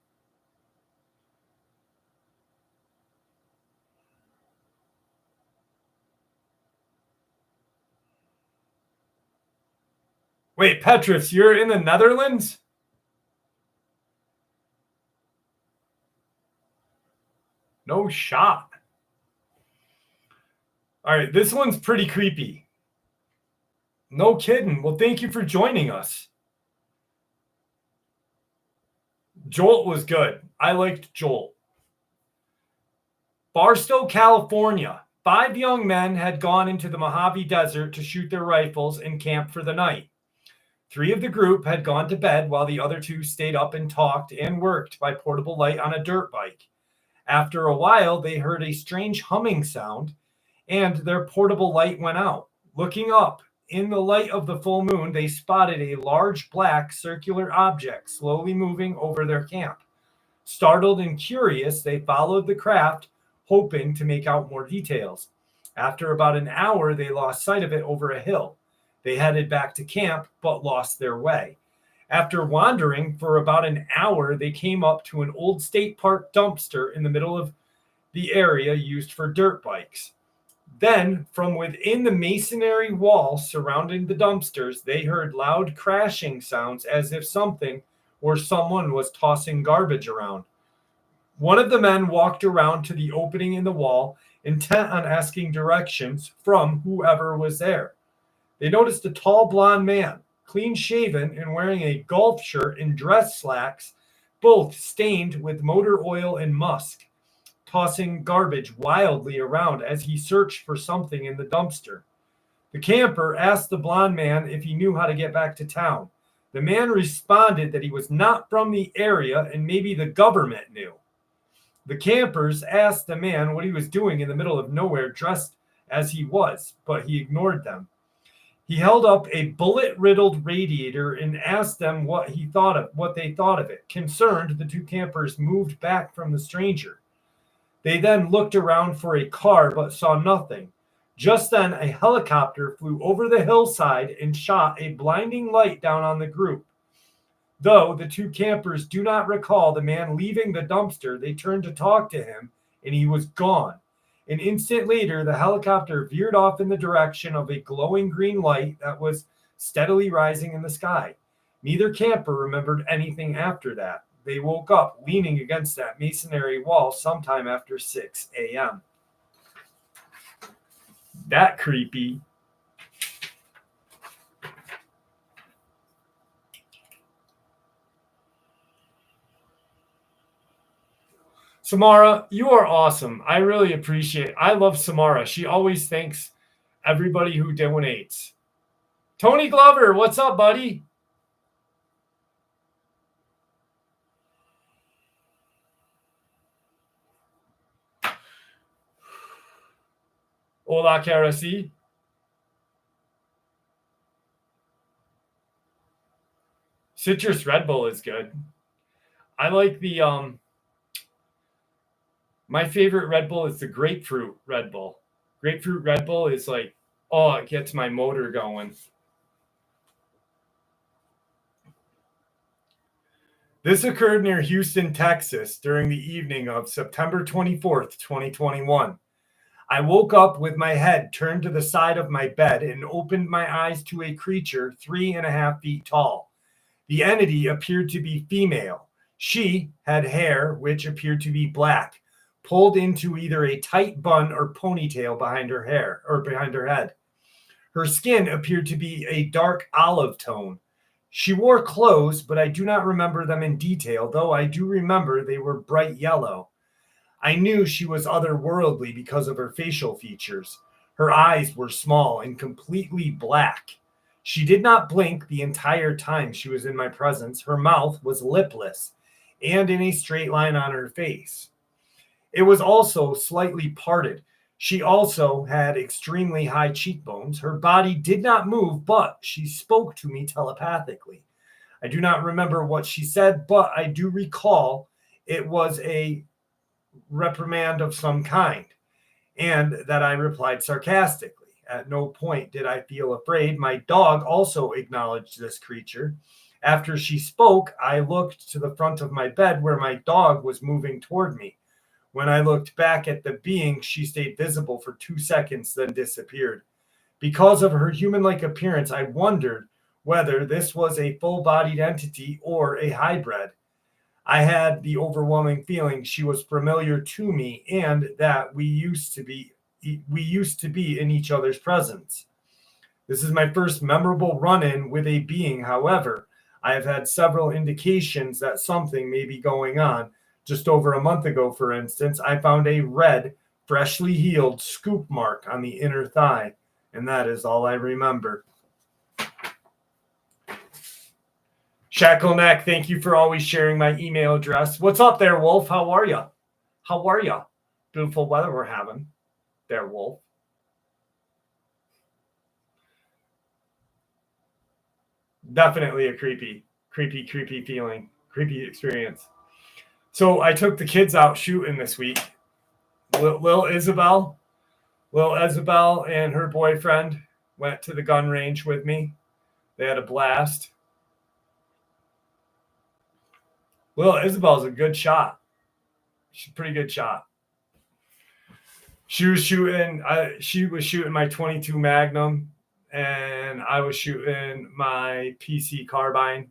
Wait, Petrus, you're in the Netherlands? No shot. All right, this one's pretty creepy. No kidding. Well, thank you for joining us. Jolt was good. I liked Jolt. Barstow, California. 5 young men had gone into the Mojave Desert to shoot their rifles and camp for the night. 3 of the group had gone to bed while the other 2 stayed up and talked and worked by portable light on a dirt bike. After a while, they heard a strange humming sound and their portable light went out. Looking up, in the light of the full moon, they spotted a large black circular object slowly moving over their camp. Startled and curious, they followed the craft, hoping to make out more details. After about an hour, they lost sight of it over a hill. They headed back to camp, but lost their way. After wandering for about an hour, they came up to an old state park dumpster in the middle of the area used for dirt bikes. Then, from within the masonry wall surrounding the dumpsters, they heard loud crashing sounds as if something or someone was tossing garbage around. One of the men walked around to the opening in the wall, intent on asking directions from whoever was there. They noticed a tall blonde man, clean shaven and wearing a golf shirt and dress slacks, both stained with motor oil and musk, tossing garbage wildly around as he searched for something in the dumpster. The camper asked the blonde man if he knew how to get back to town. The man responded that he was not from the area and maybe the government knew. The campers asked the man what he was doing in the middle of nowhere dressed as he was, but he ignored them. He held up a bullet-riddled radiator and asked them what they thought of it. Concerned, the 2 campers moved back from the stranger. They then looked around for a car but saw nothing. Just then, a helicopter flew over the hillside and shot a blinding light down on the group. Though the 2 campers do not recall the man leaving the dumpster, they turned to talk to him and he was gone. An instant later, the helicopter veered off in the direction of a glowing green light that was steadily rising in the sky. Neither camper remembered anything after that. They woke up leaning against that masonry wall sometime after 6 a.m. That creepy. Samara, you are awesome. I really appreciate it. I love Samara. She always thanks everybody who donates. Tony Glover, what's up, buddy? Hola, Karasi. Citrus Red Bull is good. I like the my favorite Red Bull is the grapefruit Red Bull. Grapefruit Red Bull is like, oh, it gets my motor going. This occurred near Houston, Texas during the evening of September 24th, 2021. I woke up with my head turned to the side of my bed and opened my eyes to a creature 3.5 feet tall. The entity appeared to be female. She had hair which appeared to be black, pulled into either a tight bun or ponytail behind her hair or behind her head. Her skin appeared to be a dark olive tone. She wore clothes, but I do not remember them in detail, though I do remember they were bright yellow. I knew she was otherworldly because of her facial features. Her eyes were small and completely black. She did not blink the entire time she was in my presence. Her mouth was lipless and in a straight line on her face. It was also slightly parted. She also had extremely high cheekbones. Her body did not move, but she spoke to me telepathically. I do not remember what she said, but I do recall it was a reprimand of some kind, and that I replied sarcastically. At no point did I feel afraid. My dog also acknowledged this creature. After she spoke, I looked to the front of my bed where my dog was moving toward me. When I looked back at the being, she stayed visible for 2 seconds, then disappeared. Because of her human-like appearance, I wondered whether this was a full-bodied entity or a hybrid. I had the overwhelming feeling she was familiar to me and that we used to be in each other's presence. This is my first memorable run-in with a being. However, I have had several indications that something may be going on. Just over a month ago, for instance, I found a red, freshly healed scoop mark on the inner thigh, and that is all I remember. Shackleneck, thank you for always sharing my email address. What's up there, Wolf? How are you? How are you? Beautiful weather we're having there, Wolf. Definitely a creepy feeling, creepy experience. So I took the kids out shooting this week. Lil Isabel and her boyfriend went to the gun range with me. They had a blast. Lil Isabel's a good shot. She's a pretty good shot. She was shooting my 22 Magnum, and I was shooting my PC carbine.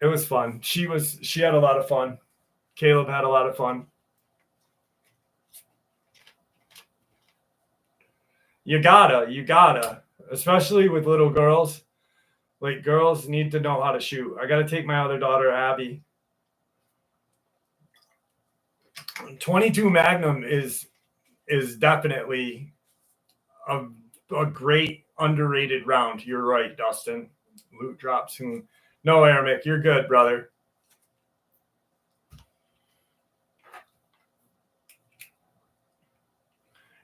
It was fun. She had a lot of fun. Caleb had a lot of fun. You gotta, especially with little girls. Like, girls need to know how to shoot. I gotta take my other daughter, Abby. 22 Magnum is definitely a great underrated round. You're right, Dustin. Loot drop soon. No, Aramic, you're good, brother.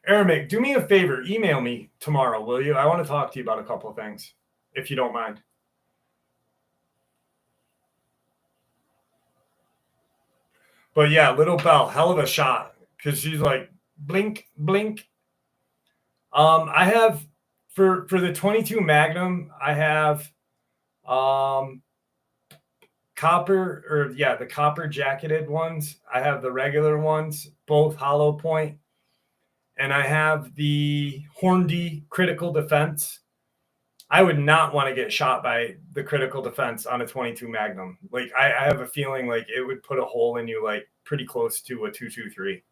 Aramic, do me a favor. Email me tomorrow, will you? I want to talk to you about a couple of things, if you don't mind. But yeah, little Belle, hell of a shot. Because she's like, blink, blink. I have, for the 22 Magnum, I have the copper jacketed ones. I have the regular ones, both hollow point. And I have the Hornady critical defense. I would not want to get shot by the critical defense on a 22 Magnum. Like, I have a feeling like it would put a hole in you, like, pretty close to a 223.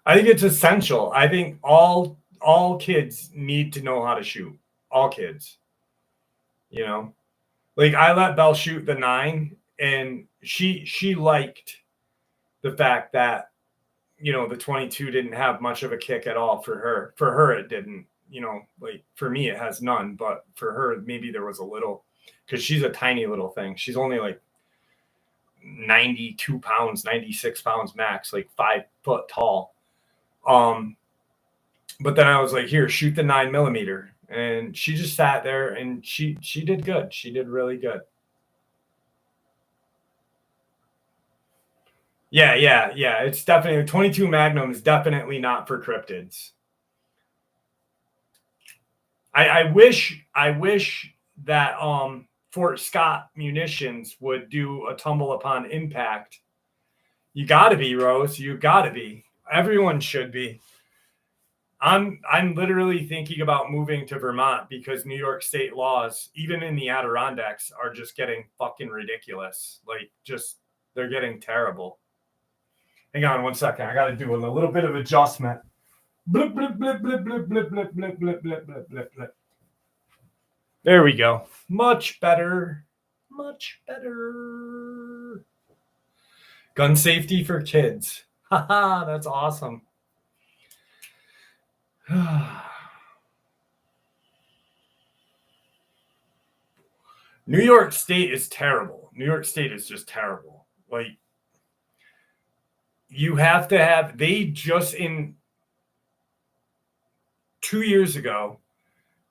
I think it's essential. I think all kids need to know how to shoot. All kids. You know? Like, I let Belle shoot the 9, and she liked the fact that, you know, the 22 didn't have much of a kick at all for her. For her, it didn't. You know, like, for me, it has none. But for her, maybe there was a little. Because she's a tiny little thing. She's only, like, 92 pounds, 96 pounds max, like 5 foot tall. But then I was like, here, shoot the 9mm. And she just sat there, and she did good. She did really good. Yeah. It's definitely 22 Magnum is definitely not for cryptids. I wish that Fort Scott Munitions would do a tumble upon impact. You gotta be, Rose. You gotta be. Everyone should be. I'm literally thinking about moving to Vermont because New York state laws, even in the Adirondacks, are just getting fucking ridiculous. Like, just, they're getting terrible. Hang on 1 second. I got to do a little bit of adjustment. Blip, blip, blip, blip, blip, blip, blip, blip, blip, blip, blip, blip, blip. There we go. Much better. Much better. Gun safety for kids. Haha, that's awesome. New York State is terrible. New York State is just terrible. Like, you have to have, they just in 2 years ago,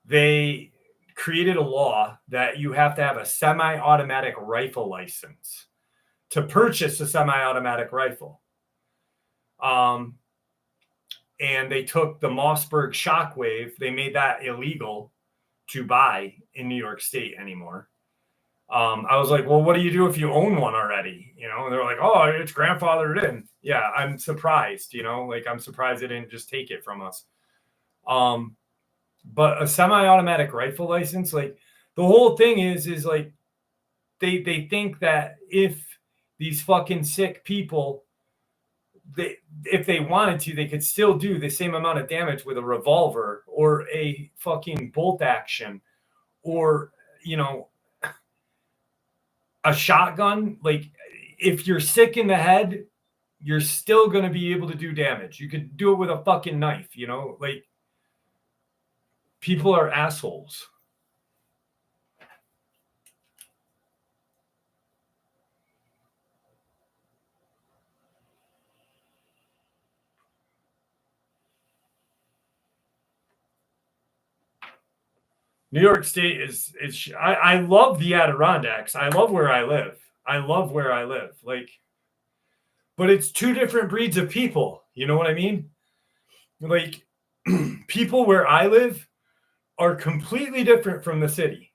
they created a law that you have to have a semi-automatic rifle license to purchase a semi-automatic rifle. And they took the Mossberg Shockwave, they made that illegal to buy in New York State anymore. I was like, well, what do you do if you own one already? You know, and they're like, oh, it's grandfathered in. Yeah, I'm surprised, you know, like, I'm surprised they didn't just take it from us. But a semi-automatic rifle license, like, the whole thing is like, they think that if these fucking sick people, if they wanted to, they could still do the same amount of damage with a revolver or a fucking bolt action or, you know, a shotgun, like if you're sick in the head, you're still going to be able to do damage. You could do it with a fucking knife, you know, like people are assholes. New York State is I love the Adirondacks. I love where I live. I love where I live. Like, but it's two different breeds of people. You know what I mean? Like, people where I live are completely different from the city.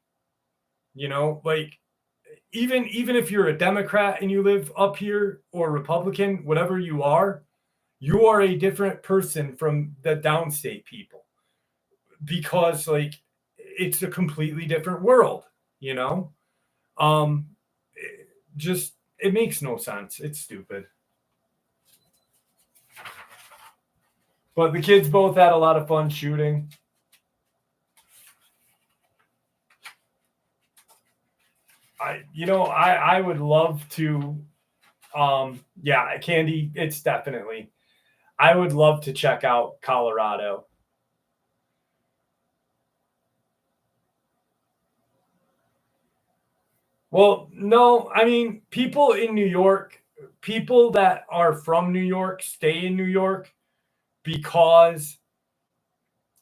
You know, like even if you're a Democrat and you live up here, or Republican, whatever you are a different person from the downstate people, because like it's a completely different world, you know? Just it makes no sense. It's stupid. But the kids both had a lot of fun shooting. I would love to yeah, Candy, it's definitely, I would love to check out Colorado. Well, no, I mean, people in New York, people that are from New York stay in New York because,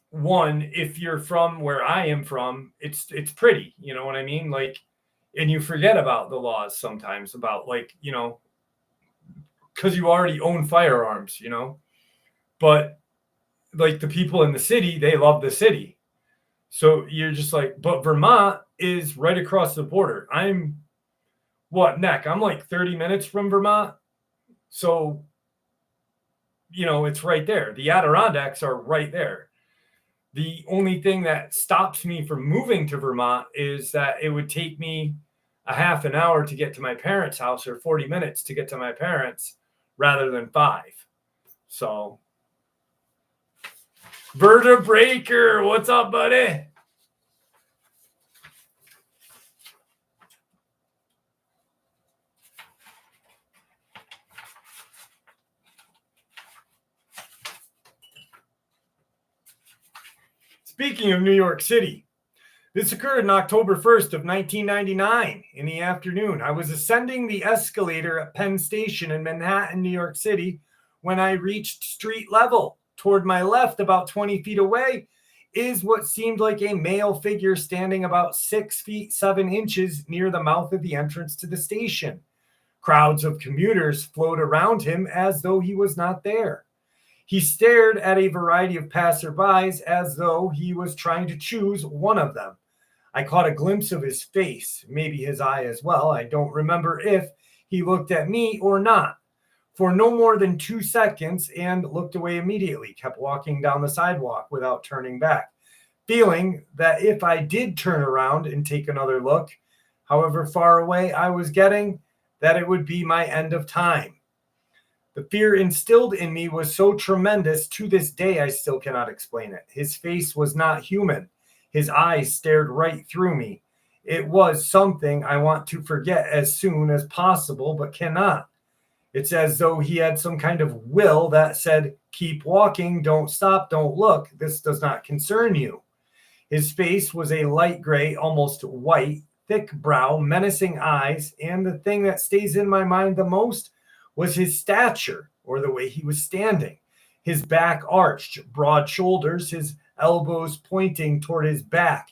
one, if you're from where I am from, it's pretty, you know what I mean? Like, and you forget about the laws sometimes about, like, you know, because you already own firearms, you know. But like the people in the city, they love the city. So you're just like, but Vermont is right across the border. I'm I'm like 30 minutes from Vermont. So, you know, it's right there. The Adirondacks are right there. The only thing that stops me from moving to Vermont is that it would take me a half an hour to get to my parents' house, or 40 minutes to get to my parents, rather than 5. So, Vertebraker, what's up, buddy? Speaking of New York City, this occurred on October 1st of 1999 in the afternoon. I was ascending the escalator at Penn Station in Manhattan, New York City, when I reached street level. Toward my left, about 20 feet away, is what seemed like a male figure standing about 6 feet 7 inches near the mouth of the entrance to the station. Crowds of commuters flowed around him as though he was not there. He stared at a variety of passerbys as though he was trying to choose one of them. I caught a glimpse of his face, maybe his eye as well. I don't remember if he looked at me or not. For no more than 2 seconds, and looked away immediately, kept walking down the sidewalk without turning back, feeling that if I did turn around and take another look, however far away I was getting, that it would be my end of time. The fear instilled in me was so tremendous, to this day I still cannot explain it. His face was not human. His eyes stared right through me. It was something I want to forget as soon as possible, but cannot. It's as though he had some kind of will that said, keep walking, don't stop, don't look. This does not concern you. His face was a light gray, almost white, thick brow, menacing eyes, and the thing that stays in my mind the most was his stature, or the way he was standing. His back arched, broad shoulders, his elbows pointing toward his back,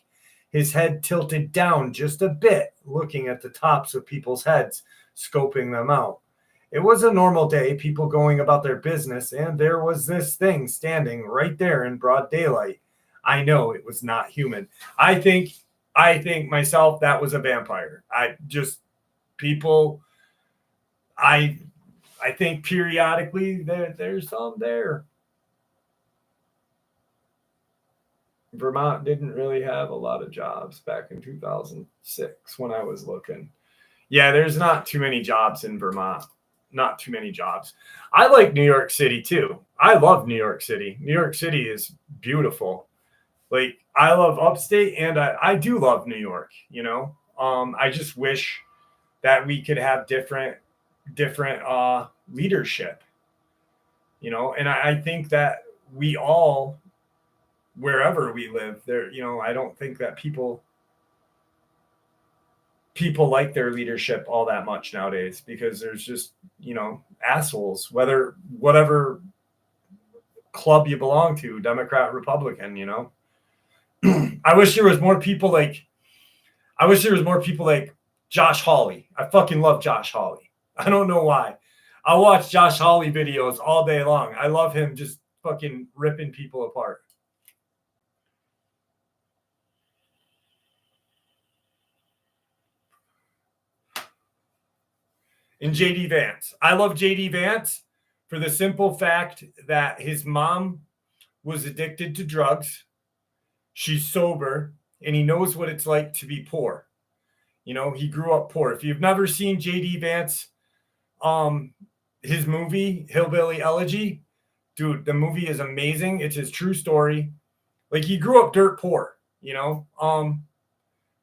his head tilted down just a bit, looking at the tops of people's heads, scoping them out. It was a normal day, people going about their business, and there was this thing standing right there in broad daylight. I know it was not human. I think myself that was a vampire. I think periodically there's some there. Vermont didn't really have a lot of jobs back in 2006 when I was looking. Yeah, there's not too many jobs in Vermont. Not too many jobs. I like New York City too. I love New York City. New York City is beautiful. Like, I love upstate, and I do love New York, you know. I just wish that we could have different leadership, you know. And I think that we all, wherever we live there, you know, I don't think that people like their leadership all that much nowadays, because there's just, you know, assholes, whatever club you belong to, Democrat, Republican, you know. I wish there was more people like Josh Hawley. I fucking love Josh Hawley. I don't know why. I watch Josh Hawley videos all day long. I love him just fucking ripping people apart. And JD Vance. I love JD Vance for the simple fact that his mom was addicted to drugs. She's sober, and he knows what it's like to be poor. You know, he grew up poor. If you've never seen JD Vance, his movie Hillbilly Elegy, dude, the movie is amazing. It's his true story. Like, he grew up dirt poor, you know,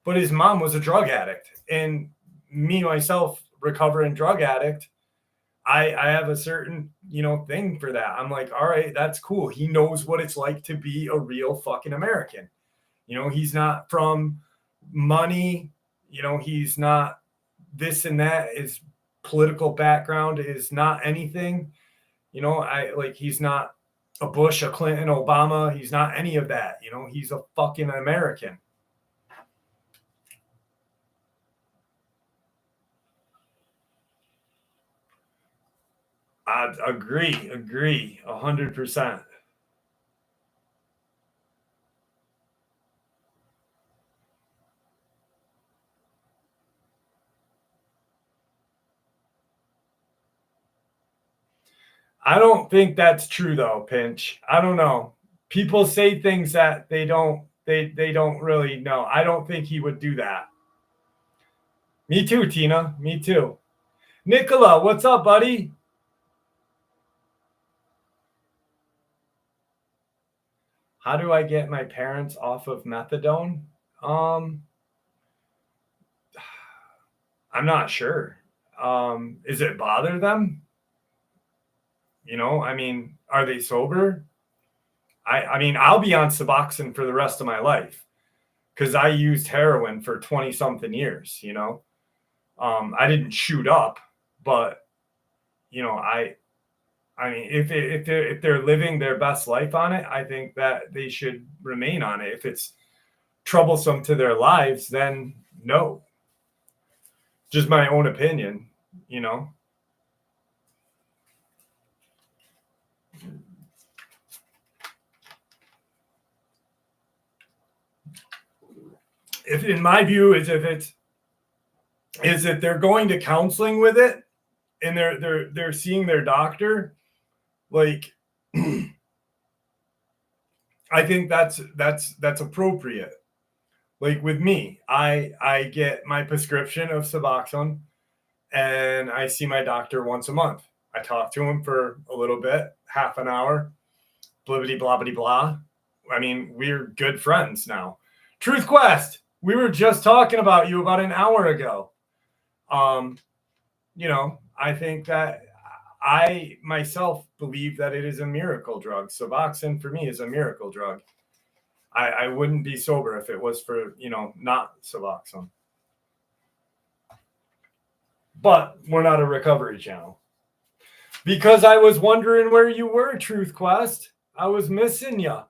but his mom was a drug addict, and me myself, recovering drug addict, I have a certain, you know, thing for that. I'm like, all right, that's cool. He knows what it's like to be a real fucking American. You know, he's not from money. You know, he's not this and that. His political background is not anything. You know, he's not a Bush, a Clinton, Obama. He's not any of that. You know, he's a fucking American. I agree, 100%. I don't think that's true though, Pinch. I don't know. People say things that they don't really know. I don't think he would do that. Me too, Tina. Me too. Nicola, what's up, buddy? How do I get my parents off of methadone? I'm not sure. Is it bother them? You know, I mean, are they sober? I mean, I'll be on Suboxone for the rest of my life because I used heroin for 20 something years, you know. I didn't shoot up, but you know, I mean, if they're living their best life on it, I think that they should remain on it. If it's troublesome to their lives, then no. Just my own opinion, you know. If in my view is if they're going to counseling with it and they're seeing their doctor, like I think that's appropriate. Like with me, I get my prescription of Suboxone and I see my doctor once a month. I talk to him for a little bit, half an hour, blibbity blobbity blah. I mean, we're good friends now. Truth Quest, we were just talking about you about an hour ago. You know, I think that I myself believe that it is a miracle drug. Suboxone for me is a miracle drug. I wouldn't be sober if it was for, you know, not Suboxone. But we're not a recovery channel. Because I was wondering where you were, Truth Quest. I was missing you.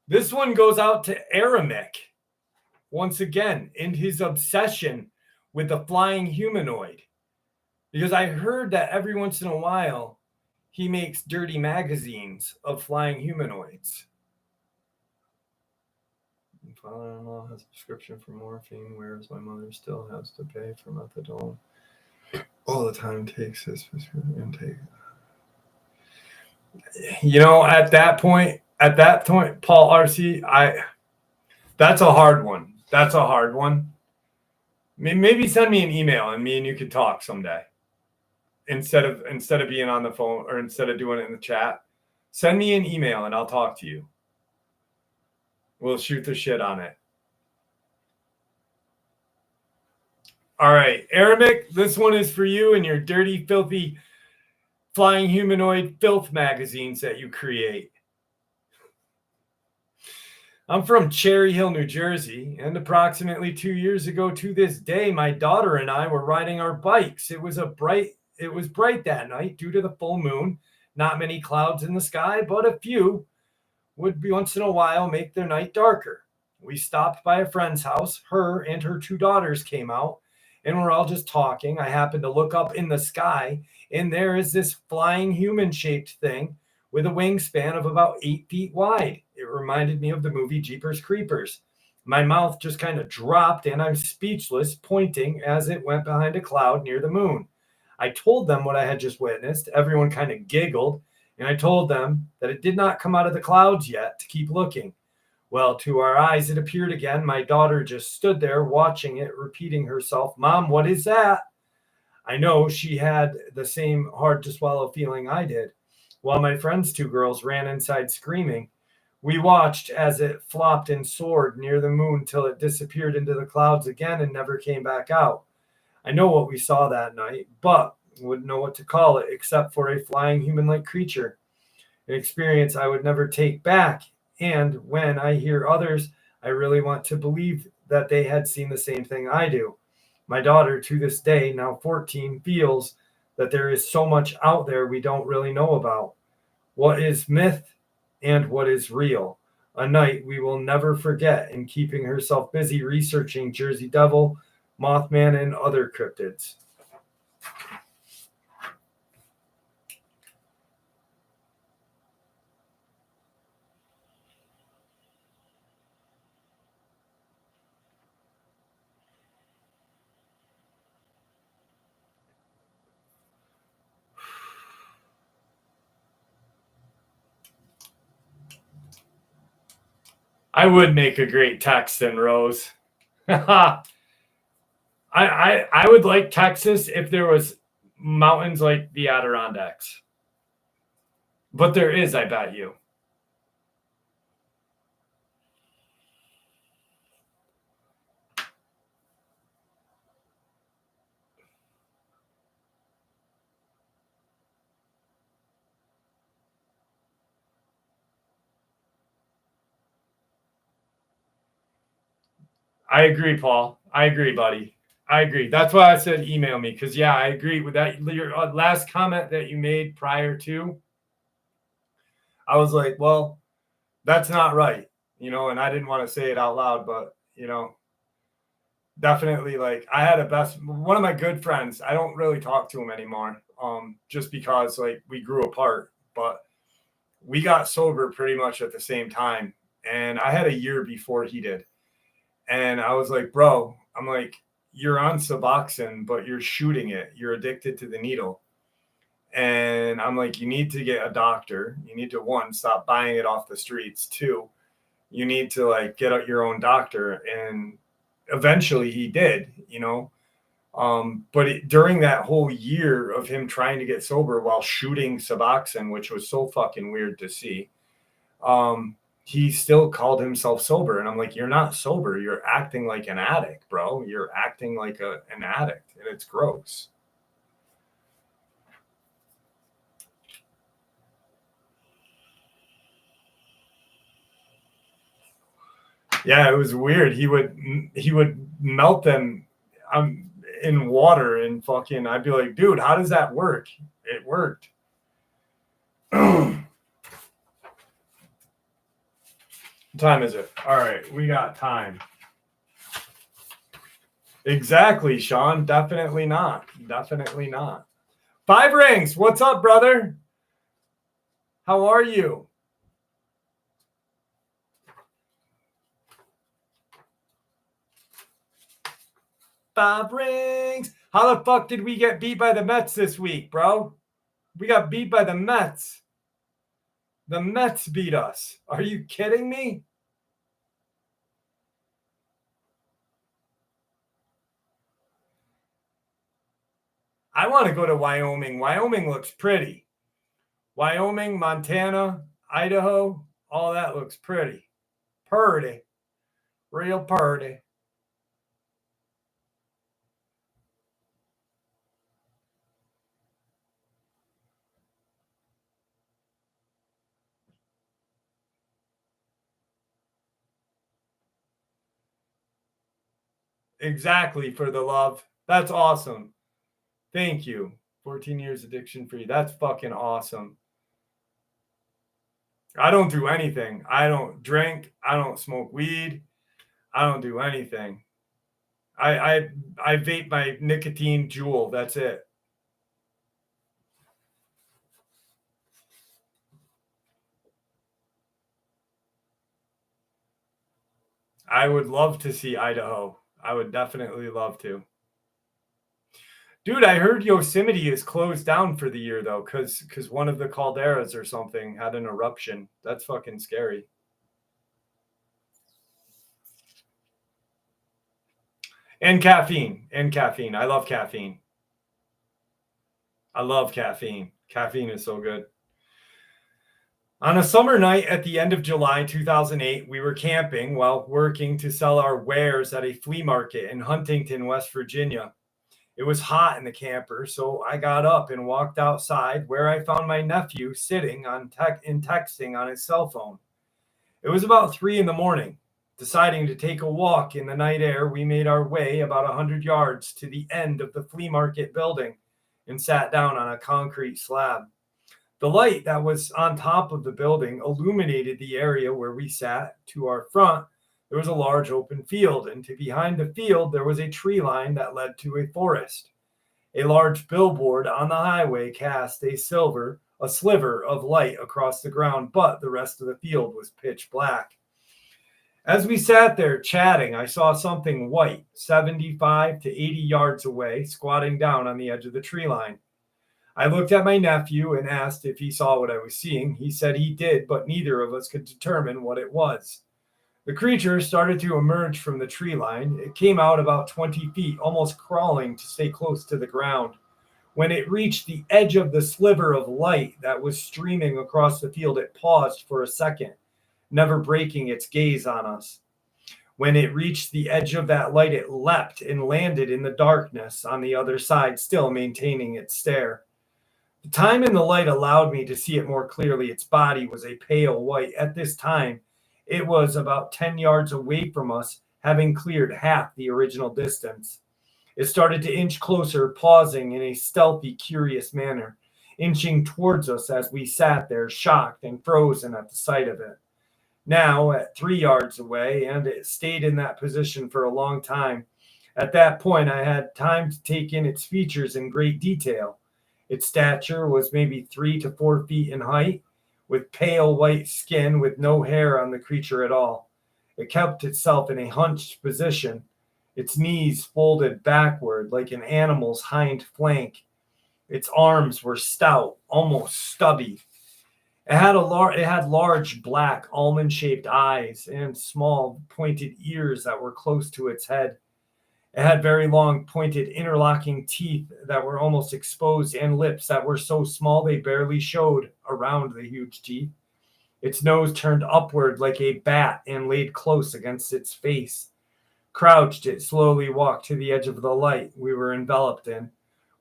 This one goes out to Aramic. Once again, in his obsession with the flying humanoid. Because I heard that every once in a while, he makes dirty magazines of flying humanoids. My father-in-law has a prescription for morphine, whereas my mother still has to pay for methadone. All the time takes his intake. You know, at that point, Paul RC, that's a hard one. That's a hard one. Maybe send me an email and me and you could talk someday. Instead of being on the phone or instead of doing it in the chat, send me an email and I'll talk to you. We'll shoot the shit on it. All right, Arabic, this one is for you and your dirty, filthy, flying humanoid filth magazines that you create. I'm from Cherry Hill, New Jersey, and approximately 2 years ago to this day, my daughter and I were riding our bikes. It was bright that night due to the full moon. Not many clouds in the sky, but a few would be once in a while make their night darker. We stopped by a friend's house. Her and her 2 daughters came out, and we're all just talking. I happened to look up in the sky, and there is this flying human-shaped thing with a wingspan of about 8 feet wide. It reminded me of the movie Jeepers Creepers. My mouth just kind of dropped, and I'm speechless, pointing as it went behind a cloud near the moon. I told them what I had just witnessed. Everyone kind of giggled, and I told them that it did not come out of the clouds yet, to keep looking. Well, to our eyes, it appeared again. My daughter just stood there watching it, repeating herself, "Mom, what is that?" I know she had the same hard-to-swallow feeling I did. While my friend's 2 girls ran inside screaming, we watched as it flopped and soared near the moon till it disappeared into the clouds again and never came back out. I know what we saw that night, but wouldn't know what to call it except for a flying human-like creature. An experience I would never take back. And when I hear others, I really want to believe that they had seen the same thing I do. My daughter, to this day, now 14, feels that there is so much out there we don't really know about. What is myth and what is real? A night we will never forget, in keeping herself busy researching Jersey Devil, Mothman, and other cryptids. I would make a great Texan, Rose. I would like Texas if there was mountains like the Adirondacks. But there is, I bet you. I agree, Paul. I agree, buddy. I agree. That's why I said email me, because, yeah, I agree with that. Your last comment that you made prior to, I was like, well, that's not right, and I didn't want to say it out loud, but, definitely, like, I had one of my good friends, I don't really talk to him anymore, just because, like, we grew apart, but we got sober pretty much at the same time, and I had a year before he did. And I was like, bro, I'm like, you're on Suboxone, but you're shooting it. You're addicted to the needle. And I'm like, you need to get a doctor. You need to, 1, stop buying it off the streets. 2, you need to, like, get out your own doctor. And eventually he did, but during that whole year of him trying to get sober while shooting Suboxone, which was so fucking weird to see, he still called himself sober. And I'm like, you're not sober. You're acting like an addict, bro. You're acting like an addict, and it's gross. Yeah, it was weird. He would melt them in water and fucking, I'd be like, dude, how does that work? It worked. What time is it? All right, we got time. Exactly, Sean. Definitely not. Definitely not. 5 rings. What's up, brother? How are you? Five rings. How the fuck did we get beat by the Mets this week, bro? We got beat by the Mets. The Mets beat us. Are you kidding me? I want to go to Wyoming. Wyoming looks pretty. Wyoming, Montana, Idaho, all that looks pretty. Purdy. Real purdy. Exactly, for the love. That's awesome. Thank you. 14 years addiction free. That's fucking awesome. I don't do anything. I don't drink. I don't smoke weed. I don't do anything. I vape my nicotine jewel. That's it. I would love to see Idaho. I would definitely love to. Dude, I heard Yosemite is closed down for the year though, because one of the calderas or something had an eruption. That's fucking scary. And caffeine. And caffeine. I love caffeine. I love caffeine. Caffeine is so good. On a summer night at the end of July 2008, we were camping while working to sell our wares at a flea market in Huntington, West Virginia. It was hot in the camper, so I got up and walked outside where I found my nephew sitting and texting on his cell phone. It was about 3 in the morning. Deciding to take a walk in the night air, we made our way about 100 yards to the end of the flea market building and sat down on a concrete slab. The light that was on top of the building illuminated the area where we sat. To our front, there was a large open field, and to behind the field, there was a tree line that led to a forest. A large billboard on the highway cast a sliver of light across the ground, but the rest of the field was pitch black. As we sat there chatting, I saw something white, 75 to 80 yards away, squatting down on the edge of the tree line. I looked at my nephew and asked if he saw what I was seeing. He said he did, but neither of us could determine what it was. The creature started to emerge from the tree line. It came out about 20 feet, almost crawling to stay close to the ground. When it reached the edge of the sliver of light that was streaming across the field, it paused for a second, never breaking its gaze on us. When it reached the edge of that light, it leapt and landed in the darkness on the other side, still maintaining its stare. The time in the light allowed me to see it more clearly. Its body was a pale white. At this time, it was about 10 yards away from us, having cleared half the original distance. It started to inch closer, pausing in a stealthy, curious manner, inching towards us as we sat there, shocked and frozen at the sight of it. Now at 3 yards away, and it stayed in that position for a long time. At that point, I had time to take in its features in great detail. Its stature was maybe 3 to 4 feet in height, with pale white skin with no hair on the creature at all. It kept itself in a hunched position, its knees folded backward like an animal's hind flank. Its arms were stout, almost stubby. It had large black almond-shaped eyes and small pointed ears that were close to its head. It had very long, pointed, interlocking teeth that were almost exposed and lips that were so small they barely showed around the huge teeth. Its nose turned upward like a bat and laid close against its face. Crouched, it slowly walked to the edge of the light we were enveloped in.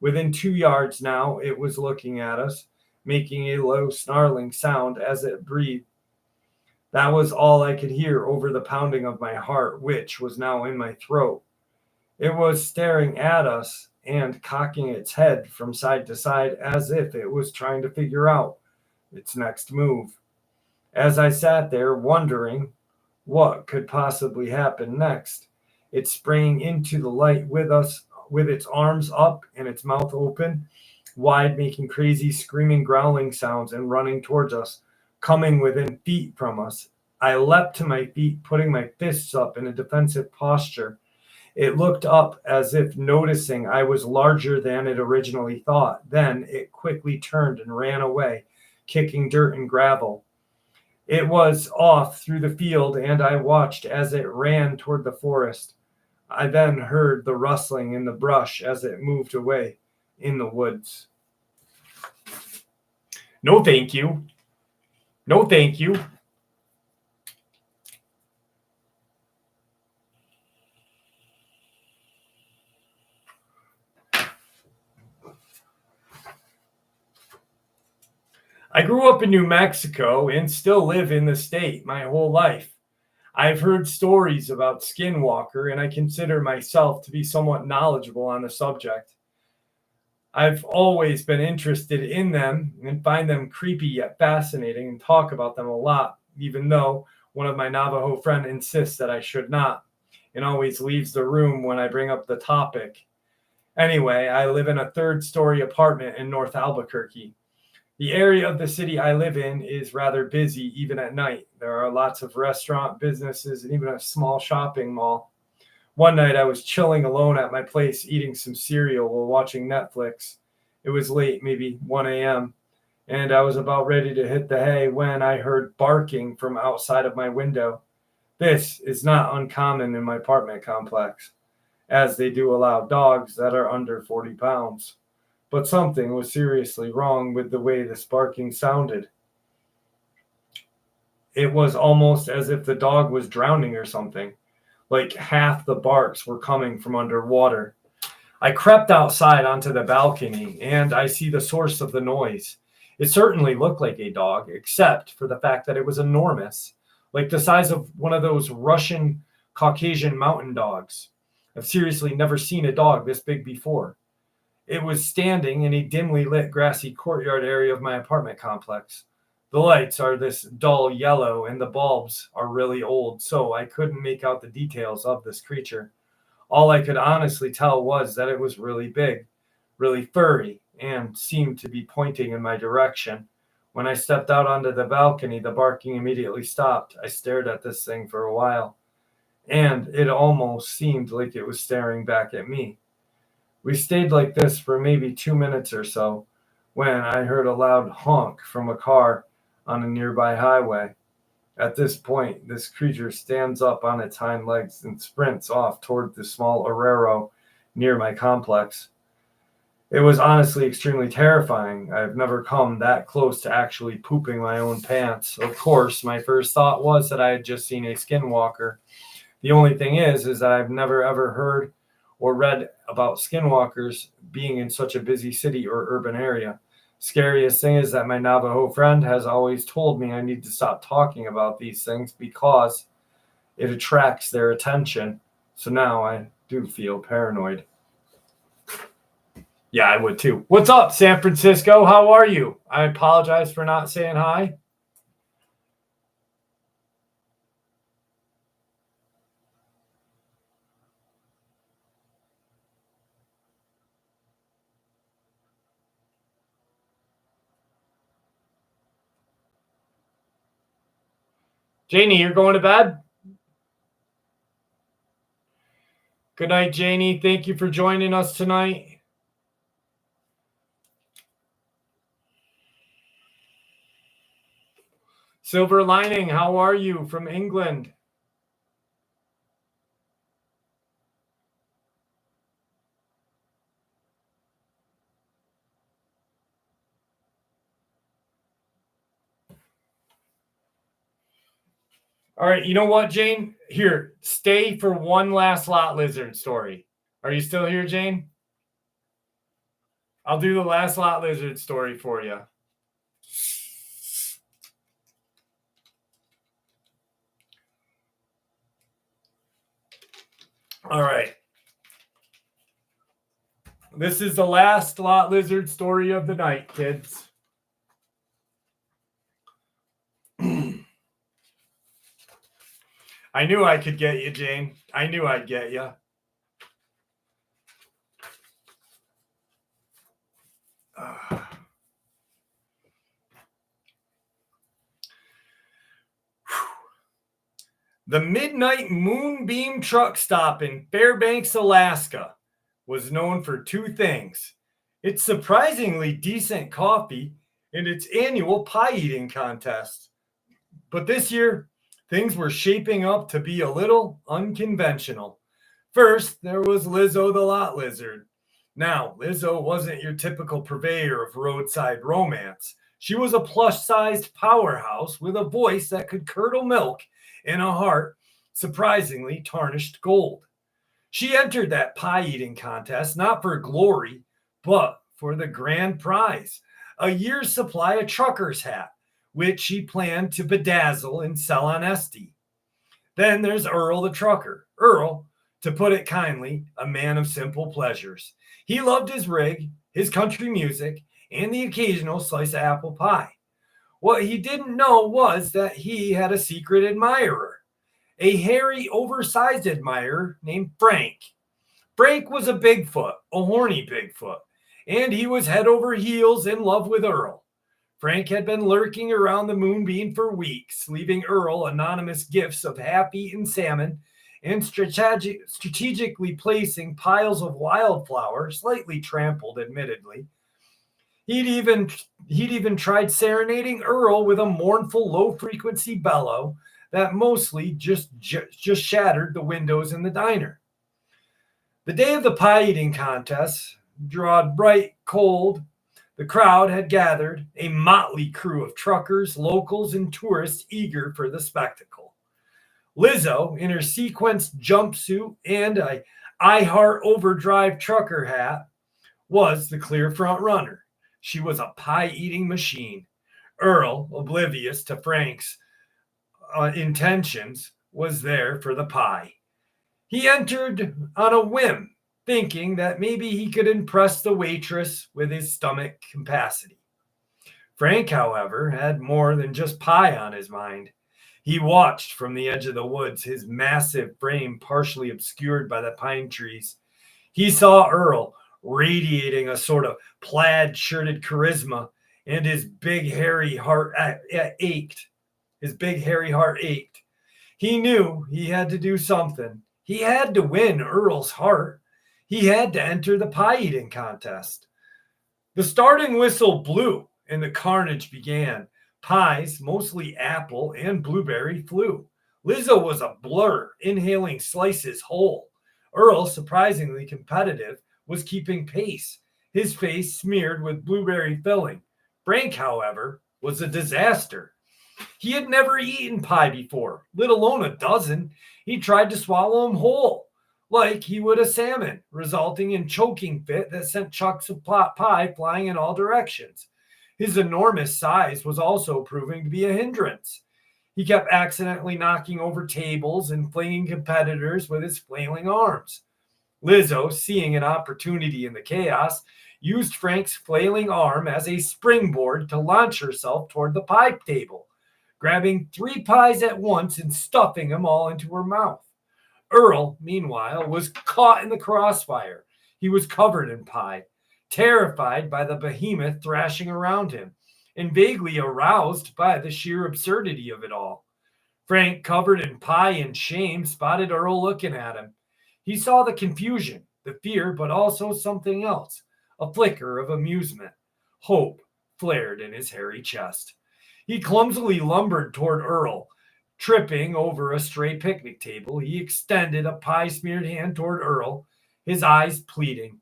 Within 2 yards now, it was looking at us, making a low, snarling sound as it breathed. That was all I could hear over the pounding of my heart, which was now in my throat. It was staring at us and cocking its head from side to side as if it was trying to figure out its next move. As I sat there wondering what could possibly happen next, it sprang into the light with us, with its arms up and its mouth open, wide, making crazy screaming, growling sounds and running towards us, coming within feet from us. I leapt to my feet, putting my fists up in a defensive posture. It looked up as if noticing I was larger than it originally thought. Then it quickly turned and ran away, kicking dirt and gravel. It was off through the field, and I watched as it ran toward the forest. I then heard the rustling in the brush as it moved away in the woods. No, thank you. No, thank you. I grew up in New Mexico and still live in the state my whole life. I've heard stories about Skinwalker, and I consider myself to be somewhat knowledgeable on the subject. I've always been interested in them and find them creepy yet fascinating and talk about them a lot, even though one of my Navajo friends insists that I should not and always leaves the room when I bring up the topic. Anyway, I live in a third-story apartment in North Albuquerque. The area of the city I live in is rather busy even at night. There are lots of restaurant businesses and even a small shopping mall. One night I was chilling alone at my place eating some cereal while watching Netflix. It was late, maybe 1 a.m., and I was about ready to hit the hay when I heard barking from outside of my window. This is not uncommon in my apartment complex, as they do allow dogs that are under 40 pounds. But something was seriously wrong with the way this barking sounded. It was almost as if the dog was drowning or something. Like half the barks were coming from underwater. I crept outside onto the balcony and I see the source of the noise. It certainly looked like a dog, except for the fact that it was enormous, like the size of one of those Russian Caucasian mountain dogs. I've seriously never seen a dog this big before. It was standing in a dimly lit grassy courtyard area of my apartment complex. The lights are this dull yellow and the bulbs are really old, so I couldn't make out the details of this creature. All I could honestly tell was that it was really big, really furry, and seemed to be pointing in my direction. When I stepped out onto the balcony, the barking immediately stopped. I stared at this thing for a while, and it almost seemed like it was staring back at me. We stayed like this for maybe 2 minutes or so when I heard a loud honk from a car on a nearby highway. At this point, this creature stands up on its hind legs and sprints off toward the small arroyo near my complex. It was honestly extremely terrifying. I've never come that close to actually pooping my own pants. Of course, my first thought was that I had just seen a skinwalker. The only thing is that I've never ever heard or read about skinwalkers being in such a busy city or urban area. Scariest thing is that my Navajo friend has always told me I need to stop talking about these things because it attracts their attention. So now I do feel paranoid. Yeah, I would too. What's up, San Francisco? How are you? I apologize for not saying hi. Janie, you're going to bed? Good night, Janie. Thank you for joining us tonight. Silver Lining, how are you from England? All right, you know what, Jane? Here, stay for one last lot lizard story. Are you still here, Jane? I'll do the last lot lizard story for you. All right. This is the last lot lizard story of the night, kids. I knew I could get you, Jane. I knew I'd get you. The Midnight Moonbeam Truck Stop in Fairbanks, Alaska was known for two things: its surprisingly decent coffee and its annual pie eating contest. But this year, things were shaping up to be a little unconventional. First, there was Lizzo the Lot Lizard. Now, Lizzo wasn't your typical purveyor of roadside romance. She was a plush-sized powerhouse with a voice that could curdle milk and a heart surprisingly tarnished gold. She entered that pie eating contest not for glory, but for the grand prize, a year's supply of trucker's hat, which he planned to bedazzle and sell on Esty. Then there's Earl the trucker. Earl, to put it kindly, a man of simple pleasures. He loved his rig, his country music, and the occasional slice of apple pie. What he didn't know was that he had a secret admirer, a hairy, oversized admirer named Frank. Frank was a Bigfoot, a horny Bigfoot, and he was head over heels in love with Earl. Frank had been lurking around the moonbeam for weeks, leaving Earl anonymous gifts of half-eaten salmon and strategically placing piles of wildflower, slightly trampled, admittedly. He'd even tried serenading Earl with a mournful, low-frequency bellow that mostly just shattered the windows in the diner. The day of the pie-eating contest, drawed bright, cold, the crowd had gathered, a motley crew of truckers, locals, and tourists eager for the spectacle. Lizzo, in her sequenced jumpsuit and a I Heart Overdrive trucker hat, was the clear front runner. She was a pie-eating machine. Earl, oblivious to Frank's intentions, was there for the pie. He entered on a whim, thinking that maybe he could impress the waitress with his stomach capacity. Frank, however, had more than just pie on his mind. He watched from the edge of the woods, his massive frame partially obscured by the pine trees. He saw Earl radiating a sort of plaid-shirted charisma, and his big hairy heart ached. His big hairy heart ached. He knew he had to do something. He had to win Earl's heart. He had to enter the pie-eating contest. The starting whistle blew, and the carnage began. Pies, mostly apple and blueberry, flew. Lizzo was a blur, inhaling slices whole. Earl, surprisingly competitive, was keeping pace, his face smeared with blueberry filling. Frank, however, was a disaster. He had never eaten pie before, let alone a dozen. He tried to swallow them whole, like he would a salmon, resulting in choking fit that sent chunks of pie flying in all directions. His enormous size was also proving to be a hindrance. He kept accidentally knocking over tables and flinging competitors with his flailing arms. Lizzo, seeing an opportunity in the chaos, used Frank's flailing arm as a springboard to launch herself toward the pie table, grabbing 3 pies at once and stuffing them all into her mouth. Earl, meanwhile, was caught in the crossfire. He was covered in pie, terrified by the behemoth thrashing around him, and vaguely aroused by the sheer absurdity of it all. Frank, covered in pie and shame, spotted Earl looking at him. He saw the confusion, the fear, but also something else, a flicker of amusement. Hope flared in his hairy chest. He clumsily lumbered toward Earl. Tripping over a stray picnic table, he extended a pie-smeared hand toward Earl, his eyes pleading.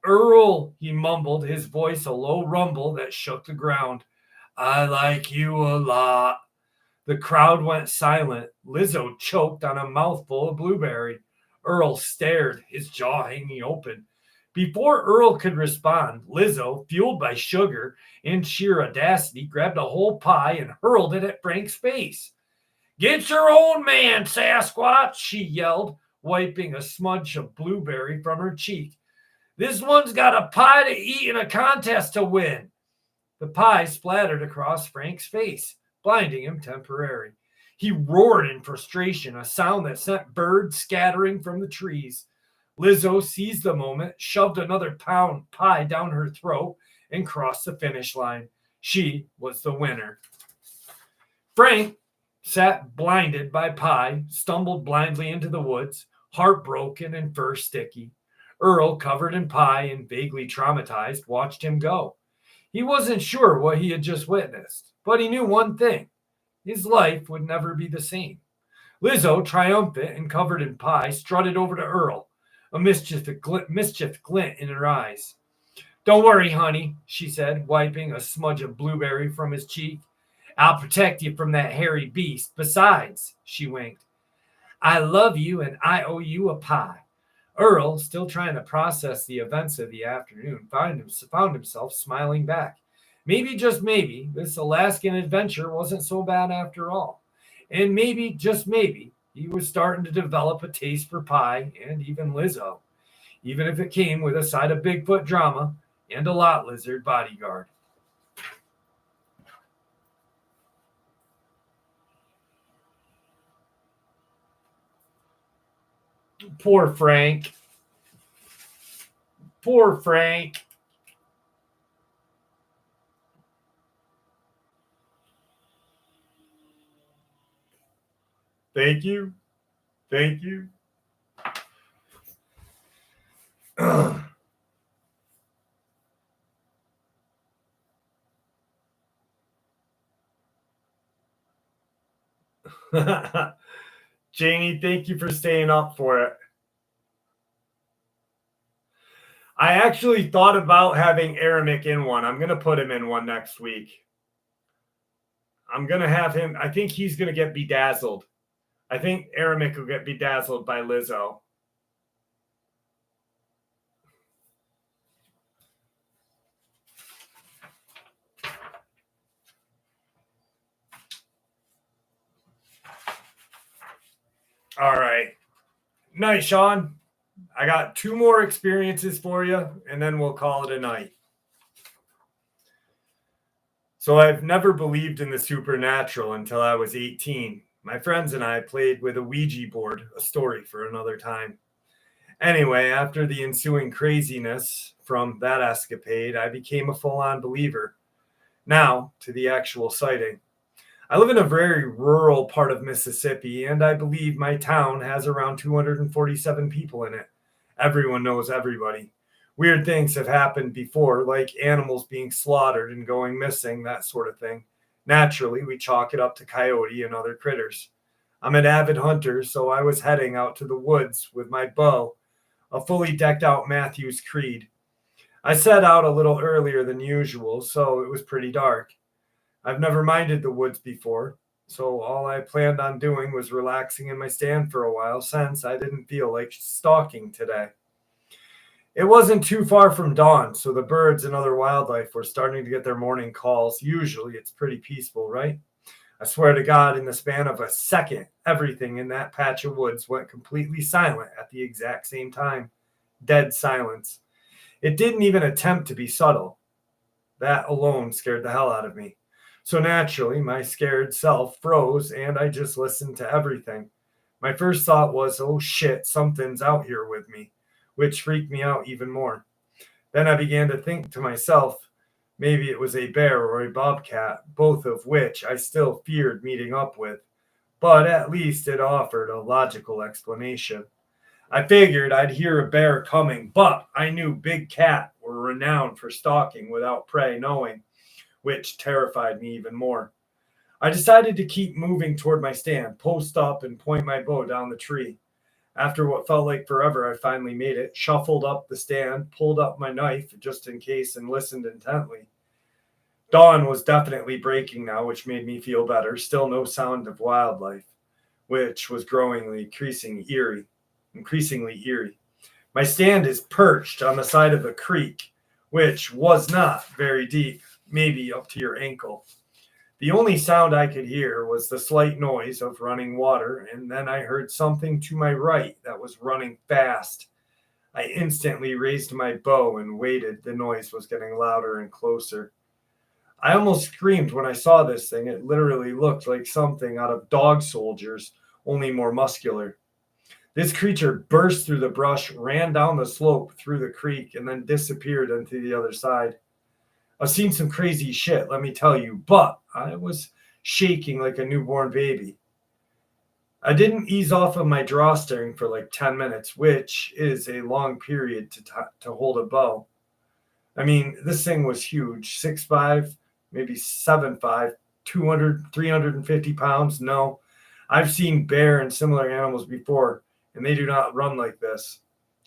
"Earl," he mumbled, his voice a low rumble that shook the ground. "I like you a lot." The crowd went silent. Lizzo choked on a mouthful of blueberry. Earl stared, his jaw hanging open. Before Earl could respond, Lizzo, fueled by sugar and sheer audacity, grabbed a whole pie and hurled it at Frank's face. "Get your own man, Sasquatch," she yelled, wiping a smudge of blueberry from her cheek. "This one's got a pie to eat and a contest to win." The pie splattered across Frank's face, blinding him temporarily. He roared in frustration, a sound that sent birds scattering from the trees. Lizzo seized the moment, shoved another pound pie down her throat, and crossed the finish line. She was the winner. Frank sat blinded by pie, stumbled blindly into the woods, heartbroken and fur sticky. Earl, covered in pie and vaguely traumatized, watched him go. He wasn't sure what he had just witnessed, but he knew one thing. His life would never be the same. Lizzo, triumphant and covered in pie, strutted over to Earl, a mischief glint in her eyes. "Don't worry, honey," she said, wiping a smudge of blueberry from his cheek. "I'll protect you from that hairy beast. Besides," she winked, "I love you and I owe you a pie." Earl, still trying to process the events of the afternoon, found himself smiling back. maybe, just maybe, this Alaskan adventure wasn't so bad after all. And maybe, just maybe, he was starting to develop a taste for pie and even Lizzo, even if it came with a side of Bigfoot drama and a lot lizard bodyguard. Poor Frank. Poor Frank. Thank you. Thank you. Janie, thank you for staying up for it. I actually thought about having Aramic in one. I'm going to put him in one next week. I'm going to have him. I think he's going to get bedazzled. I think Aramic will get bedazzled by Lizzo. All right. Night, Sean. I got 2 more experiences for you, and then we'll call it a night. So I've never believed in the supernatural until I was 18. My friends and I played with a Ouija board, a story for another time. Anyway, after the ensuing craziness from that escapade, I became a full-on believer. Now, to the actual sighting. I live in a very rural part of Mississippi, and I believe my town has around 247 people in it. Everyone knows everybody. Weird things have happened before, like animals being slaughtered and going missing, that sort of thing. Naturally, we chalk it up to coyote and other critters. I'm an avid hunter, so I was heading out to the woods with my bow, a fully decked out Matthews Creed. I set out a little earlier than usual, so it was pretty dark. I've never minded the woods before, so all I planned on doing was relaxing in my stand for a while, since I didn't feel like stalking today. It wasn't too far from dawn, so the birds and other wildlife were starting to get their morning calls. Usually it's pretty peaceful, right? I swear to God, in the span of a second, everything in that patch of woods went completely silent at the exact same time. Dead silence. It didn't even attempt to be subtle. That alone scared the hell out of me. So naturally, my scared self froze, and I just listened to everything. My first thought was, oh shit, something's out here with me, which freaked me out even more. Then I began to think to myself, maybe it was a bear or a bobcat, both of which I still feared meeting up with, but at least it offered a logical explanation. I figured I'd hear a bear coming, but I knew big cat were renowned for stalking without prey knowing, which terrified me even more. I decided to keep moving toward my stand, post up, and point my bow down the tree. After what felt like forever, I finally made it, shuffled up the stand, pulled up my knife just in case, and listened intently. Dawn was definitely breaking now, which made me feel better. Still no sound of wildlife, which was increasingly eerie. My stand is perched on the side of a creek, which was not very deep, maybe up to your ankle. The only sound I could hear was the slight noise of running water, and then I heard something to my right that was running fast. I instantly raised my bow and waited. The noise was getting louder and closer. I almost screamed when I saw this thing. It literally looked like something out of Dog Soldiers, only more muscular. This creature burst through the brush, ran down the slope through the creek, and then disappeared into the other side. I've seen some crazy shit, let me tell you, but I was shaking like a newborn baby. I didn't ease off of my drawstring for like 10 minutes, which is a long period to hold a bow. I mean, this thing was huge, 6'5", maybe 7'5", 200, 350 pounds. No, I've seen bear and similar animals before, and they do not run like this.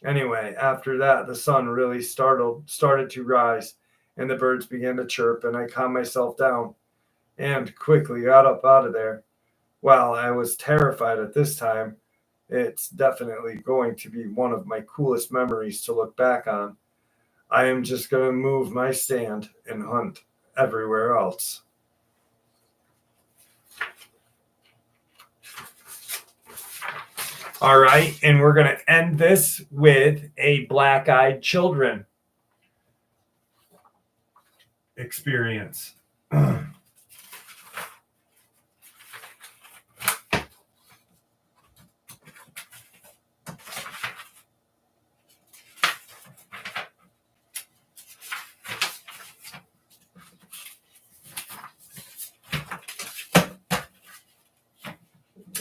Anyway, after that, the sun really started to rise, and the birds began to chirp, and I calmed myself down and quickly got up out of there. Well, I was terrified at this time. It's definitely going to be one of my coolest memories to look back on. I am just going to move my stand and hunt everywhere else. All right, and we're going to end this with a black-eyed children experience.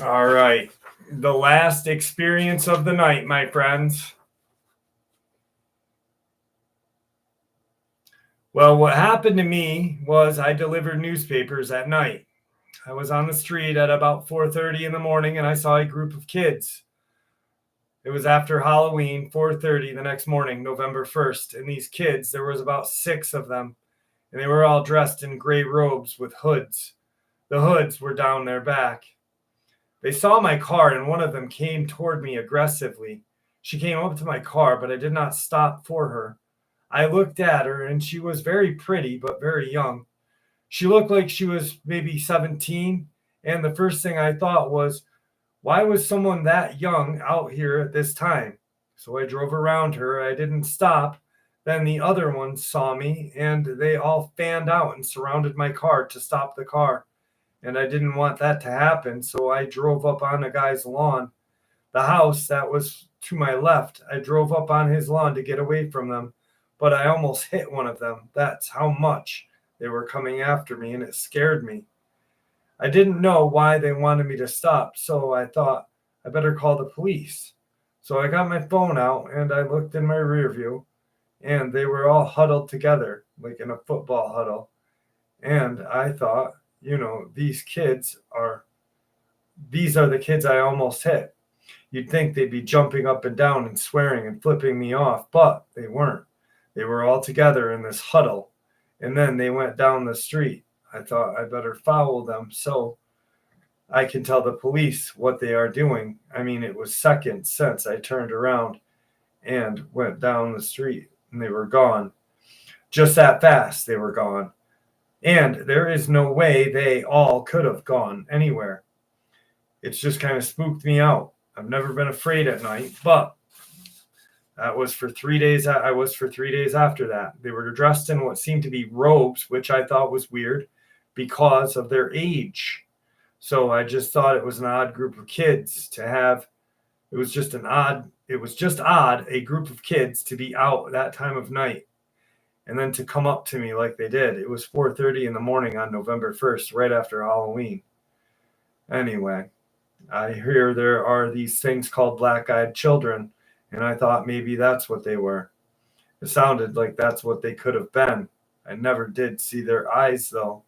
All right, the last experience of the night, my friends. Well, what happened to me was I delivered newspapers at night. I was on the street at about 4:30 in the morning, and I saw a group of kids. It was after Halloween, 4:30 the next morning, November 1st, and these kids, there was about 6 of them, and they were all dressed in gray robes with hoods. The hoods were down their back. They saw my car, and one of them came toward me aggressively. She came up to my car, but I did not stop for her. I looked at her, and she was very pretty, but very young. She looked like she was maybe 17, and the first thing I thought was, why was someone that young out here at this time? So I drove around her. I didn't stop. Then the other ones saw me, and they all fanned out and surrounded my car to stop the car. And I didn't want that to happen, so I drove up on a guy's lawn. The house that was to my left, I drove up on his lawn to get away from them, but I almost hit one of them. That's how much they were coming after me, and it scared me. I didn't know why they wanted me to stop, so I thought I better call the police. So I got my phone out, and I looked in my rear view, and they were all huddled together, like in a football huddle. And I thought, these are the kids I almost hit. You'd think they'd be jumping up and down and swearing and flipping me off, but they weren't. They were all together in this huddle, and then they went down the street. I thought I better follow them so I can tell the police what they are doing. I mean, it was seconds since I turned around and went down the street, and they were gone. Just that fast, they were gone. And there is no way they all could have gone anywhere. It's just kind of spooked me out. I've never been afraid at night, but that was for 3 days. I was for 3 days after that. They were dressed in what seemed to be robes, which I thought was weird because of their age. So I just thought it was an odd group of kids to have. It was just odd, a group of kids to be out that time of night. And then to come up to me like they did. It was 4:30 in the morning on November 1st, right after Halloween. Anyway, I hear there are these things called black-eyed children, and I thought maybe that's what they were. It sounded like that's what they could have been. I never did see their eyes, though.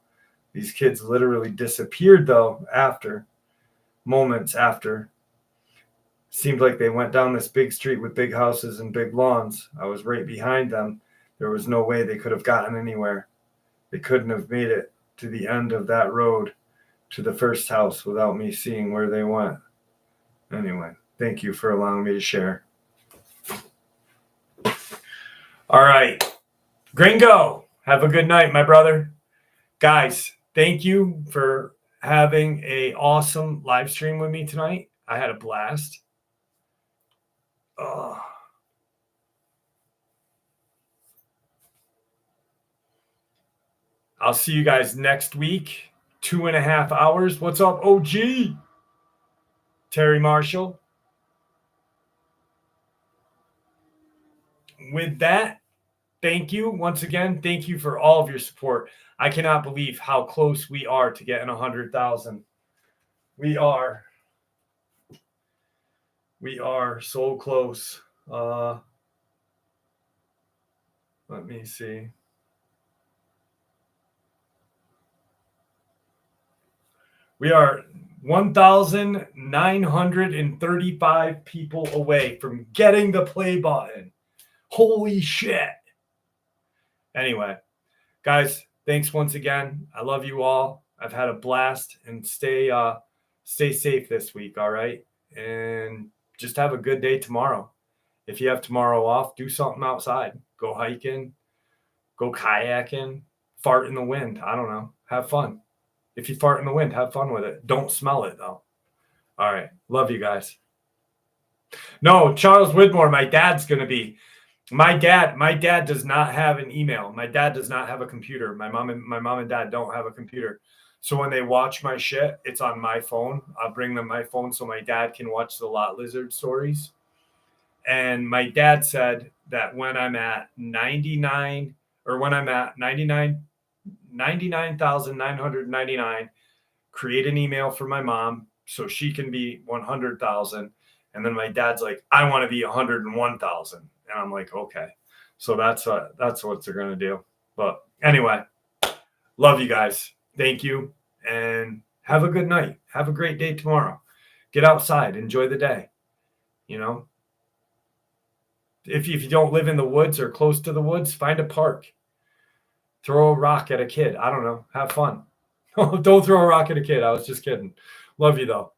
These kids literally disappeared, though, moments after. Seemed like they went down this big street with big houses and big lawns. I was right behind them. There was no way they could have gotten anywhere. They couldn't have made it to the end of that road to the first house without me seeing where they went. Anyway, thank you for allowing me to share. All right. Gringo, have a good night, my brother. Guys, thank you for having an awesome live stream with me tonight. I had a blast. I'll see you guys next week. 2.5 hours. What's up, OG? Terry Marshall. With that, thank you once again. Thank you for all of your support. I cannot believe how close we are to getting 100,000. We are so close. Let me see. We are 1,935 people away from getting the play button. Holy shit. Anyway, guys, thanks once again. I love you all. I've had a blast, and stay safe this week, all right? And just have a good day tomorrow. If you have tomorrow off, do something outside. Go hiking, go kayaking, fart in the wind. I don't know. Have fun. If you fart in the wind, have fun with it. Don't smell it though. All right. Love you guys. No, Charles Widmore, my dad's going to be. My dad does not have an email. My dad does not have a computer. My mom and dad don't have a computer. So when they watch my shit, it's on my phone. I'll bring them my phone so my dad can watch the lot lizard stories. And my dad said that when I'm at 99 or when I'm at 99,999, create an email for my mom so she can be 100,000. And then my dad's like, I want to be 101,000. And I'm like, okay. So that's what they're going to do. But anyway, love you guys. Thank you. And have a good night. Have a great day tomorrow. Get outside. Enjoy the day. You know, if you don't live in the woods or close to the woods, find a park. Throw a rock at a kid. I don't know. Have fun. Don't throw a rock at a kid. I was just kidding. Love you though.